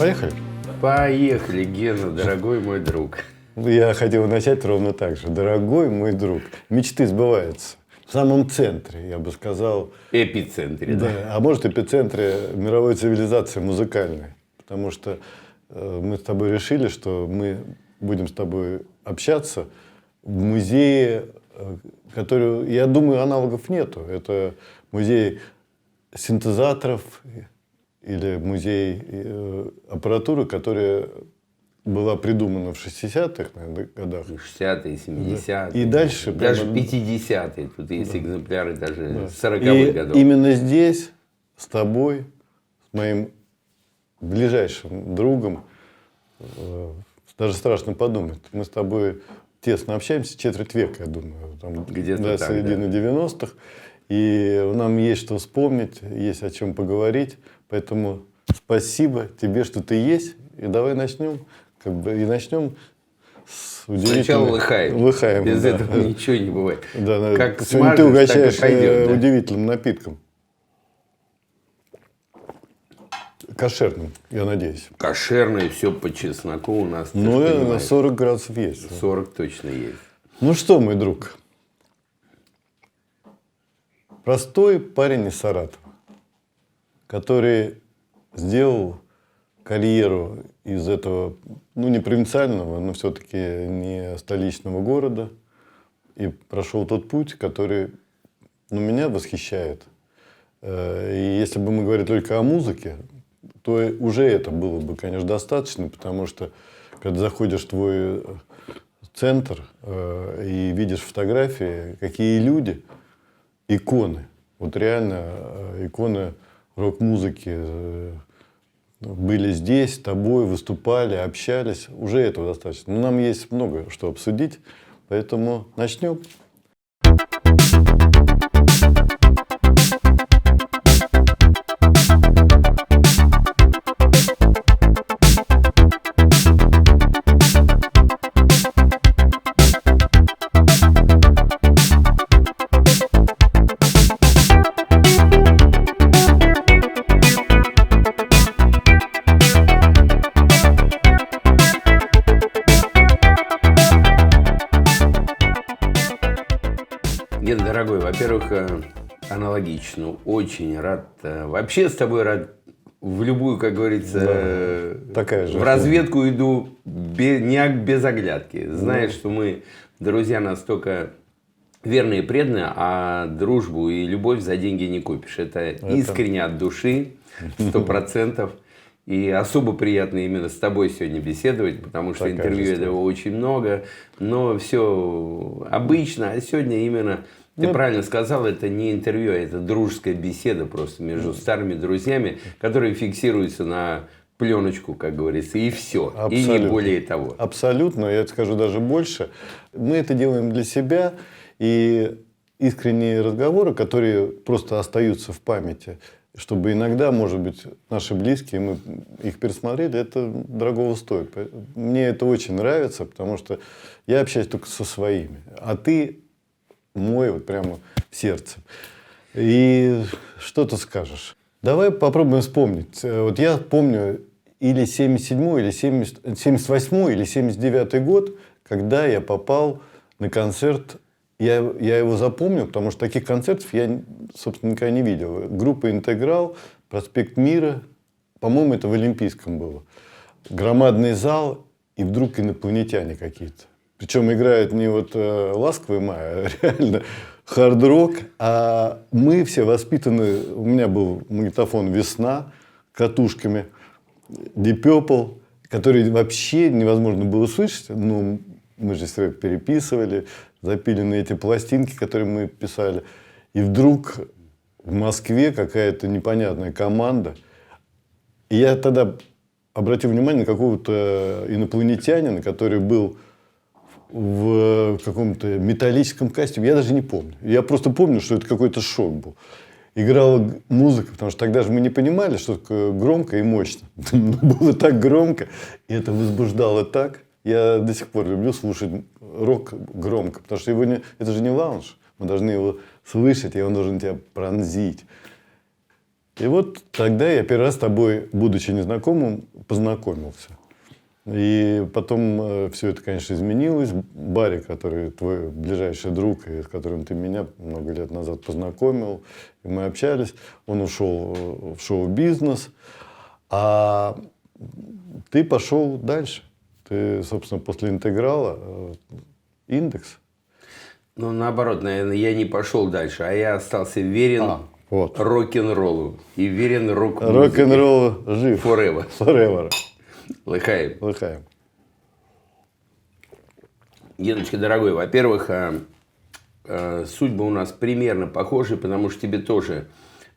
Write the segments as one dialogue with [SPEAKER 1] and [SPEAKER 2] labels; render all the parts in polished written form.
[SPEAKER 1] Поехали?
[SPEAKER 2] Поехали, Гена, дорогой мой друг.
[SPEAKER 1] Я хотел начать ровно так же. Дорогой мой друг, мечты сбываются. В самом центре, я бы сказал.
[SPEAKER 2] Эпицентре,
[SPEAKER 1] да.
[SPEAKER 2] да.
[SPEAKER 1] А может, эпицентре мировой цивилизации музыкальной. Потому что мы с тобой решили, что мы будем с тобой общаться в музее, который, я думаю, аналогов нету. Это музей синтезаторов или музей аппаратуры, которая была придумана в 60-х, наверное, годах.
[SPEAKER 2] 60-е, 70-е.
[SPEAKER 1] И дальше.
[SPEAKER 2] Даже
[SPEAKER 1] прямо,
[SPEAKER 2] 50-е. Тут есть экземпляры даже 40-х
[SPEAKER 1] и
[SPEAKER 2] годов.
[SPEAKER 1] именно здесь, с тобой, с моим ближайшим другом, даже страшно подумать, мы с тобой тесно общаемся четверть века, я думаю, там,
[SPEAKER 2] где-то
[SPEAKER 1] до
[SPEAKER 2] так,
[SPEAKER 1] середины 90-х. И нам есть что вспомнить, есть о чем поговорить. Поэтому спасибо тебе, что ты есть. И давай начнем. И начнем с удивительных...
[SPEAKER 2] Сначала лыхаем.
[SPEAKER 1] Лыхаем,
[SPEAKER 2] Без
[SPEAKER 1] да.
[SPEAKER 2] этого ничего не бывает.
[SPEAKER 1] Да,
[SPEAKER 2] Как
[SPEAKER 1] сегодня ты
[SPEAKER 2] смажешь,
[SPEAKER 1] угощаешь
[SPEAKER 2] так и пойдет, да.
[SPEAKER 1] удивительным напитком. Кошерным, я надеюсь.
[SPEAKER 2] Кошерное, все по чесноку у нас.
[SPEAKER 1] Ну, на 40 градусов есть.
[SPEAKER 2] 40 точно есть.
[SPEAKER 1] Ну что, мой друг, простой парень из Саратова, который сделал карьеру из этого, ну, не провинциального, но все-таки не столичного города, и прошел тот путь, который, ну, меня восхищает. И если бы мы говорили только о музыке, то уже это было бы, конечно, достаточно, потому что, когда заходишь в твой центр и видишь фотографии, какие люди, иконы, вот реально иконы рок-музыки были здесь, с тобой, выступали, общались, уже этого достаточно. Но нам есть много что обсудить, поэтому начнем.
[SPEAKER 2] Ген, дорогой, во-первых, аналогично, очень рад. Вообще с тобой рад в любую, как говорится,
[SPEAKER 1] такая же.
[SPEAKER 2] В разведку иду не без оглядки. Знаешь, что мы друзья настолько верные и преданные, а дружбу и любовь за деньги не купишь. Это искренне от души, 100%. И особо приятно именно с тобой сегодня беседовать, потому что интервью этого очень много, но все обычно, а сегодня именно, ты правильно сказал, это не интервью, а это дружеская беседа просто между старыми друзьями, которые фиксируются на пленочку, как говорится, и все, и не более того.
[SPEAKER 1] Абсолютно, я скажу даже больше. Мы это делаем для себя, и искренние разговоры, которые просто остаются в памяти, чтобы иногда, может быть, наши близкие, мы их пересмотрели, это дорогого стоит. Мне это очень нравится, потому что я общаюсь только со своими. А ты мой вот прямо в сердце. И что ты скажешь? Давай попробуем вспомнить. Вот я помню или 77-й, или 78-й, или 79-й год, когда я попал на концерт. Я его запомнил, потому что таких концертов я, собственно, никогда не видел. Группа «Интеграл», «Проспект Мира». По-моему, это в Олимпийском было. Громадный зал, и вдруг инопланетяне какие-то. Причем играют не вот «Ласковый май», а реально хард-рок. А мы все воспитаны... У меня был магнитофон «Весна» катушками, Deep Purple, который вообще невозможно было слышать. Ну, мы же все переписывали, запиленные эти пластинки, которые мы писали. И вдруг в Москве какая-то непонятная команда. И я тогда обратил внимание на какого-то инопланетянина, который был в каком-то металлическом костюме. Я даже не помню. Я просто помню, что это какой-то шок был. Играла музыка, потому что тогда же мы не понимали, что такое громко и мощно. Было так громко, и это возбуждало так. Я до сих пор люблю слушать рок громко, потому что это же не лаунж. Мы должны его слышать, и он должен тебя пронзить. И вот тогда я первый раз с тобой, будучи незнакомым, познакомился. И потом все это, конечно, изменилось. Барри, который твой ближайший друг, и с которым ты меня много лет назад познакомил, и мы общались, он ушел в шоу-бизнес, а ты пошел дальше. Ты, собственно, после «Интеграла» «Индекс».
[SPEAKER 2] Ну, наоборот, наверное, я не пошел дальше, а я остался верен
[SPEAKER 1] Вот.
[SPEAKER 2] рок-н-роллу и верен рок-музыке.
[SPEAKER 1] Рок-н-ролл жив.
[SPEAKER 2] Forever.
[SPEAKER 1] Forever.
[SPEAKER 2] Лыхаем.
[SPEAKER 1] Лыхаем.
[SPEAKER 2] Геночка, дорогой, во-первых, судьбы у нас примерно похожи, потому что тебе тоже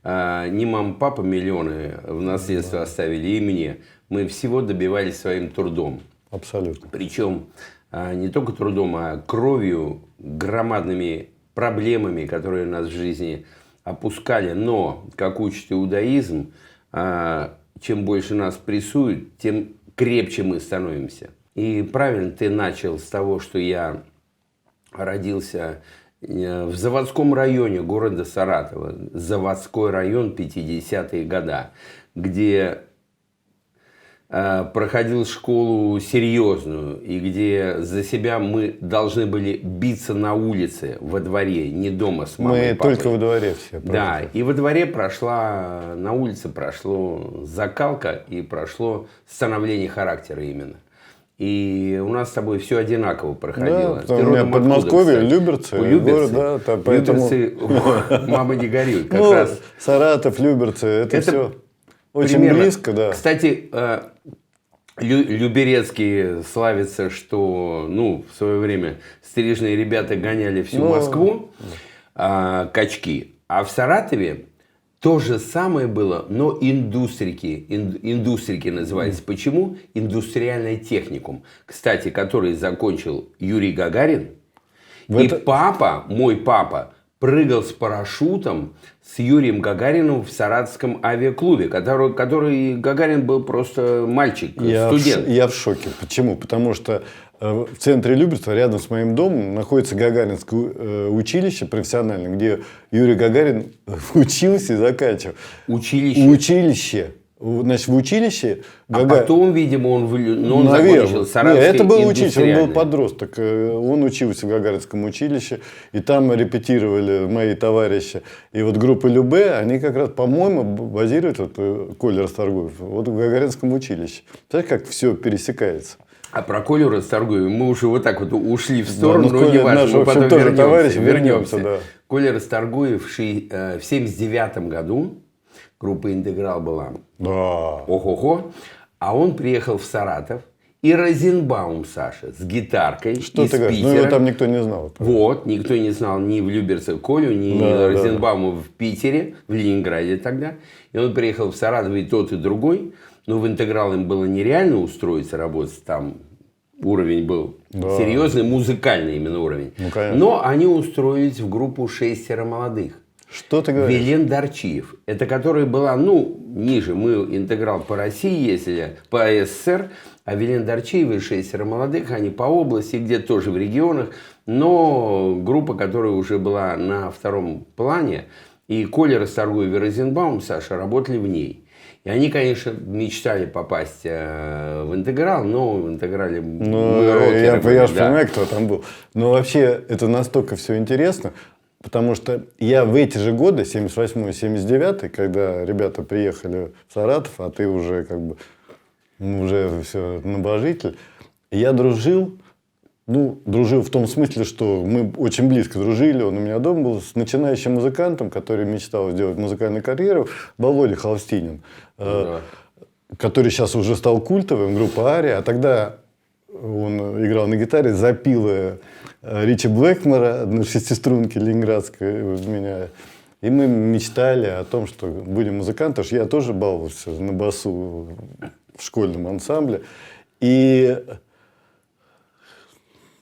[SPEAKER 2] не мама, папа миллионы в наследство оставили, и мне. Мы всего добивались своим трудом.
[SPEAKER 1] Абсолютно.
[SPEAKER 2] Причем не только трудом, а кровью, громадными проблемами, которые нас в жизни опускали. Но, как учит иудаизм, чем больше нас прессуют, тем крепче мы становимся. И правильно ты начал с того, что я родился в заводском районе города Саратова. Заводской район, 50-е годы, где проходил школу серьезную, и где за себя мы должны были биться на улице, во дворе, не дома с мамой и
[SPEAKER 1] Мы
[SPEAKER 2] папой.
[SPEAKER 1] только во дворе все.
[SPEAKER 2] Да, и во дворе прошла, на улице прошло закалка и прошло становление характера именно. И у нас с тобой все одинаково проходило.
[SPEAKER 1] Да, у меня Подмосковье, Люберцы,
[SPEAKER 2] Люберцы.
[SPEAKER 1] город, да, поэтому...
[SPEAKER 2] Люберцы, мама не горюет, как
[SPEAKER 1] Ну,
[SPEAKER 2] раз.
[SPEAKER 1] Саратов, Люберцы, это все очень
[SPEAKER 2] Примерно.
[SPEAKER 1] близко, да.
[SPEAKER 2] Кстати, Люберецкий славится, что в свое время стрижные ребята гоняли всю Москву, качки. А в Саратове то же самое было, но индустрики назывались. Почему? Индустриальный техникум. Кстати, который закончил Юрий Гагарин. Папа, мой папа, прыгал с парашютом с Юрием Гагариным в Саратовском авиаклубе, который Гагарин был просто мальчик, студент.
[SPEAKER 1] Я в шоке. Почему? Потому что в центре Люберца, рядом с моим домом, находится Гагаринское училище профессиональное, где Юрий Гагарин учился и заканчивал. Училище. Значит, в училище...
[SPEAKER 2] потом, видимо, он
[SPEAKER 1] Наверное.
[SPEAKER 2] закончил Саратовское.
[SPEAKER 1] Нет, это было училище, он был подросток. Он учился в Гагаринском училище, и там репетировали мои товарищи. И вот группа Любе, они как раз, по-моему, базируют, Коля Расторгуев, вот в Гагаринском училище. Знаешь, как все пересекается.
[SPEAKER 2] А про Колю Расторгуева мы уже вот так вот ушли в сторону,
[SPEAKER 1] да,
[SPEAKER 2] но не важно, мы потом
[SPEAKER 1] тоже товарищ,
[SPEAKER 2] вернемся.
[SPEAKER 1] Да.
[SPEAKER 2] Коля Расторгуев в 1979 году, группа «Интеграл» была.
[SPEAKER 1] Да.
[SPEAKER 2] Ого-го. А он приехал в Саратов, и Розенбаум, Саша, с гитаркой
[SPEAKER 1] Что
[SPEAKER 2] из
[SPEAKER 1] ты говоришь?
[SPEAKER 2] Питера.
[SPEAKER 1] Ну, его там никто не знал.
[SPEAKER 2] Вот, никто не знал ни в Люберце Колю, ни Розенбаума в Питере, в Ленинграде тогда. И он приехал в Саратов, и тот, и другой. Но в «Интеграл» им было нереально устроиться, работать там. Уровень был серьезный, музыкальный именно уровень.
[SPEAKER 1] Ну, конечно.
[SPEAKER 2] Но они устроились в группу «Шестеро молодых».
[SPEAKER 1] Что ты говоришь?
[SPEAKER 2] Велен Дарчиев. Это которая была, ниже. Мы «Интеграл» по России ездили, по СССР. А Велен Дарчиев и «Шестеро молодых», они по области, где-то тоже в регионах. Но группа, которая уже была на втором плане. И Коля Расторгуев и Розенбаум, Саша, работали в ней. И они, конечно, мечтали попасть в «Интеграл», но в «Интеграле» мы рокеры.
[SPEAKER 1] Я понимаю, кто там был. Но вообще это настолько все интересно, потому что я в эти же годы, 78-й, 79-й, когда ребята приехали в Саратов, а ты уже уже все набожитель, я дружил в том смысле, что мы очень близко дружили. Он у меня дома был с начинающим музыкантом, который мечтал сделать музыкальную карьеру, Володя Холстинин, который сейчас уже стал культовым, группа «Ария». А тогда он играл на гитаре, запил Ричи Блэкмора, одну шестиструнки ленинградскую из меня. И мы мечтали о том, что будем музыкантами, потому что я тоже баловался на басу в школьном ансамбле. И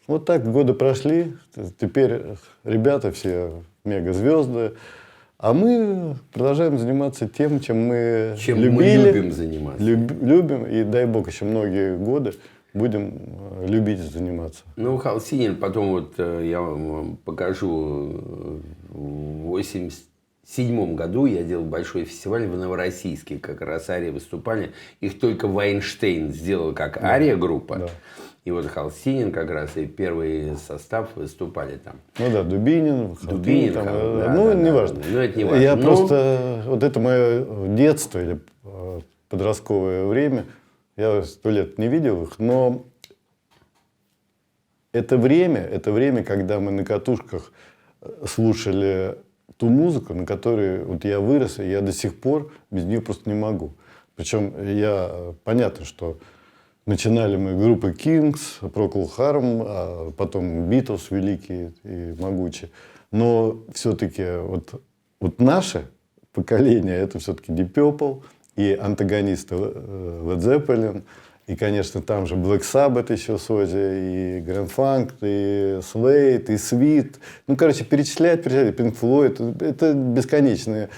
[SPEAKER 1] вот так годы прошли, теперь ребята все мегазвезды, а мы продолжаем заниматься тем, чем мы любили.
[SPEAKER 2] Мы любим заниматься.
[SPEAKER 1] Любим, и дай бог еще многие годы будем любить заниматься.
[SPEAKER 2] Холстинин, потом я вам покажу, в 87 1997 году я делал большой фестиваль в Новороссийске, как раз Ария выступали. Их только Вайнштейн сделал как Ария группа.
[SPEAKER 1] Да.
[SPEAKER 2] И вот Холстинин как раз и первый состав выступали там.
[SPEAKER 1] Ну да, Дубинин,
[SPEAKER 2] Дубинин,
[SPEAKER 1] там,
[SPEAKER 2] да,
[SPEAKER 1] ну,
[SPEAKER 2] да,
[SPEAKER 1] не
[SPEAKER 2] да.
[SPEAKER 1] важно.
[SPEAKER 2] Ну, это не важно.
[SPEAKER 1] Я
[SPEAKER 2] Но-
[SPEAKER 1] просто, вот это мое детство или подростковое время, я 100 лет не видел их, но это время, когда мы на катушках слушали ту музыку, на которой вот я вырос, и я до сих пор без нее просто не могу. Причем понятно, что начинали мы группы Kings, Procol Harum, а потом Beatles великие и могучие. Но все-таки вот наше поколение, это все-таки Deep Purple и антагонисты Led Zeppelin. И, конечно, там же Black Sabbath еще с Оззи, и Grand Funk, и Slade, и Sweet. Ну, короче, перечислять, Pink Floyd. Это бесконечная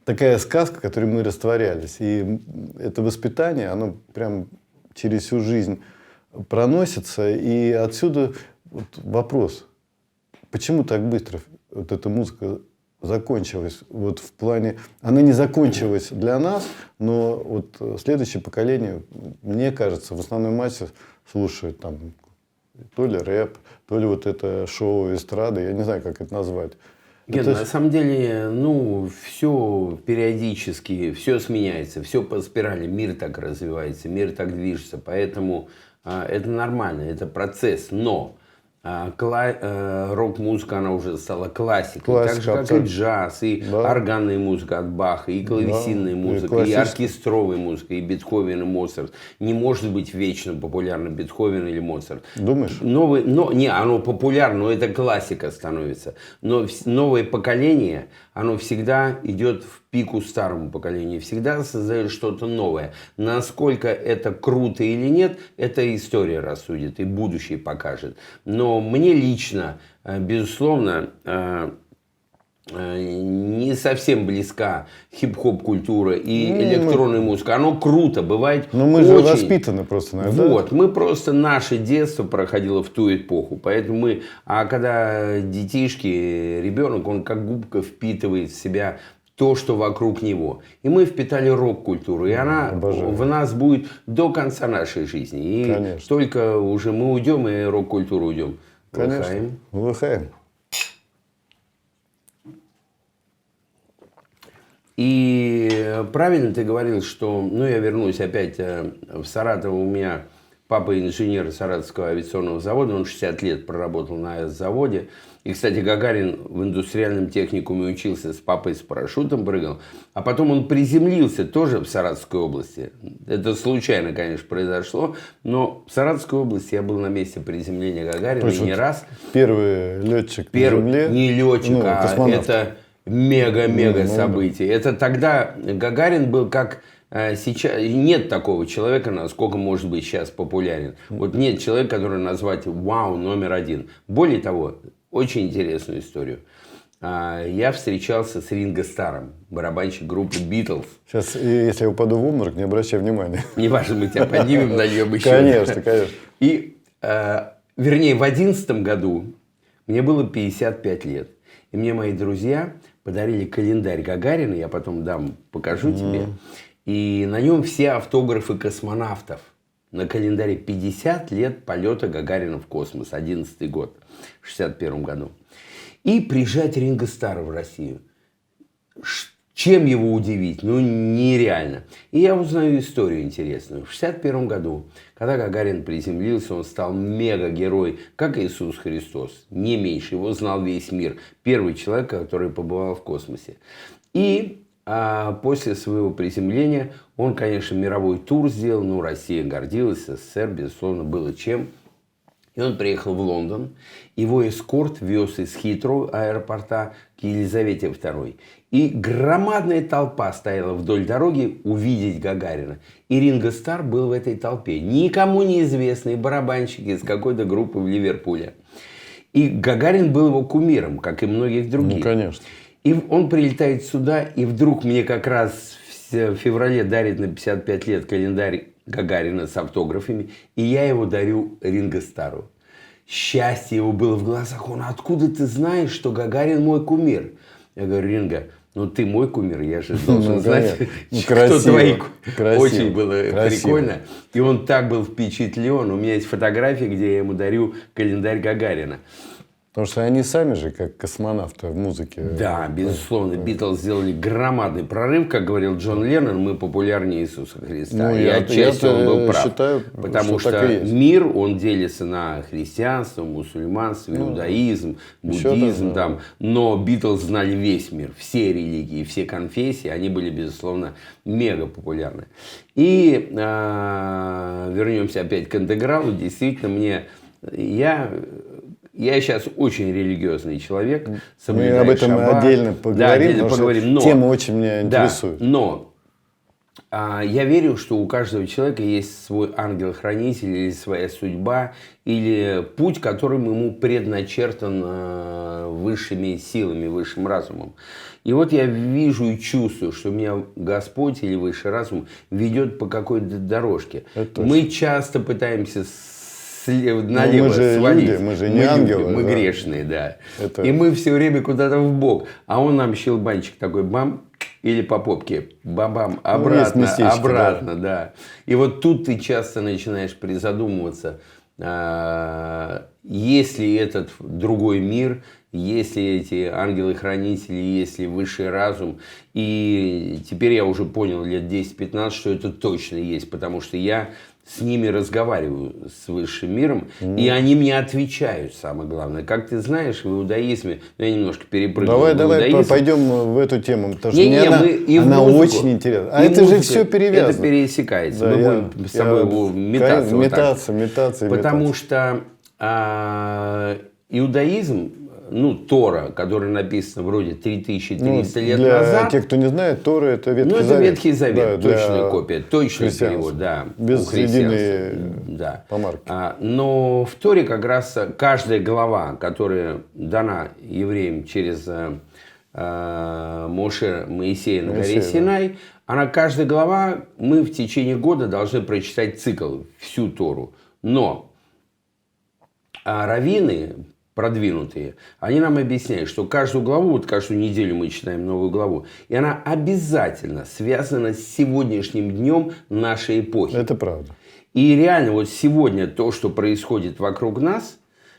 [SPEAKER 1] такая сказка, в которой мы растворялись. И это воспитание, оно прям через всю жизнь проносится. И отсюда вот вопрос, почему так быстро вот эта музыка закончилась? Вот в плане... Она не закончилась для нас, но вот следующее поколение, мне кажется, в основной массе слушает там то ли рэп, то ли вот это шоу эстрады, я не знаю, как это назвать.
[SPEAKER 2] Ген, на самом деле, ну, все периодически, все сменяется, все по спирали, мир так развивается, мир так движется, поэтому это нормально, это процесс, но рок-музыка, она уже стала классикой,
[SPEAKER 1] Классика,
[SPEAKER 2] так же, как
[SPEAKER 1] абсолютно.
[SPEAKER 2] и джаз, и
[SPEAKER 1] Да.
[SPEAKER 2] органная музыка от Баха, и клавесинная
[SPEAKER 1] Да, и
[SPEAKER 2] музыка, и
[SPEAKER 1] классическая.
[SPEAKER 2] оркестровая музыка, и Бетховен, и Моцарт. Не может быть вечно популярным Бетховен или Моцарт.
[SPEAKER 1] Думаешь?
[SPEAKER 2] Оно популярно, но это классика становится. Но новое поколение, оно всегда идет в пику старому поколению, всегда создает что-то новое. Насколько это круто или нет, это история рассудит и будущее покажет. Но мне лично, безусловно, не совсем близка хип-хоп культура и электронная музыка. Оно круто, бывает
[SPEAKER 1] Но мы же
[SPEAKER 2] очень...
[SPEAKER 1] воспитаны просто, наверное.
[SPEAKER 2] Вот, мы просто, наше детство проходило в ту эпоху, поэтому мы, а когда детишки, ребенок, он как губка впитывает в себя то, что вокруг него. И мы впитали рок-культуру, и она
[SPEAKER 1] Обожаю.
[SPEAKER 2] в нас будет до конца нашей жизни. И
[SPEAKER 1] Конечно.
[SPEAKER 2] только уже мы уйдем, и рок-культуру уйдем.
[SPEAKER 1] Конечно.
[SPEAKER 2] Лыхаем.
[SPEAKER 1] Лыхаем.
[SPEAKER 2] И правильно ты говорил, что, ну, я вернусь опять в Саратов, у меня папа инженер Саратовского авиационного завода, он 60 лет проработал на заводе. И, кстати, Гагарин в индустриальном техникуме учился, с папой с парашютом прыгал. А потом он приземлился тоже в Саратовской области. Это случайно, конечно, произошло, но в Саратовской области я был на месте приземления Гагарина и не раз.
[SPEAKER 1] Первый летчик на Земле.
[SPEAKER 2] Не летчик,
[SPEAKER 1] ну,
[SPEAKER 2] а
[SPEAKER 1] космонавт.
[SPEAKER 2] это мега-мега
[SPEAKER 1] Ну,
[SPEAKER 2] событие. Это тогда Гагарин был как сейчас. Нет такого человека, насколько может быть сейчас популярен. Вот нет человека, который назвать вау номер один. Более того, очень интересную историю. Я встречался с Ринго Старром, барабанщик группы Beatles.
[SPEAKER 1] Сейчас, если я упаду в обморок, не обращай внимания.
[SPEAKER 2] Неважно, мы тебя поднимем, нальем еще.
[SPEAKER 1] Конечно, конечно.
[SPEAKER 2] И, вернее, в 2011 году мне было 55 лет. И мне мои друзья подарили календарь Гагарина, я потом покажу тебе. И на нем все автографы космонавтов. На календаре 50 лет полета Гагарина в космос, 11 год, в 61 году. И приезжать Ринго Старра в Россию. Чем его удивить? Ну, нереально. И я узнаю историю интересную. В 61 году, когда Гагарин приземлился, он стал мега-герой, как Иисус Христос. Не меньше. Его знал весь мир. Первый человек, который побывал в космосе. И после своего приземления он, конечно, мировой тур сделал. Ну, Россия гордилась, СССР, безусловно, было чем. И он приехал в Лондон. Его эскорт вез из Хитроу аэропорта к Елизавете II. И громадная толпа стояла вдоль дороги увидеть Гагарина. И Ринго Старр был в этой толпе. Никому неизвестный барабанщик из какой-то группы в Ливерпуле. И Гагарин был его кумиром, как и многих других.
[SPEAKER 1] Ну, конечно.
[SPEAKER 2] И он прилетает сюда, и вдруг мне как раз в феврале дарит на 55 лет календарь Гагарина с автографами, и я его дарю Ринго Старру. Счастье его было в глазах. Он: откуда ты знаешь, что Гагарин мой кумир? Я говорю: Ринго, Ну, ты мой кумир, я же должен знать, кто
[SPEAKER 1] красиво,
[SPEAKER 2] твои.
[SPEAKER 1] красиво,
[SPEAKER 2] Очень было
[SPEAKER 1] красиво.
[SPEAKER 2] прикольно. И он так был впечатлен. У меня есть фотографии, где я ему дарю календарь Гагарина.
[SPEAKER 1] Потому что они сами же, как космонавты в музыке.
[SPEAKER 2] Да, безусловно, Битлз сделали громадный прорыв, как говорил Джон Леннон, мы популярнее Иисуса Христа.
[SPEAKER 1] Ну,
[SPEAKER 2] и
[SPEAKER 1] я
[SPEAKER 2] отчасти он был прав.
[SPEAKER 1] считаю,
[SPEAKER 2] потому
[SPEAKER 1] что так и
[SPEAKER 2] что
[SPEAKER 1] есть.
[SPEAKER 2] мир, он делится на христианство, мусульманство, иудаизм,
[SPEAKER 1] еще
[SPEAKER 2] буддизм.
[SPEAKER 1] так,
[SPEAKER 2] Там. Но Битлз знали весь мир, все религии, все конфессии, они были, безусловно, мега популярны. И вернемся опять к интегралу. Действительно, я сейчас очень религиозный человек,
[SPEAKER 1] Мы
[SPEAKER 2] соблюдаю
[SPEAKER 1] об этом
[SPEAKER 2] шаббат.
[SPEAKER 1] отдельно поговорим,
[SPEAKER 2] Да, отдельно
[SPEAKER 1] потому
[SPEAKER 2] поговорим.
[SPEAKER 1] что
[SPEAKER 2] Но,
[SPEAKER 1] тема очень меня
[SPEAKER 2] да,
[SPEAKER 1] интересует.
[SPEAKER 2] но я верю, что у каждого человека есть свой ангел-хранитель или своя судьба, или путь, которым ему предначертан высшими силами, высшим разумом. И вот я вижу и чувствую, что меня Господь или высший разум ведет по какой-то дорожке. Мы часто пытаемся налево
[SPEAKER 1] мы же
[SPEAKER 2] свалить.
[SPEAKER 1] люди, мы же не ангелы,
[SPEAKER 2] мы
[SPEAKER 1] да.
[SPEAKER 2] грешные, да.
[SPEAKER 1] Это-
[SPEAKER 2] И мы все время куда-то в бок. А он нам щелбанчик такой, бам, или по попке, бам-бам,
[SPEAKER 1] есть
[SPEAKER 2] обратно,
[SPEAKER 1] местечко,
[SPEAKER 2] обратно, да. И вот тут ты часто начинаешь призадумываться, есть ли этот другой мир, есть ли эти ангелы-хранители, есть ли высший разум. И теперь я уже понял лет 10-15, что это точно есть, потому что я с ними разговариваю, с высшим миром, и они мне отвечают, самое главное. Как ты знаешь, в иудаизме, я немножко перепрыгнул.
[SPEAKER 1] Давай пойдем в эту тему, потому что
[SPEAKER 2] Не-не,
[SPEAKER 1] мне
[SPEAKER 2] мы и в
[SPEAKER 1] она
[SPEAKER 2] музыку,
[SPEAKER 1] очень интересна. А
[SPEAKER 2] и
[SPEAKER 1] это же
[SPEAKER 2] музыку.
[SPEAKER 1] все перевязано.
[SPEAKER 2] Это пересекается.
[SPEAKER 1] Да,
[SPEAKER 2] Мы будем с тобой его метаться. вот так.
[SPEAKER 1] метаться.
[SPEAKER 2] Потому что иудаизм, ну, Тора, которая написана вроде 3300 лет
[SPEAKER 1] для
[SPEAKER 2] назад.
[SPEAKER 1] тех, кто не знает, Тора — это Ветхий
[SPEAKER 2] Ну,
[SPEAKER 1] Завет.
[SPEAKER 2] это Ветхий Завет,
[SPEAKER 1] Да,
[SPEAKER 2] точная
[SPEAKER 1] для
[SPEAKER 2] копия, точный
[SPEAKER 1] христианства.
[SPEAKER 2] перевод, да.
[SPEAKER 1] Без
[SPEAKER 2] у христианства.
[SPEAKER 1] единой
[SPEAKER 2] Да.
[SPEAKER 1] помарки.
[SPEAKER 2] Но в Торе как раз каждая глава, которая дана евреям через Моисея на горе
[SPEAKER 1] да.
[SPEAKER 2] Синай, каждая глава, мы в течение года должны прочитать цикл, всю Тору. Но раввины продвинутые, они нам объясняют, что каждую главу, вот каждую неделю мы читаем новую главу, и она обязательно связана с сегодняшним днем нашей эпохи.
[SPEAKER 1] Это правда.
[SPEAKER 2] И реально вот сегодня то, что происходит вокруг нас,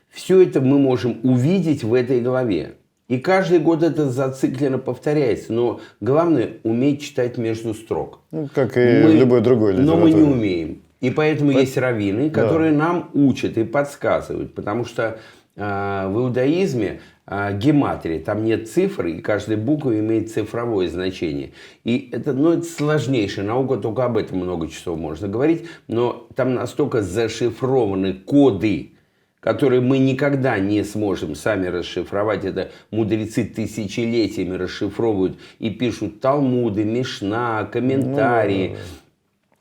[SPEAKER 2] все это мы можем увидеть в этой главе. И каждый год это зацикленно повторяется. Но главное уметь читать между строк.
[SPEAKER 1] Ну, как и в любой другой
[SPEAKER 2] Но
[SPEAKER 1] литературе.
[SPEAKER 2] мы не умеем. И поэтому есть раввины, которые нам учат и подсказывают. Потому что в иудаизме гематрия, там нет цифр, и каждая буква имеет цифровое значение. И это, это сложнейшая наука, только об этом много часов можно говорить. Но там настолько зашифрованы коды, которые мы никогда не сможем сами расшифровать. Это мудрецы тысячелетиями расшифровывают и пишут талмуды, мишна, комментарии.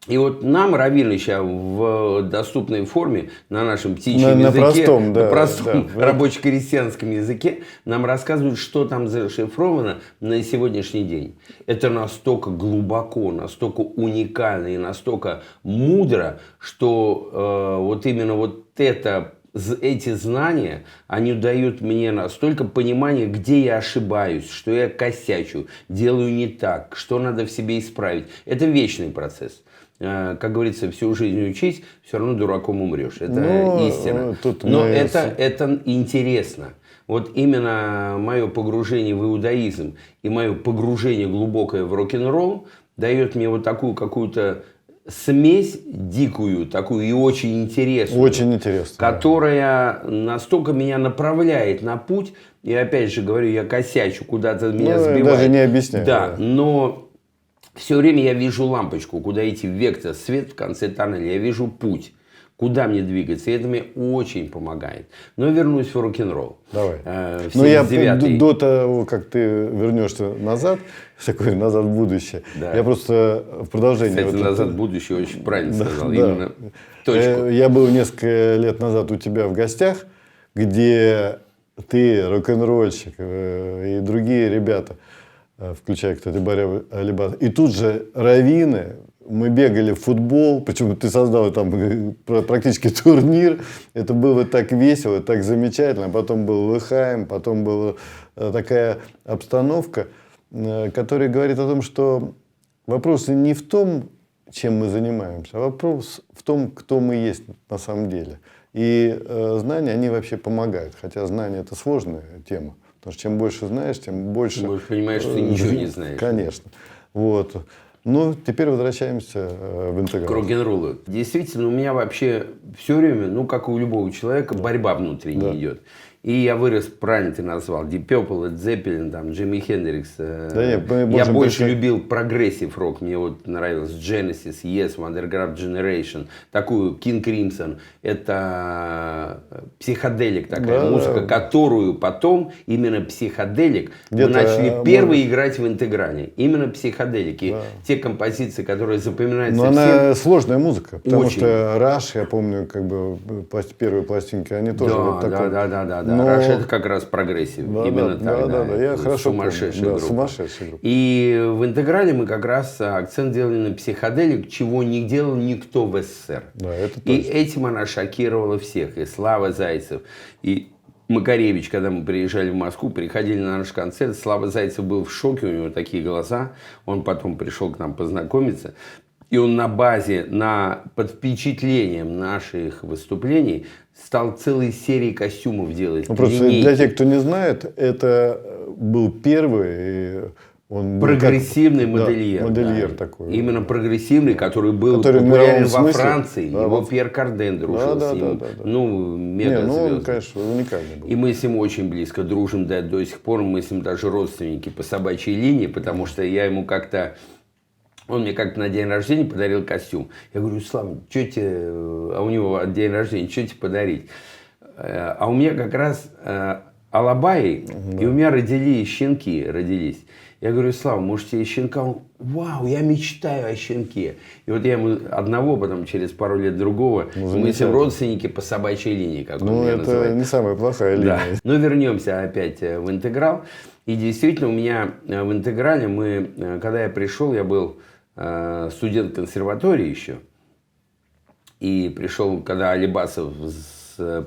[SPEAKER 2] И вот нам раввины сейчас в доступной форме, на нашем птичьем языке, на простом рабоче-крестьянском языке, нам рассказывают, что там зашифровано на сегодняшний день. Это настолько глубоко, настолько уникально и настолько мудро, что вот именно вот эти знания, они дают мне настолько понимания, где я ошибаюсь, что я косячу, делаю не так, что надо в себе исправить. Это вечный процесс. Как говорится, всю жизнь учись, все равно дураком умрешь. Это истина. Но это интересно. Вот именно мое погружение в иудаизм и мое погружение глубокое в рок-н-ролл дает мне вот такую какую-то смесь дикую, такую и очень интересную.
[SPEAKER 1] Очень интересно.
[SPEAKER 2] Которая настолько меня направляет на путь. И опять же говорю, я косячу, куда-то меня сбивает.
[SPEAKER 1] Даже не объясняю.
[SPEAKER 2] Да, но все время я вижу лампочку, куда идти, вектор, свет в конце тоннеля. Я вижу путь, куда мне двигаться. И это мне очень помогает. Но вернусь в рок-н-ролл.
[SPEAKER 1] Давай.
[SPEAKER 2] Ну,
[SPEAKER 1] я до того, как ты вернешься назад, такой назад в будущее,
[SPEAKER 2] Да.
[SPEAKER 1] я просто в продолжение.
[SPEAKER 2] Кстати,
[SPEAKER 1] вот
[SPEAKER 2] назад
[SPEAKER 1] это...
[SPEAKER 2] в будущее очень правильно сказал.
[SPEAKER 1] Да.
[SPEAKER 2] Именно точку.
[SPEAKER 1] Я был несколько лет назад у тебя в гостях, где ты, рок-н-ролльщик и другие ребята, включая, кстати, Баря Алибас, и тут же раввины, мы бегали в футбол, причем ты создал там практически турнир, это было так весело, так замечательно, потом был Лыхаем, потом была такая обстановка, который говорит о том, что вопрос не в том, чем мы занимаемся, а вопрос в том, кто мы есть на самом деле. И знания, они вообще помогают. Хотя знания – это сложная тема. Потому что чем больше знаешь, тем больше...
[SPEAKER 2] Больше понимаешь, что ты ничего не знаешь.
[SPEAKER 1] Конечно. Вот. Ну, теперь возвращаемся в интеграл.
[SPEAKER 2] К рок-н-роллу. Действительно, у меня вообще все время, ну, как у любого человека, борьба внутренняя идет. И я вырос, правильно ты назвал, Deep Purple, Led Zeppelin, там, Джимми Хендрикс. Я больше любил прогрессив рок. Мне вот нравилось Genesis, Yes, Underground Generation, такую King Crimson. Это психоделик такая музыка, которую потом, именно психоделик, мы начали первые играть в интеграле. Именно психоделики. Те композиции, которые запоминаются
[SPEAKER 1] всем. Но она сложная музыка, потому
[SPEAKER 2] очень.
[SPEAKER 1] что Rush, я помню, как бы первые пластинки, они тоже вот такой...
[SPEAKER 2] Да. Rush это как раз прогрессив. Именно так.
[SPEAKER 1] Да. Я хорошо
[SPEAKER 2] сумасшедшая
[SPEAKER 1] помню.
[SPEAKER 2] группа.
[SPEAKER 1] Сумасшедшая группа.
[SPEAKER 2] И в интеграле мы как раз акцент делали на психоделик, чего не делал никто в СССР.
[SPEAKER 1] Да, это точно.
[SPEAKER 2] И этим она шокировала всех. И Слава Зайцев, и Макаревич, когда мы приезжали в Москву, приходили на наш концерт. Слава Зайцев был в шоке, у него такие глаза. Он потом пришел к нам познакомиться. И он на базе, под впечатлением наших выступлений стал целой серией костюмов делать.
[SPEAKER 1] Ну, просто для тех, кто не знает, это был первый... Он
[SPEAKER 2] прогрессивный модельер.
[SPEAKER 1] Модельер такой.
[SPEAKER 2] Именно прогрессивный, который был популярен во Франции.
[SPEAKER 1] Да,
[SPEAKER 2] его Пьер Карден дружил с ним.
[SPEAKER 1] Да.
[SPEAKER 2] Ну, мега-звезд.
[SPEAKER 1] Он, конечно, уникальный был.
[SPEAKER 2] И мы с ним очень близко дружим до сих пор. Мы с ним даже родственники по собачьей линии, потому что я ему как-то... Он мне как-то на день рождения подарил костюм. Я говорю: Слава, что тебе... А у него день рождения, что тебе подарить? А у меня как раз алабаи, и у меня щенки родились. Я говорю: Слава, может тебе щенка? Он: вау, я мечтаю о щенке. И вот я ему одного, потом через пару лет другого. Мы с ним родственники по собачьей линии, как он меня называет.
[SPEAKER 1] Это не самая плохая линия.
[SPEAKER 2] Да. Но вернемся опять в интеграл. И действительно, у меня в интеграле когда я пришел, я был студент консерватории еще. И пришел, когда Алибасов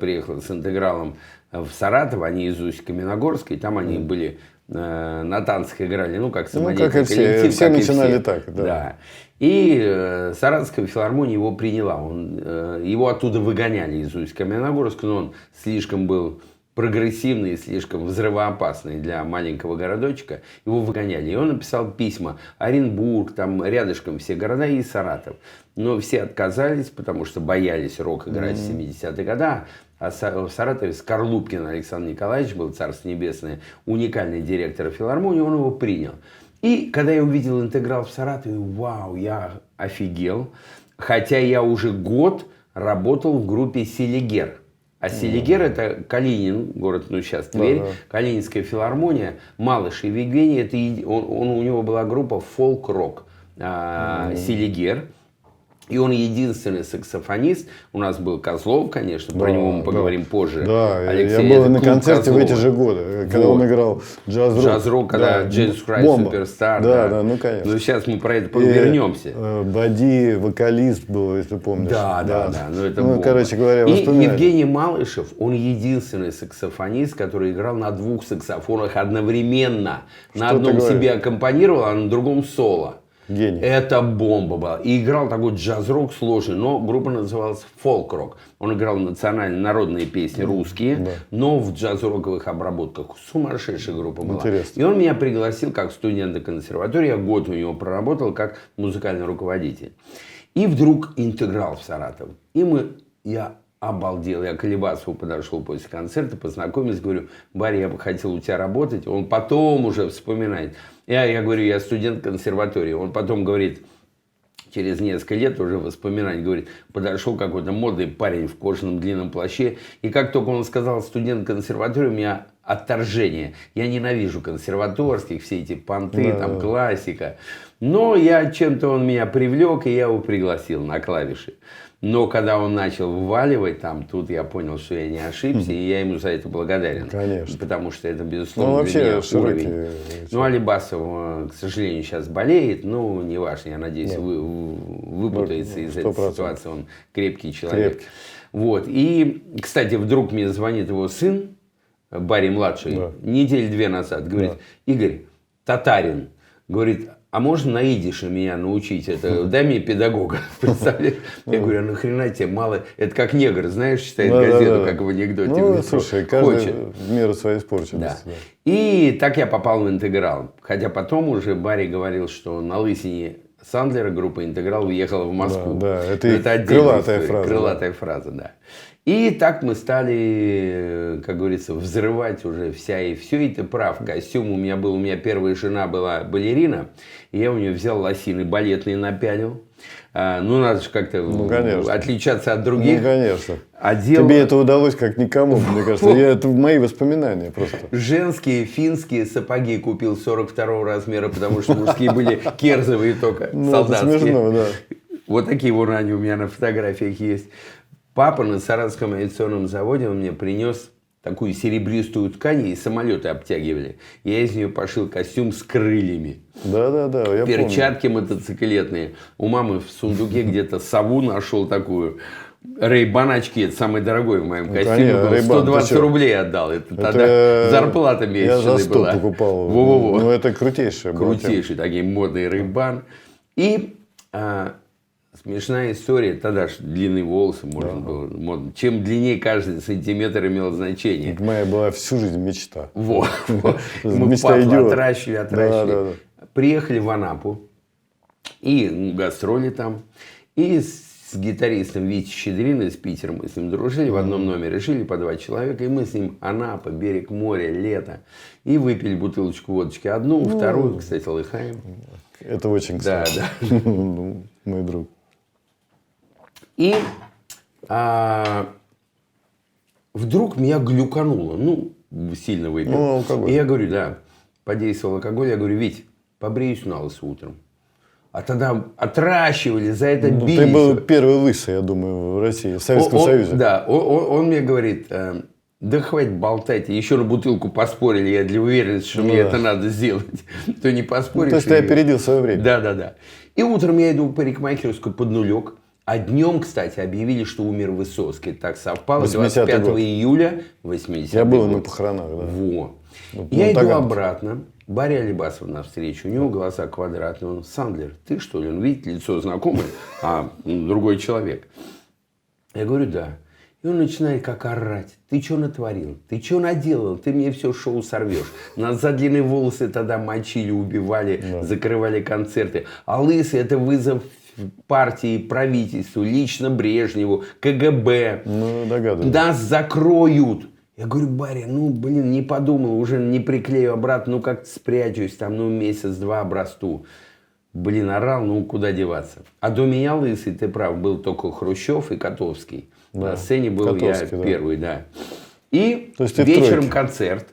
[SPEAKER 2] приехал с интегралом в Саратов, они из Усть-Каменогорска, и там они были на танцах играли, ну, как самодеятельный коллектив.
[SPEAKER 1] Все начинали так, да.
[SPEAKER 2] Да. И Саратовская филармония его приняла. Его оттуда выгоняли из Усть-Каменогорска, но он слишком был прогрессивный, слишком взрывоопасный для маленького городочка. Его выгоняли. И он написал письма. Оренбург, там рядышком все города и Саратов. Но все отказались, потому что боялись рок играть в 70-е годы. А в Саратове Скорлупкин Александр Николаевич был, царство небесное, уникальный директор филармонии, он его принял. И когда я увидел интеграл в Саратове, вау, я офигел. Хотя я уже год работал в группе «Селигер». А Селигер — это Калинин, город, ну сейчас Тверь, Калининская филармония, Малыш и Евгений, у него была группа фолк-рок, Селигер. И он единственный саксофонист. У нас был Козлов, конечно, про него мы поговорим позже.
[SPEAKER 1] Да,
[SPEAKER 2] Алексей,
[SPEAKER 1] я был на концерте Козлова в эти же годы, когда он играл джаз-рок.
[SPEAKER 2] Джаз-рок, когда Jesus Christ Superstar.
[SPEAKER 1] Да, ну конечно.
[SPEAKER 2] Но сейчас мы про это вернемся.
[SPEAKER 1] Бади, вокалист был, если помнишь.
[SPEAKER 2] Да. Ну, это бомба.
[SPEAKER 1] Короче говоря,
[SPEAKER 2] и
[SPEAKER 1] воспоминания.
[SPEAKER 2] Евгений Малышев, он единственный саксофонист, который играл на двух саксофонах одновременно. На одном себе аккомпанировал, а на другом соло.
[SPEAKER 1] Гений.
[SPEAKER 2] Это бомба была. И играл такой джаз-рок сложный, но группа называлась фолк-рок. Он играл национальные народные песни русские, но в джаз-роковых обработках. Сумасшедшая группа была.
[SPEAKER 1] Интересно.
[SPEAKER 2] И он меня пригласил как студента консерватории. Я год у него проработал как музыкальный руководитель. И вдруг интеграл в Саратов. Я обалдел. Я к Алибасову подошел после концерта, познакомился, говорю: Барри, я бы хотел у тебя работать. Он потом уже вспоминает. Я говорю: я студент консерватории. Он потом говорит, через несколько лет уже воспоминать, говорит: подошел какой-то модный парень в кожаном длинном плаще. И как только он сказал студент консерватории, у меня отторжение. Я ненавижу консерваторских, все эти понты, там классика. Но чем-то он меня привлек, и я его пригласил на клавиши. Но когда он начал вваливать там, тут я понял, что я не ошибся, и я ему за это благодарен.
[SPEAKER 1] Конечно.
[SPEAKER 2] Потому что это, безусловно, для меня уровень. Ну, Алибасов, к сожалению, сейчас болеет, ну, неважно, я надеюсь, выпутается из этой ситуации, он крепкий человек. Вот. И, кстати, вдруг мне звонит его сын, Барри младший, недели 2 назад, говорит: Игорь, татарин, говорит, а можно на идише меня научить? Это дай мне педагога. Представляешь? Я говорю, а нахрена тебе мало? Это как негр, знаешь, читает газету, как в анекдоте.
[SPEAKER 1] Ну, слушай, каждый в меру своей испорченности.
[SPEAKER 2] Да. И так я попал в «Интеграл». Хотя потом уже Барри говорил, что на лысине Сандлера группа «Интеграл» уехала в Москву.
[SPEAKER 1] Да, это
[SPEAKER 2] крылатая
[SPEAKER 1] фраза.
[SPEAKER 2] Крылатая фраза, да. И так мы стали, как говорится, взрывать уже вся и все. И ты прав, костюм у меня первая жена была балерина, и я у нее взял лосины балетные напялил. Ну, надо же как-то отличаться от других.
[SPEAKER 1] Ну, конечно.
[SPEAKER 2] Одел...
[SPEAKER 1] Тебе это удалось как никому, мне кажется. Это мои воспоминания просто.
[SPEAKER 2] Женские финские сапоги купил 42-го размера, потому что мужские были керзовые только, солдатские.
[SPEAKER 1] Это смешно, да.
[SPEAKER 2] Вот такие вот они у меня на фотографиях есть. Папа на Саратовском авиационном заводе он мне принес такую серебристую ткань, и самолеты обтягивали. Я из нее пошил костюм с крыльями.
[SPEAKER 1] Да, я
[SPEAKER 2] перчатки мотоциклетные. У мамы в сундуке где-то сову нашел такую. Рей-Бан очки, это самый дорогой в моем костюме был. 120 рублей отдал. Это тогда зарплата месячная была.
[SPEAKER 1] Я за 100 покупал.
[SPEAKER 2] Во-во-во.
[SPEAKER 1] Ну, это крутейшие.
[SPEAKER 2] Крутейшие такие модные Рей-Бан. И смешная история. Тогда же длинные волосы можно было. Модно. Чем длиннее каждый сантиметр имело значение.
[SPEAKER 1] Это моя была всю жизнь мечта.
[SPEAKER 2] Вот. Мы патлы отращивали.
[SPEAKER 1] Да.
[SPEAKER 2] Приехали в Анапу. И гастроли там. И с гитаристом Витей Щедриным из Питера мы с ним дружили. В одном номере жили по 2 человека. И мы с ним Анапа, берег моря, лето. И выпили бутылочку водочки. Одну, вторую, кстати, лыхаем.
[SPEAKER 1] Это очень кстати.
[SPEAKER 2] Да.
[SPEAKER 1] Мой друг.
[SPEAKER 2] И вдруг меня глюкануло. Ну, сильно выпил.
[SPEAKER 1] Ну, алкоголь.
[SPEAKER 2] И я говорю, да, подействовал алкоголь. Я говорю, Вить, побреюсь на лысо утром. А тогда отращивали, за это бились.
[SPEAKER 1] Ты был первый лысый, я думаю, в России, в Советском Союзе.
[SPEAKER 2] Да, он мне говорит, да хватит болтать, еще на бутылку поспорили, я для уверенности, что мне это надо сделать. То не поспоришь.
[SPEAKER 1] То есть ты опередил свое время.
[SPEAKER 2] Да. И утром я иду в парикмахерскую под нулек. А днем, кстати, объявили, что умер Высоцкий. Так совпало. 25 июля 80-й
[SPEAKER 1] Я был
[SPEAKER 2] год.
[SPEAKER 1] на похоронах, да.
[SPEAKER 2] Во. Я иду обратно. Барри Алибасов навстречу. У него глаза квадратные. Он, Сандлер, ты что ли? Он видит лицо знакомое, а другой человек. Я говорю, да. И он начинает как орать. Ты что натворил? Ты что наделал? Ты мне все шоу сорвешь. Нас за длинные волосы тогда мочили, убивали, закрывали концерты. А лысый — это вызов партии, правительству, лично Брежневу, КГБ.
[SPEAKER 1] Ну, догадываюсь.
[SPEAKER 2] Нас закроют. Я говорю, Барри, не подумал, уже не приклею обратно, как-то спрячусь, там, месяц-два обрасту. Орал, куда деваться. А до меня лысый, ты прав, был только Хрущев и Котовский. Да. На сцене был Котовский, я первый, да. И вечером концерт.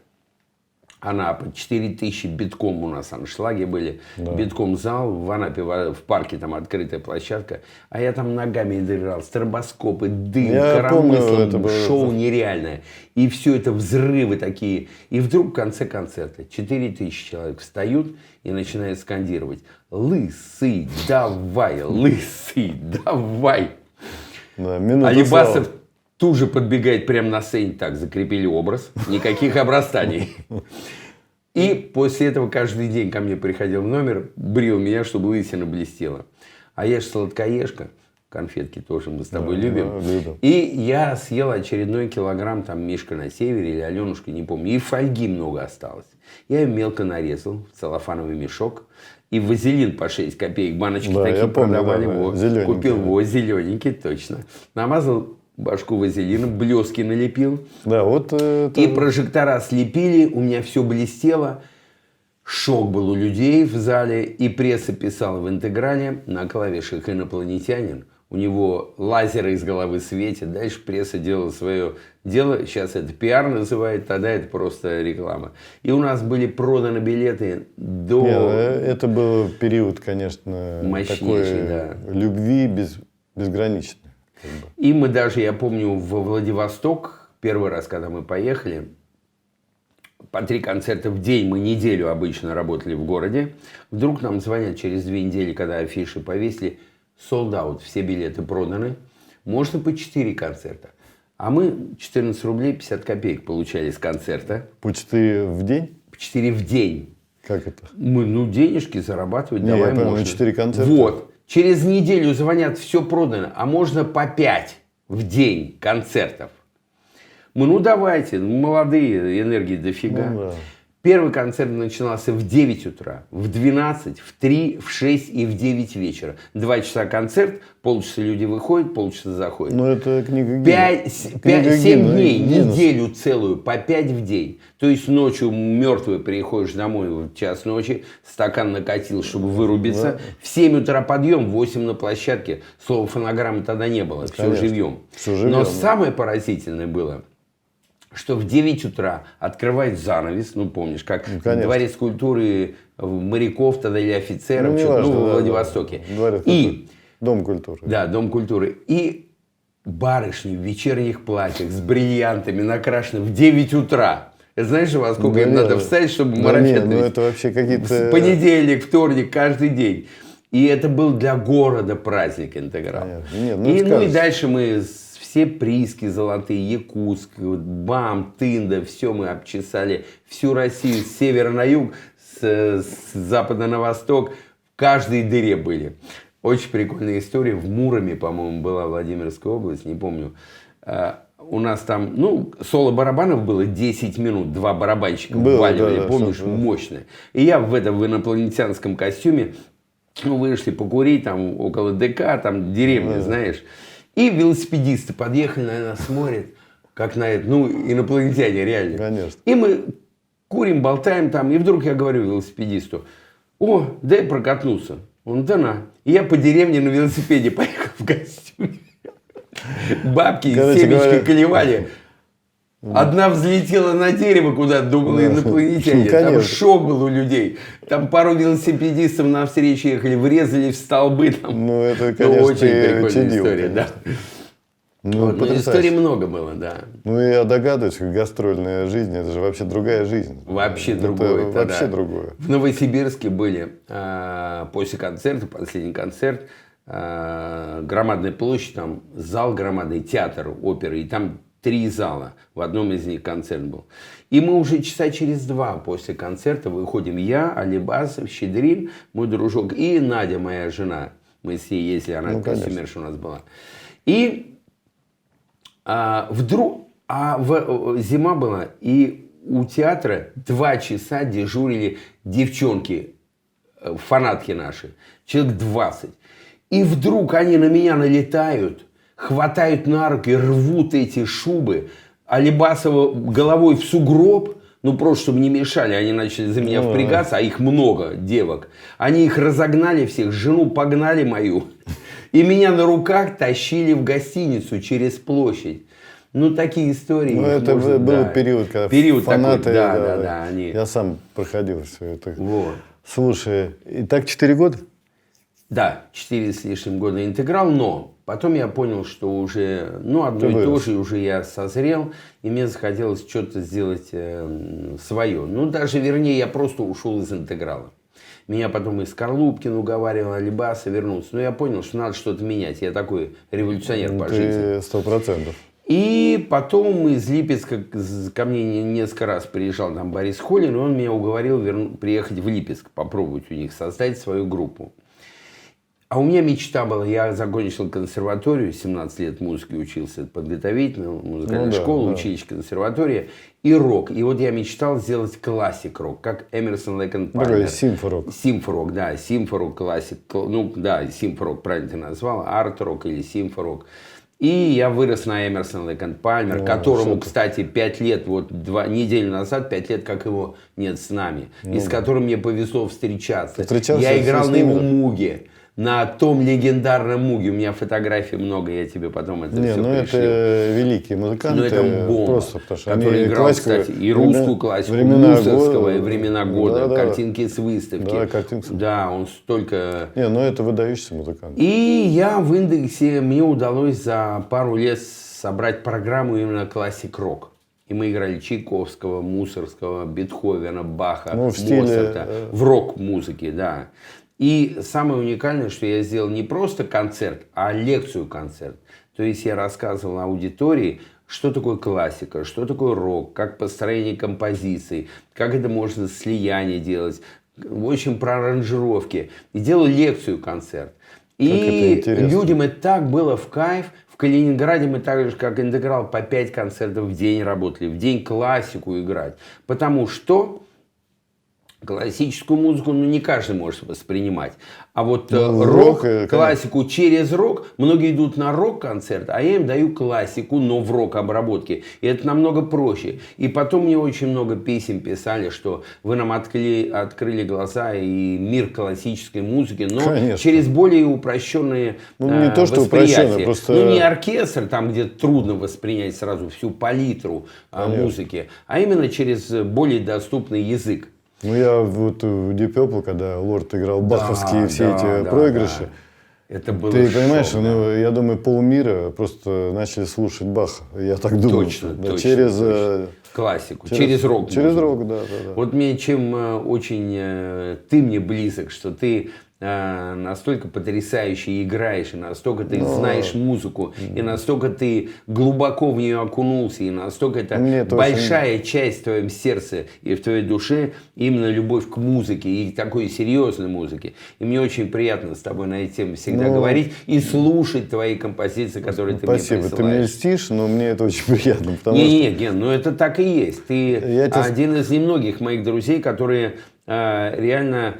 [SPEAKER 2] Анапа, 4000 битком у нас аншлаги были. Да. Битком зал, в Анапе, в парке там открытая площадка. А я там ногами играл, стробоскопы, дым, коромыслом, шоу нереальное. И все это взрывы такие. И вдруг в конце концерта 4000 человек встают и начинают скандировать: «Лысый, давай, лысый, давай».
[SPEAKER 1] Да,
[SPEAKER 2] Алибасов тут же подбегает прямо на сцене. Так, закрепили образ. Никаких обрастаний. И после этого каждый день ко мне приходил в номер, брил меня, чтобы лысина блестела. А я же сладкоежка. Конфетки тоже мы с тобой любим. И я съел очередной килограмм, там, Мишка на севере или Аленушка, не помню. И фольги много осталось. Я ее мелко нарезал в целлофановый мешок. И вазелин по 6 копеек. Баночки такие продавали. Купил зелененький, точно. Намазал башку вазелина, блески налепил.
[SPEAKER 1] Да, вот
[SPEAKER 2] и прожектора слепили, у меня все блестело. Шок был у людей в зале. И пресса писала в «Интеграле» на клавишах «Инопланетянин». У него лазеры из головы светят. Дальше пресса делала свое дело. Сейчас это пиар называют, тогда это просто реклама. И у нас были проданы билеты до...
[SPEAKER 1] это был период, конечно,
[SPEAKER 2] мощнейший,
[SPEAKER 1] такой любви безграничной.
[SPEAKER 2] И мы даже, я помню, во Владивосток, первый раз, когда мы поехали, по 3 концерта в день, мы неделю обычно работали в городе. Вдруг нам звонят через 2 недели, когда афиши повесили: sold out, все билеты проданы, можно по 4 концерта. А мы 14 рублей 50 копеек получали с концерта.
[SPEAKER 1] По 4 в день?
[SPEAKER 2] По 4 в день.
[SPEAKER 1] Как это?
[SPEAKER 2] Мы, ну, денежки зарабатывать,
[SPEAKER 1] Не,
[SPEAKER 2] давай
[SPEAKER 1] я понял,
[SPEAKER 2] можно.
[SPEAKER 1] на 4 концерта.
[SPEAKER 2] Вот. Через неделю звонят, все продано, а можно по 5 в день концертов. Мы, ну давайте, молодые, энергии дофига.
[SPEAKER 1] Ну, да.
[SPEAKER 2] Первый концерт начинался в 9 утра, в 12, в 3, в 6 и в 9 вечера. 2 часа концерт, полчаса люди выходят, полчаса заходят.
[SPEAKER 1] Ну, это книга Гиннесса.
[SPEAKER 2] 7
[SPEAKER 1] Книга
[SPEAKER 2] дней,
[SPEAKER 1] Гиннесса.
[SPEAKER 2] неделю целую, по 5 в день. То есть ночью мертвый приходишь домой в час ночи, стакан накатил, чтобы вырубиться.
[SPEAKER 1] Да.
[SPEAKER 2] В 7 утра подъем, в 8 на площадке. Слова фонограммы тогда не было, все
[SPEAKER 1] Конечно.
[SPEAKER 2] живьем.
[SPEAKER 1] Всё живьем,
[SPEAKER 2] Но
[SPEAKER 1] да.
[SPEAKER 2] самое поразительное было, что в 9 утра открывает занавес, ну помнишь, как
[SPEAKER 1] конечно.
[SPEAKER 2] дворец культуры моряков тогда или офицеров,
[SPEAKER 1] Ну,
[SPEAKER 2] что-то,
[SPEAKER 1] неважно,
[SPEAKER 2] во
[SPEAKER 1] да,
[SPEAKER 2] Владивостоке.
[SPEAKER 1] да. Дворец
[SPEAKER 2] И
[SPEAKER 1] культуры. Дом культуры.
[SPEAKER 2] да, Дом культуры. И барышни в вечерних платьях с бриллиантами накрашены в 9 утра. Знаешь, во сколько
[SPEAKER 1] Да
[SPEAKER 2] им
[SPEAKER 1] нет,
[SPEAKER 2] надо встать, чтобы
[SPEAKER 1] да
[SPEAKER 2] марафет
[SPEAKER 1] нет, ну
[SPEAKER 2] навести?
[SPEAKER 1] это вообще какие-то...
[SPEAKER 2] Понедельник, вторник, каждый день. И это был для города праздник «Интеграл».
[SPEAKER 1] Понятно. Нет, ну
[SPEAKER 2] И,
[SPEAKER 1] это
[SPEAKER 2] ну и
[SPEAKER 1] кажется.
[SPEAKER 2] дальше мы все прииски золотые, Якутск, вот БАМ, Тында, все мы обчесали, всю Россию с севера на юг, с запада на восток, в каждой дыре были. Очень прикольная история. В Муроме, по-моему, была Владимирская область, не помню. У нас там, ну, соло барабанов было 10 минут, 2 барабанщика
[SPEAKER 1] Было,
[SPEAKER 2] вваливали,
[SPEAKER 1] да, да,
[SPEAKER 2] помнишь,
[SPEAKER 1] что-то, да.
[SPEAKER 2] мощное. И я в инопланетянском костюме, ну, вышли покурить, там, около ДК, там, деревня, знаешь. И велосипедисты подъехали, наверное, смотрят, как на это, ну, инопланетяне реально.
[SPEAKER 1] Конечно.
[SPEAKER 2] И мы курим, болтаем там, и вдруг я говорю велосипедисту: о, дай прокатнуться. Он: да на. И я по деревне на велосипеде поехал в костюме. Бабки
[SPEAKER 1] Короче
[SPEAKER 2] семечки
[SPEAKER 1] говоря,
[SPEAKER 2] клевали. Одна взлетела на дерево куда-то, думала инопланетяне.
[SPEAKER 1] Ну,
[SPEAKER 2] Там
[SPEAKER 1] конечно.
[SPEAKER 2] шок был у людей. Там пару велосипедистов навстречу ехали, врезали в столбы. Там.
[SPEAKER 1] Ну, это,
[SPEAKER 2] Ну,
[SPEAKER 1] конечно,
[SPEAKER 2] очень прикольная
[SPEAKER 1] чудило,
[SPEAKER 2] история, да.
[SPEAKER 1] конечно. Ну,
[SPEAKER 2] Вот, но
[SPEAKER 1] потрясающе.
[SPEAKER 2] историй много было, да.
[SPEAKER 1] Ну, я догадываюсь, как гастрольная жизнь, это же вообще другая жизнь.
[SPEAKER 2] Вообще
[SPEAKER 1] Это
[SPEAKER 2] другое. тогда.
[SPEAKER 1] вообще другое.
[SPEAKER 2] В Новосибирске были после концерта, последний концерт, громадная площадь, там зал громадный, театр оперы, и там 3 зала. В одном из них концерт был. И мы уже часа через 2 после концерта выходим. Я, Алибасов, Щедрин, мой дружок, и Надя, моя жена. Мы с ней ездили, она
[SPEAKER 1] Ну, конечно.
[SPEAKER 2] костюмерша у нас была. И вдруг, зима была, и у театра 2 часа дежурили девчонки, фанатки наши, человек 20. И вдруг они на меня налетают, хватают на руки, рвут эти шубы, Алибасова головой в сугроб, ну просто чтобы не мешали, они начали за меня впрягаться, а их много, девок. Они их разогнали всех, жену погнали мою, и меня на руках тащили в гостиницу через площадь. Ну, такие истории.
[SPEAKER 1] Ну,
[SPEAKER 2] их
[SPEAKER 1] это
[SPEAKER 2] можно,
[SPEAKER 1] был
[SPEAKER 2] да.
[SPEAKER 1] период, когда
[SPEAKER 2] Период
[SPEAKER 1] фанаты...
[SPEAKER 2] такой, да, они...
[SPEAKER 1] Я сам проходил все это.
[SPEAKER 2] Вот.
[SPEAKER 1] Слушай, и так 4 года?
[SPEAKER 2] Да, 4 с лишним года «Интеграл», но потом я понял, что уже, ну, одно
[SPEAKER 1] Ты
[SPEAKER 2] и то
[SPEAKER 1] вырос.
[SPEAKER 2] же, уже я созрел, и мне захотелось что-то сделать свое. Ну, даже, вернее, я просто ушел из «Интеграла». Меня потом и Скорлупкин уговаривал, Алибаса вернуться. Но я понял, что надо что-то менять. Я такой революционер по жизни.
[SPEAKER 1] Ты 100%.
[SPEAKER 2] И потом из Липецка ко мне несколько раз приезжал там Борис Холин, и он меня уговорил приехать в Липецк, попробовать у них создать свою группу. А у меня мечта была, я закончил консерваторию, 17 лет музыки учился, подготовительную музыкальную
[SPEAKER 1] Ну да,
[SPEAKER 2] школу,
[SPEAKER 1] да.
[SPEAKER 2] училище, консерватория и рок. И вот я мечтал сделать классик-рок, как Эмерсон, Лейк энд
[SPEAKER 1] Такой
[SPEAKER 2] Пальмер.
[SPEAKER 1] симфорок.
[SPEAKER 2] Симфорок, да, симфорок, классик. Ну да, симфорок, правильно ты назвал, арт-рок или симфорок. И я вырос на Эмерсон, Лейк энд Пальмер,
[SPEAKER 1] О,
[SPEAKER 2] которому,
[SPEAKER 1] супер.
[SPEAKER 2] кстати, 5 лет, вот 2 недели назад, 5 лет, как его нет с нами. И с которым мне повезло встречаться.
[SPEAKER 1] Ты встречался
[SPEAKER 2] Я играл
[SPEAKER 1] с
[SPEAKER 2] на
[SPEAKER 1] ним,
[SPEAKER 2] его
[SPEAKER 1] да?
[SPEAKER 2] Муге. На том легендарном Муге. У меня фотографий много, я тебе потом это
[SPEAKER 1] Не,
[SPEAKER 2] все
[SPEAKER 1] ну
[SPEAKER 2] пришлю.
[SPEAKER 1] это великие музыканты.
[SPEAKER 2] Ну, это бомба,
[SPEAKER 1] Просто, потому что
[SPEAKER 2] который
[SPEAKER 1] они
[SPEAKER 2] играл,
[SPEAKER 1] классику,
[SPEAKER 2] кстати, и русскую классику,
[SPEAKER 1] времена
[SPEAKER 2] Мусоргского,
[SPEAKER 1] года.
[SPEAKER 2] и времена года,
[SPEAKER 1] Да, да.
[SPEAKER 2] картинки с выставки.
[SPEAKER 1] Да, картинки.
[SPEAKER 2] Да, он столько...
[SPEAKER 1] Не, ну это выдающийся музыкант.
[SPEAKER 2] И я в индексе, мне удалось за пару лет собрать программу именно классик-рок. И мы играли Чайковского, Мусоргского, Бетховена, Баха,
[SPEAKER 1] Ну, в стиле,
[SPEAKER 2] Моцарта. В рок-музыке, да. И самое уникальное, что я сделал не просто концерт, а лекцию-концерт. То есть я рассказывал аудитории, что такое классика, что такое рок, как построение композиций, как это можно слияние делать, очень про аранжировки. И делал лекцию-концерт.
[SPEAKER 1] это
[SPEAKER 2] И
[SPEAKER 1] интересно.
[SPEAKER 2] людям это так было в кайф. В Калининграде мы так же, как интеграл, по 5 концертов в день работали. В день классику играть. Потому что классическую музыку не каждый может воспринимать. А вот рок, классику через рок, многие идут на рок-концерт, а я им даю классику, но в рок-обработке. И это намного проще. И потом мне очень много песен писали, что вы нам открыли глаза и мир классической музыки, но
[SPEAKER 1] Конечно.
[SPEAKER 2] через более упрощенные
[SPEAKER 1] не то, что
[SPEAKER 2] восприятия.
[SPEAKER 1] упрощенные, просто...
[SPEAKER 2] Ну, не оркестр, там, где трудно воспринять сразу всю палитру музыки, а именно через более доступный язык.
[SPEAKER 1] Ну, я вот в Deep Purple, когда Лорд играл баховские все эти проигрыши,
[SPEAKER 2] это было
[SPEAKER 1] ты
[SPEAKER 2] шоу,
[SPEAKER 1] понимаешь, ну, я думаю, полмира просто начали слушать Баха. Я так думаю.
[SPEAKER 2] Точно,
[SPEAKER 1] да,
[SPEAKER 2] точно,
[SPEAKER 1] через
[SPEAKER 2] точно. Классику, через рок.
[SPEAKER 1] Через рок, да.
[SPEAKER 2] Вот мне чем очень ты мне близок, что ты настолько потрясающе играешь, и настолько ты знаешь музыку, и настолько ты глубоко в нее окунулся, и настолько это большая часть в твоем сердце и в твоей душе, именно любовь к музыке и такой серьезной музыке. И мне очень приятно с тобой на эти темы всегда говорить и слушать твои композиции, которые ты мне присылаешь.
[SPEAKER 1] Спасибо, ты мне льстишь, но мне это очень приятно.
[SPEAKER 2] Не, Ген, ну это так и есть. Ты один из немногих моих друзей, которые реально...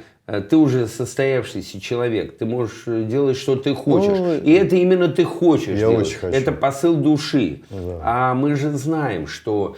[SPEAKER 2] Ты уже состоявшийся человек, ты можешь делать, что ты хочешь. И это именно ты хочешь
[SPEAKER 1] я
[SPEAKER 2] делать.
[SPEAKER 1] Очень хочу.
[SPEAKER 2] Это посыл души.
[SPEAKER 1] Да.
[SPEAKER 2] А мы же знаем, что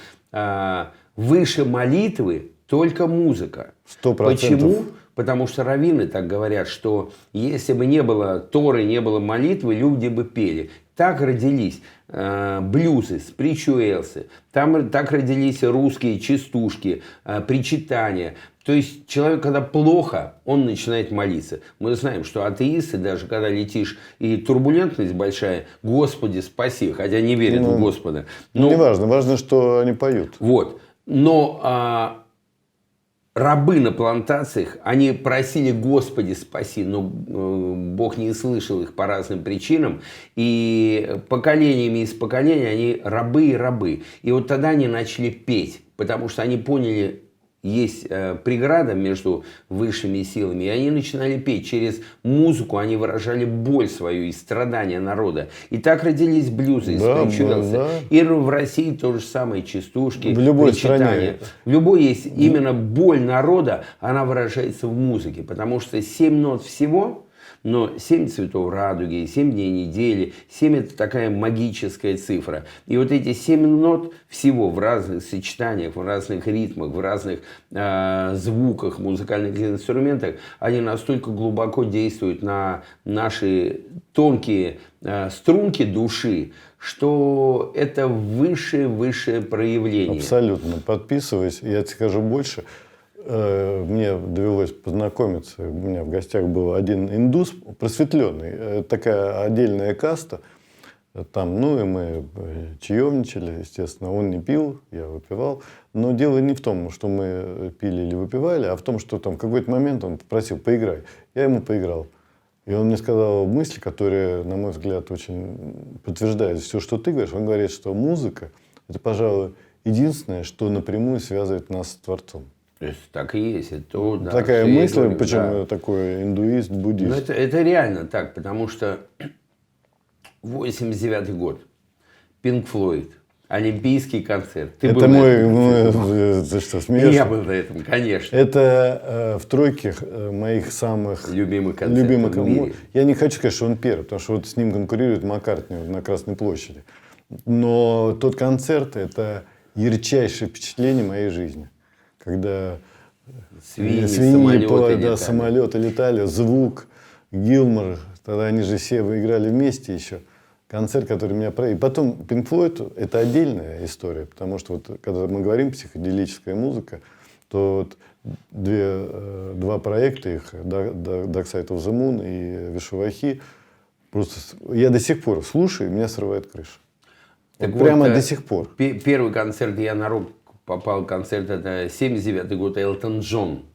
[SPEAKER 2] выше молитвы только музыка.
[SPEAKER 1] 100%.
[SPEAKER 2] Почему? Потому что раввины так говорят, что если бы не было Торы, не было молитвы, люди бы пели. Так родились блюзы, спричуэлсы, так родились русские частушки, причитания. То есть человек, когда плохо, он начинает молиться. Мы знаем, что атеисты, даже когда летишь и турбулентность большая, Господи, спаси, хотя не верят в Господа.
[SPEAKER 1] Но, не важно, важно, что они поют.
[SPEAKER 2] Вот. Но рабы на плантациях, они просили Господи спаси, но Бог не слышал их по разным причинам. И поколениями из поколения они рабы и рабы. И вот тогда они начали петь, потому что они поняли, есть преграда между высшими силами, и они начинали петь. Через музыку они выражали боль свою и страдания народа. И так родились блюзы и спричуэлсы.
[SPEAKER 1] Да.
[SPEAKER 2] И в России то же самое, частушки,
[SPEAKER 1] в любой
[SPEAKER 2] причитания.
[SPEAKER 1] стране.
[SPEAKER 2] В любой есть именно боль народа, она выражается в музыке. Потому что 7 нот всего... Но 7 цветов радуги, 7 дней недели, 7 это такая магическая цифра. И вот эти 7 нот всего в разных сочетаниях, в разных ритмах, в разных звуках, музыкальных инструментах, они настолько глубоко действуют на наши тонкие струнки души, что это высшее проявление.
[SPEAKER 1] Абсолютно. Подписываюсь. Я тебе скажу больше. Мне довелось познакомиться, у меня в гостях был один индус, просветленный, такая отдельная каста, там, ну и мы чаевничали, естественно, он не пил, я выпивал, но дело не в том, что мы пили или выпивали, а в том, что там в какой-то момент он попросил: поиграй, я ему поиграл. И он мне сказал мысли, которые, на мой взгляд, очень подтверждают все, что ты говоришь. Он говорит, что музыка – это, пожалуй, единственное, что напрямую связывает нас с Творцом.
[SPEAKER 2] То есть так и есть. Это, да,
[SPEAKER 1] такая мысль,
[SPEAKER 2] говорю,
[SPEAKER 1] почему
[SPEAKER 2] да.
[SPEAKER 1] такой индуист, буддист.
[SPEAKER 2] Но это реально так, потому что 89-й год, Pink Floyd, Олимпийский концерт. Ты
[SPEAKER 1] это мой, ты что, смеешься?
[SPEAKER 2] Я был на этом, конечно.
[SPEAKER 1] Это в тройке моих самых
[SPEAKER 2] любимых концертов в мире.
[SPEAKER 1] Я не хочу сказать, что он первый, потому что вот с ним конкурирует Маккартни на Красной площади. Но тот концерт – это ярчайшее впечатление моей жизни. Когда
[SPEAKER 2] свиньи
[SPEAKER 1] самолеты летали, звук, Гилмор, тогда они же все играли вместе еще. Концерт, который меня... И потом Pink Floyd – это отдельная история, потому что вот, когда мы говорим психоделическая музыка, то вот два проекта их, Dark Side of the Moon и Вишувахи, просто я до сих пор слушаю, и меня срывает крыша. Вот прямо до сих пор.
[SPEAKER 2] Первый концерт я на рок попал, концерт, это 79-й год, Элтон Джон.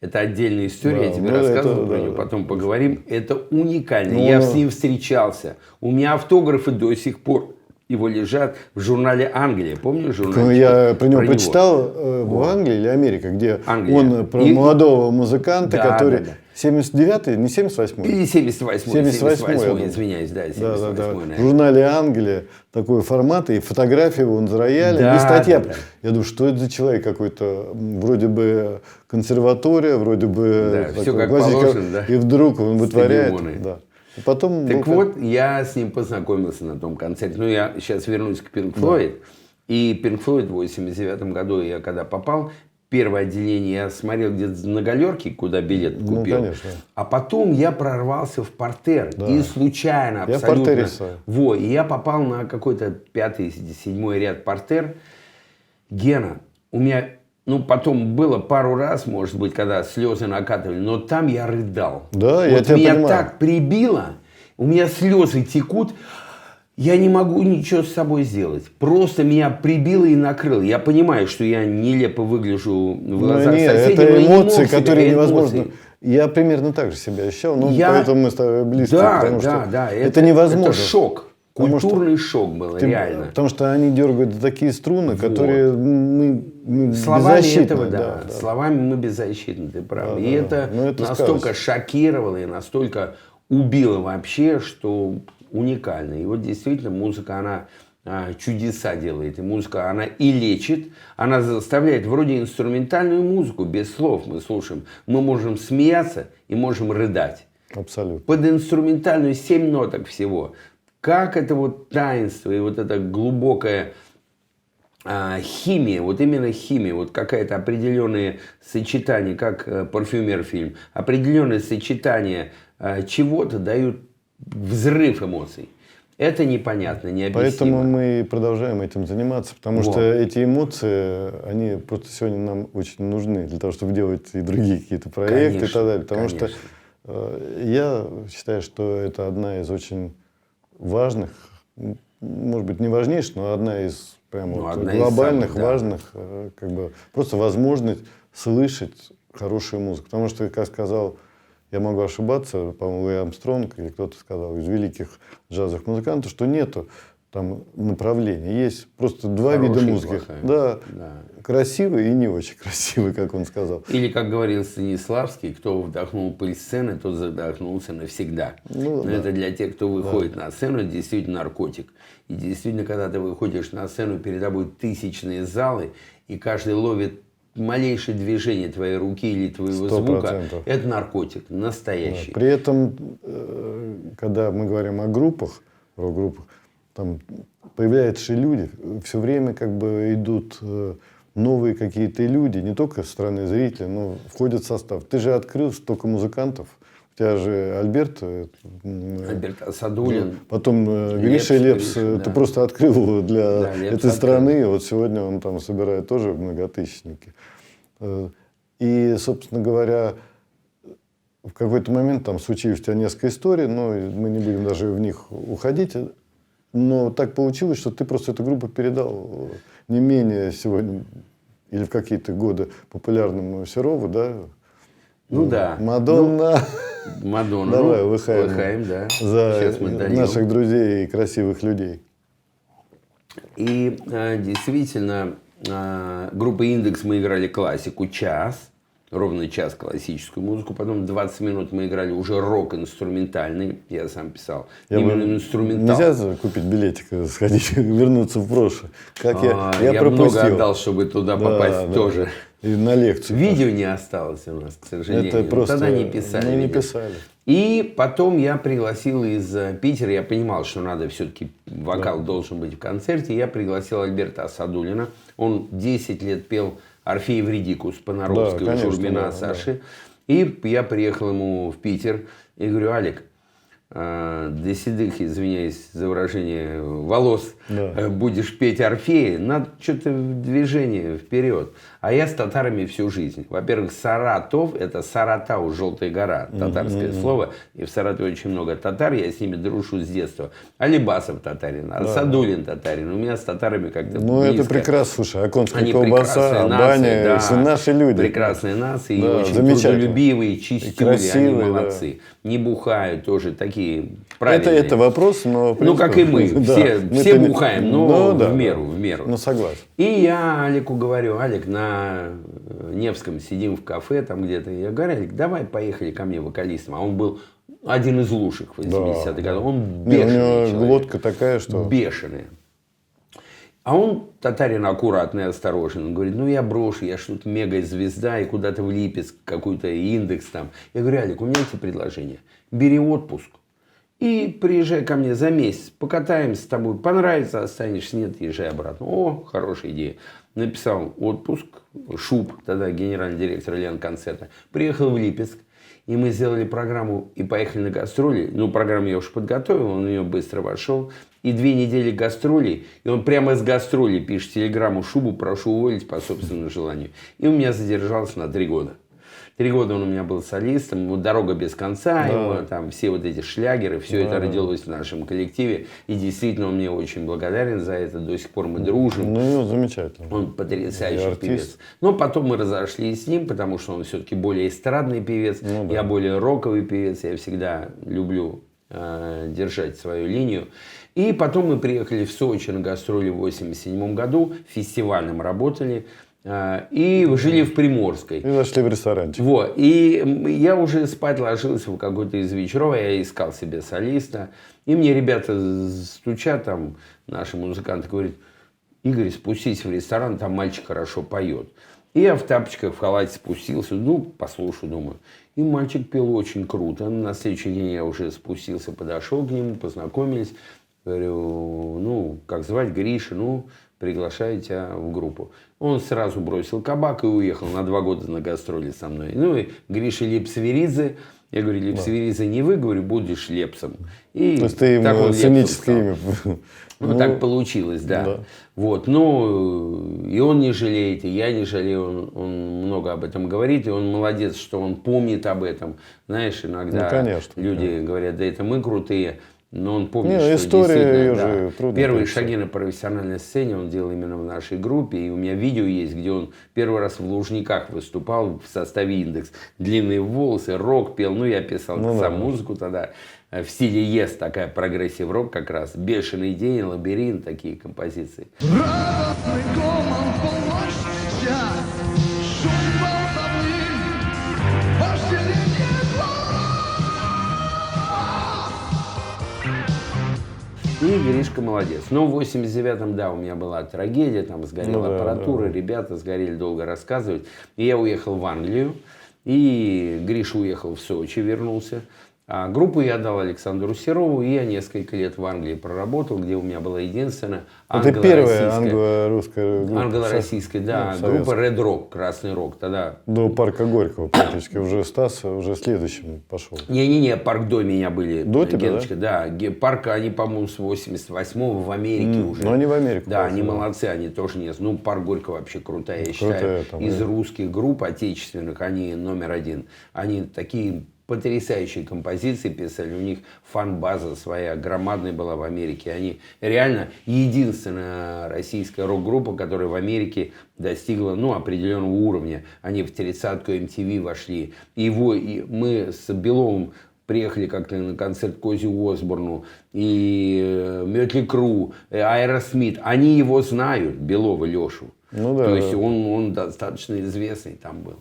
[SPEAKER 2] Это отдельная история, я тебе рассказывал про нее, потом поговорим. Это уникально. Я с ним встречался. У меня автографы до сих пор его лежат в журнале «Англия». Помнишь журнал?
[SPEAKER 1] Я про него прочитал в Англии или Америка, где
[SPEAKER 2] Англия.
[SPEAKER 1] он про молодого музыканта,
[SPEAKER 2] Да,
[SPEAKER 1] который...
[SPEAKER 2] да, да.
[SPEAKER 1] 79-й, не 78-й?
[SPEAKER 2] Или 78-й, извиняюсь, да, 78-й,
[SPEAKER 1] Да.
[SPEAKER 2] наверное.
[SPEAKER 1] В журнале «Англия» такой формат, и фотография он за роялем,
[SPEAKER 2] Да,
[SPEAKER 1] и статья.
[SPEAKER 2] да.
[SPEAKER 1] Я думаю, что это за человек какой-то, вроде бы консерватория, вроде бы...
[SPEAKER 2] Да, всё как положено, да.
[SPEAKER 1] И вдруг он вытворяет.
[SPEAKER 2] Стадионы.
[SPEAKER 1] Да. И потом,
[SPEAKER 2] Так вот, я с ним познакомился на том концерте. Ну, я сейчас вернусь к Pink Floyd. И Pink Floyd в 89 году, я когда попал, первое отделение я смотрел где-то на галерке, куда билет купил.
[SPEAKER 1] Ну, конечно.
[SPEAKER 2] А потом я прорвался в партер.
[SPEAKER 1] Да.
[SPEAKER 2] И случайно
[SPEAKER 1] Я в
[SPEAKER 2] абсолютно.
[SPEAKER 1] партере стою.
[SPEAKER 2] Во, и я попал на какой-то 5-7 ряд партер. Гена, у меня... Ну, потом было пару раз, может быть, когда слезы накатывали, но там я рыдал.
[SPEAKER 1] Да, я
[SPEAKER 2] вот
[SPEAKER 1] тебя
[SPEAKER 2] меня
[SPEAKER 1] понимаю.
[SPEAKER 2] так прибило, у меня слезы текут, я не могу ничего с собой сделать. Просто меня прибило и накрыло. Я понимаю, что я нелепо выгляжу в глазах
[SPEAKER 1] нет,
[SPEAKER 2] соседей,
[SPEAKER 1] это
[SPEAKER 2] но я не мог
[SPEAKER 1] эмоции,
[SPEAKER 2] себя-
[SPEAKER 1] которые
[SPEAKER 2] это
[SPEAKER 1] невозможно.
[SPEAKER 2] эмоции.
[SPEAKER 1] Я примерно так же себя ощущал, но
[SPEAKER 2] Я-
[SPEAKER 1] поэтому мы с тобой близки,
[SPEAKER 2] Да,
[SPEAKER 1] потому
[SPEAKER 2] да,
[SPEAKER 1] что
[SPEAKER 2] да.
[SPEAKER 1] это невозможно.
[SPEAKER 2] Это шок.
[SPEAKER 1] Потому что
[SPEAKER 2] Культурный шок был, реально.
[SPEAKER 1] Потому что они дергают за такие струны, которые мы
[SPEAKER 2] Словами
[SPEAKER 1] беззащитны.
[SPEAKER 2] этого, да. Словами мы беззащитны, ты прав.
[SPEAKER 1] Да,
[SPEAKER 2] и
[SPEAKER 1] да.
[SPEAKER 2] это
[SPEAKER 1] Ну, это
[SPEAKER 2] настолько
[SPEAKER 1] сказочно.
[SPEAKER 2] шокировало и настолько убило вообще, что уникально. И вот действительно музыка, она чудеса делает. И музыка, она и лечит, она заставляет вроде инструментальную музыку, без слов мы слушаем. Мы можем смеяться и можем рыдать.
[SPEAKER 1] Абсолютно.
[SPEAKER 2] Под инструментальную 7 ноток всего. Как это вот таинство и вот это глубокая химия, вот именно химия, вот какое-то определенное сочетание, как парфюмер фильм, определенное сочетание чего-то дают взрыв эмоций. Это непонятно, необъяснимо.
[SPEAKER 1] Поэтому мы и продолжаем этим заниматься, потому
[SPEAKER 2] Вот.
[SPEAKER 1] что эти эмоции, они просто сегодня нам очень нужны для того, чтобы делать и другие какие-то проекты
[SPEAKER 2] Конечно,
[SPEAKER 1] и так далее. Потому
[SPEAKER 2] конечно.
[SPEAKER 1] что я считаю, что это одна из очень важных, может быть, не важнейших, но одна из прямо
[SPEAKER 2] Ну,
[SPEAKER 1] вот
[SPEAKER 2] одна из
[SPEAKER 1] глобальных,
[SPEAKER 2] самых, да.
[SPEAKER 1] важных, как бы просто возможность слышать хорошую музыку. Потому что, как сказал, я могу ошибаться, по-моему, Луи Армстронг или кто-то сказал из великих джазовых музыкантов, что нету там направления. Есть просто два
[SPEAKER 2] Хорошая
[SPEAKER 1] вида
[SPEAKER 2] и
[SPEAKER 1] музыки.
[SPEAKER 2] плохая.
[SPEAKER 1] Да,
[SPEAKER 2] Да.
[SPEAKER 1] красивый и не очень красивый, как он сказал.
[SPEAKER 2] Или, как говорил Станиславский, кто вдохнул пыль сцены, тот задохнулся навсегда.
[SPEAKER 1] Ну,
[SPEAKER 2] Но
[SPEAKER 1] да.
[SPEAKER 2] это для тех, кто выходит на сцену, это действительно наркотик. И действительно, когда ты выходишь на сцену, перед тобой тысячные залы, и каждый ловит малейшее движение твоей руки или твоего
[SPEAKER 1] 100%.
[SPEAKER 2] звука, это наркотик настоящий.
[SPEAKER 1] При этом, когда мы говорим о группах, рок-группах, там появляются люди, все время как бы идут новые какие-то люди, не только со стороны зрителя, но входят в состав. Ты же открыл столько музыкантов. У тебя же Альберт,
[SPEAKER 2] Альберт Асадуллин.
[SPEAKER 1] потом
[SPEAKER 2] Лепс,
[SPEAKER 1] Гриша Лепс,
[SPEAKER 2] Гриша,
[SPEAKER 1] ты
[SPEAKER 2] да.
[SPEAKER 1] просто открыл для
[SPEAKER 2] Да, Лепс
[SPEAKER 1] этой
[SPEAKER 2] открыл.
[SPEAKER 1] страны. Вот сегодня он там собирает тоже многотысячники. И, собственно говоря, в какой-то момент там случилось у тебя несколько историй, но мы не будем даже в них уходить. Но так получилось, что ты просто эту группу передал не менее сегодня или в какие-то годы популярному Серову, да?
[SPEAKER 2] Ну да.
[SPEAKER 1] Мадонна.
[SPEAKER 2] Мадонна.
[SPEAKER 1] Давай,
[SPEAKER 2] Ну,
[SPEAKER 1] выхаем
[SPEAKER 2] да.
[SPEAKER 1] За
[SPEAKER 2] Сейчас мы дольем.
[SPEAKER 1] наших друзей и красивых людей.
[SPEAKER 2] И действительно, группа «Индекс» мы играли классику час, ровно час классическую музыку, потом 20 минут мы играли уже рок-инструментальный, я сам писал, именно инструментал.
[SPEAKER 1] Нельзя купить билетик, сходить, вернуться в прошлое. Как я
[SPEAKER 2] много
[SPEAKER 1] пропустил.
[SPEAKER 2] отдал, чтобы туда
[SPEAKER 1] Да,
[SPEAKER 2] попасть
[SPEAKER 1] да.
[SPEAKER 2] тоже.
[SPEAKER 1] И на лекцию.
[SPEAKER 2] Видео не осталось у нас, к сожалению.
[SPEAKER 1] Это просто...
[SPEAKER 2] Тогда не писали.
[SPEAKER 1] Ну, не
[SPEAKER 2] видишь.
[SPEAKER 1] писали.
[SPEAKER 2] И потом я пригласил из Питера, я понимал, что надо все-таки, вокал должен быть в концерте, я пригласил Альберта Асадуллина. Он 10 лет пел «Орфей Евридикус» Понаровской,
[SPEAKER 1] Да, конечно,
[SPEAKER 2] Журмина,
[SPEAKER 1] да,
[SPEAKER 2] Саши. И я приехал ему в Питер и говорю: Алик, до седых, извиняюсь за выражение, волос
[SPEAKER 1] Да.
[SPEAKER 2] будешь петь Орфея, надо что-то в движение вперед. А я с татарами всю жизнь. Во-первых, Саратов – это Саратау, Желтая гора, татарское слово. И в Саратове очень много татар, я с ними дружу с детства. Алибасов татарин, Асадуллин татарин. У меня с татарами как-то
[SPEAKER 1] Ну,
[SPEAKER 2] близко.
[SPEAKER 1] это прекрасно. Слушай, Аконская
[SPEAKER 2] Они
[SPEAKER 1] колбаса,
[SPEAKER 2] прекрасные
[SPEAKER 1] баня,
[SPEAKER 2] нации, да.
[SPEAKER 1] все наши люди.
[SPEAKER 2] Прекрасные нации,
[SPEAKER 1] Да,
[SPEAKER 2] очень
[SPEAKER 1] замечательно.
[SPEAKER 2] трудолюбивые,
[SPEAKER 1] И
[SPEAKER 2] чистюли, они
[SPEAKER 1] красивые,
[SPEAKER 2] молодцы. Не бухают тоже, такие такие правильные.
[SPEAKER 1] Это вопрос, но... в
[SPEAKER 2] Ну, как и мы.
[SPEAKER 1] да,
[SPEAKER 2] Все бухаем, но
[SPEAKER 1] да,
[SPEAKER 2] в меру.
[SPEAKER 1] Ну, согласен.
[SPEAKER 2] И я Алику говорю: Алик, на Невском сидим в кафе там где-то. Я говорю: Алик, давай поехали ко мне вокалистом. А он был один из лучших в 80-х годах. Он
[SPEAKER 1] Не, у
[SPEAKER 2] бешеный
[SPEAKER 1] него
[SPEAKER 2] человек.
[SPEAKER 1] глотка такая, что...
[SPEAKER 2] Бешеный. А он, татарин, аккуратный, осторожный. Он говорит: ну я брошу, я что-то мега-звезда, и куда-то в Липецк, какой-то индекс там. Я говорю: Алик, у меня эти предложения. Бери отпуск и приезжай ко мне за месяц. Покатаемся с тобой. Понравится, останешься, нет, езжай обратно. О, хорошая идея. Написал отпуск. Шуб, тогда генеральный директор Ленконцерта. Приехал в Липецк. И мы сделали программу и поехали на гастроли. Ну, программу я уже подготовил, он в нее быстро вошел. И 2 недели гастролей. И он прямо с гастролей пишет телеграмму: Шубу прошу уволить по собственному желанию. И у меня задержался на 3 года. 3 года он у меня был солистом. Вот «Дорога без конца», его, там все вот эти шлягеры, все это родилось в нашем коллективе. И действительно он мне очень благодарен за это. До сих пор мы дружим.
[SPEAKER 1] Ну, замечательно.
[SPEAKER 2] Он потрясающий певец. Но потом мы разошлись с ним, потому что он все-таки более эстрадный певец. Ну, да. Я более роковый певец. Я всегда люблю держать свою линию. И потом мы приехали в Сочи на гастроли в 1987 году. Фестивальным работали. И жили в Приморской.
[SPEAKER 1] И зашли в ресторанчик.
[SPEAKER 2] Вот. И я уже спать ложился в какой-то из вечеров. Я искал себе солиста. И мне ребята стучат, там наши музыканты говорят: Игорь, спустись в ресторан, там мальчик хорошо поет. И я в тапочках, в халате спустился. Ну, послушаю, думаю. И мальчик пел очень круто. На следующий день я уже спустился, подошел к нему, познакомились. Говорю: ну, как звать? Гриша. Ну, приглашаю тебя в группу. Он сразу бросил кабак и уехал на 2 года на гастроли со мной. Ну и Гриша Лепсверидзе. Я говорю: Лепсверидзе не вы, говорю, будешь Лепсом. И
[SPEAKER 1] то есть ты ему сценическое имя.
[SPEAKER 2] Ну, так получилось, да. Вот, ну, и он не жалеет, и я не жалею, он много об этом говорит, и он молодец, что он помнит об этом. Знаешь, иногда люди говорят: да это мы крутые. Но он помнит, что действительно, первые шаги на профессиональной сцене он делал именно в нашей группе. И у меня видео есть, где он первый раз в Лужниках выступал в составе «Индекс». Длинные волосы, рок пел. Ну, я писал сам музыку тогда. В стиле «Ес», такая прогрессив-рок как раз. «Бешеный день», «Лабиринт», такие композиции.
[SPEAKER 3] Радостный гомон полночнича, шум волновым, вожделение
[SPEAKER 2] И Гришка молодец. Но в 89-м, да, у меня была трагедия, там сгорела аппаратура, ребята сгорели, долго рассказывать. И я уехал в Англию, и Гриша уехал в Сочи, вернулся. А группу я дал Александру Серову, и я несколько лет в Англии проработал, где у меня была единственная
[SPEAKER 1] это первая англо-русская группа.
[SPEAKER 2] Англо-российская, да, группа Red Rock, Красный Рок. Тогда...
[SPEAKER 1] До Парка Горького практически. Уже Стас уже следующим пошел.
[SPEAKER 2] Не-не-не, Парк до меня были.
[SPEAKER 1] До тебя,
[SPEAKER 2] Геночка, да? Парк, они, по-моему, с 88-го в Америке уже.
[SPEAKER 1] Но они в Америку.
[SPEAKER 2] Да, они молодцы, они тоже не... Ну, Парк Горького вообще крутая, я считаю. Там, из русских групп отечественных они номер 1. Они такие... потрясающие композиции писали. У них фан-база своя громадная была в Америке. Они реально единственная российская рок-группа, которая в Америке достигла определенного уровня. Они в 30-ку MTV вошли. И мы с Беловым приехали как-то на концерт к Оззи Осборну, и Mötley Crüe, Aerosmith. Они его знают, Белова Лешу.
[SPEAKER 1] Ну, да,
[SPEAKER 2] то есть он достаточно известный там был.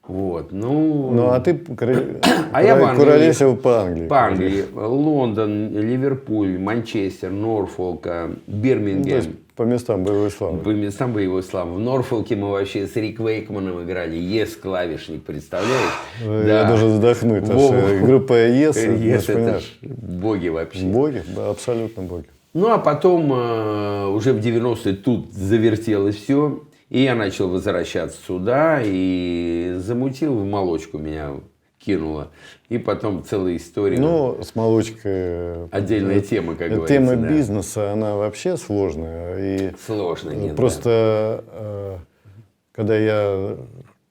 [SPEAKER 2] Вот, ну,
[SPEAKER 1] а ты
[SPEAKER 2] я в Англии,
[SPEAKER 1] куролесил по Англии.
[SPEAKER 2] По Англии. Лондон, Ливерпуль, Манчестер, Норфолк, Бирмингем.
[SPEAKER 1] То есть по местам боевой славы.
[SPEAKER 2] По местам боевой славы. В Норфолке мы вообще с Рик Вейкманом играли. Ес клавишник, представляешь?
[SPEAKER 1] Я должен вздохнуть. Группа Ес,
[SPEAKER 2] это боги вообще.
[SPEAKER 1] Боги, да, абсолютно боги.
[SPEAKER 2] Ну, а потом уже в 90-е тут завертелось все. И я начал возвращаться сюда, и замутил, в молочку меня кинуло. И потом целая история.
[SPEAKER 1] Ну, с молочкой...
[SPEAKER 2] Отдельная тема, как говорится.
[SPEAKER 1] Тема бизнеса, она вообще сложная.
[SPEAKER 2] Сложная, нет.
[SPEAKER 1] Просто, когда я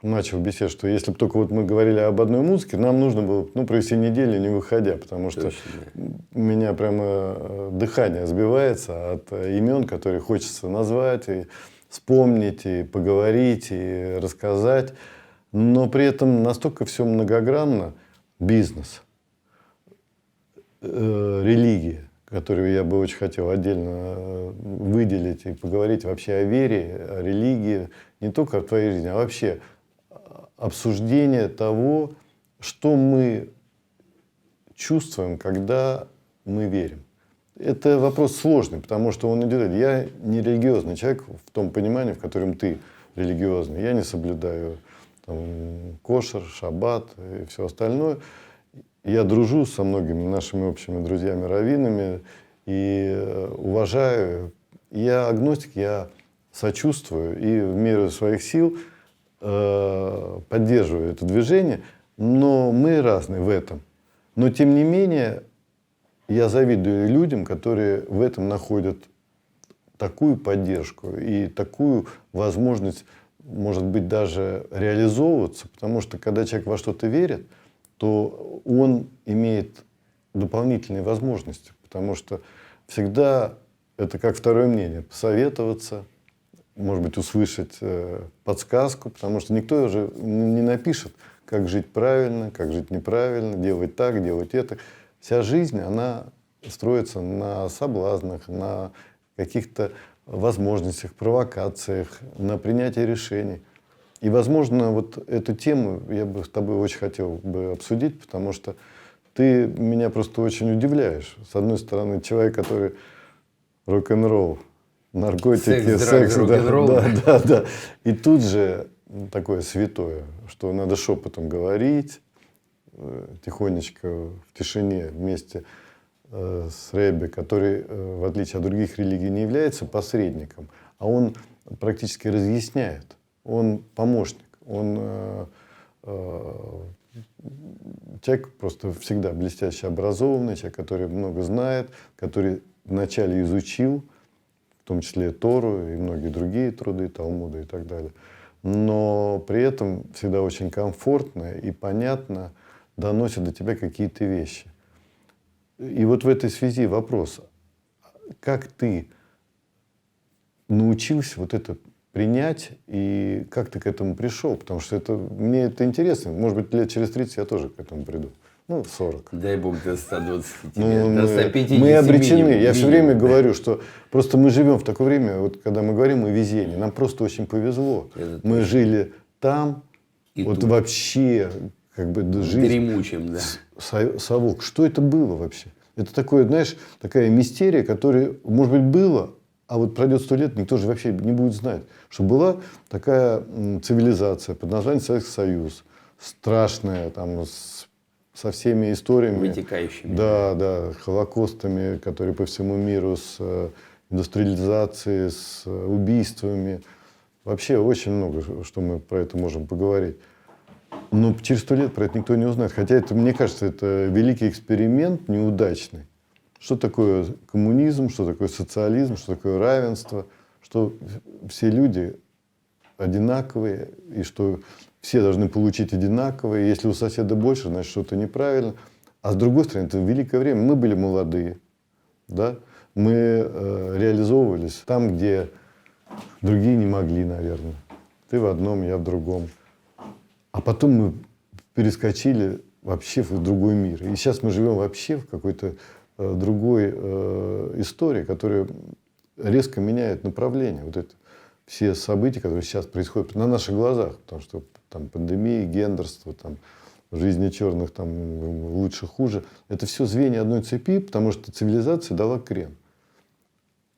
[SPEAKER 1] начал беседовать, что если бы только мы говорили об одной музыке, нам нужно было провести неделю, не выходя, потому что у меня прямо дыхание сбивается от имен, которые хочется назвать, и вспомнить, и поговорить, и рассказать. Но при этом настолько все многогранно. Бизнес. религии, которую я бы очень хотел отдельно выделить и поговорить вообще о вере, о религии, не только в твоей жизни, а вообще обсуждение того, что мы чувствуем, когда мы верим. Это вопрос сложный, потому что он идет. Я не религиозный человек в том понимании, в котором ты религиозный. Я не соблюдаю там, кошер, шаббат и все остальное. Я дружу со многими нашими общими друзьями-раввинами и уважаю. Я агностик, я сочувствую и в меру своих сил поддерживаю это движение, но мы разные в этом. Но тем не менее, я завидую людям, которые в этом находят такую поддержку и такую возможность, может быть, даже реализовываться, потому что когда человек во что-то верит, то он имеет дополнительные возможности, потому что всегда это как второе мнение, посоветоваться, может быть, услышать подсказку, потому что никто уже не напишет, как жить правильно, как жить неправильно, делать так, делать это. Вся жизнь, она строится на соблазнах, на каких-то возможностях, провокациях, на принятии решений. И, возможно, вот эту тему я бы с тобой очень хотел бы обсудить, потому что ты меня просто очень удивляешь. С одной стороны, человек, который рок-н-ролл, наркотики, секс, да. И тут же такое святое, что надо шепотом говорить, тихонечко, в тишине, вместе с Ребби, который, в отличие от других религий, не является посредником, а он практически разъясняет. Он помощник, он человек просто всегда блестяще образованный, человек, который много знает, который вначале изучил, в том числе Тору и многие другие труды, Талмуды и так далее. Но при этом всегда очень комфортно и понятно доносит до тебя какие-то вещи. И вот в этой связи вопрос, как ты научился вот это принять и как ты к этому пришел? Потому что мне это интересно. Может быть, лет через 30 я тоже к этому приду. 40.
[SPEAKER 2] Дай бог до 120 тебе, до 150
[SPEAKER 1] мы обречены.
[SPEAKER 2] минимум.
[SPEAKER 1] Я все время говорю, что просто мы живем в такое время, вот когда мы говорим о везении, нам просто очень повезло. Мы жили там,
[SPEAKER 2] И
[SPEAKER 1] вот
[SPEAKER 2] тут.
[SPEAKER 1] вообще, как бы жизнь.
[SPEAKER 2] Дремучим, да.
[SPEAKER 1] Совок. Что это было вообще? Это такое, знаешь, такая мистерия, которая, может быть, было, а вот пройдет 100 лет, никто же вообще не будет знать, что была такая цивилизация под названием Советский Союз, страшная, там, со всеми историями.
[SPEAKER 2] Вытекающими.
[SPEAKER 1] Да, холокостами, которые по всему миру, с индустриализацией, с убийствами. Вообще очень много, что мы про это можем поговорить. Но через 100 лет про это никто не узнает. Хотя это, мне кажется, это великий эксперимент неудачный. Что такое коммунизм, что такое социализм, что такое равенство, что все люди одинаковые, и что все должны получить одинаковые. Если у соседа больше, значит, что-то неправильно. А с другой стороны, это великое время. Мы были молодые, да? Мы реализовывались там, где другие не могли, наверное. Ты в одном, я в другом. А потом мы перескочили вообще в другой мир. И сейчас мы живем вообще в какой-то другой истории, которая резко меняет направление. Вот это все события, которые сейчас происходят на наших глазах. Потому что там пандемия, гендерство, там, жизни черных там, лучше, хуже. Это все звенья одной цепи, потому что цивилизация дала крен.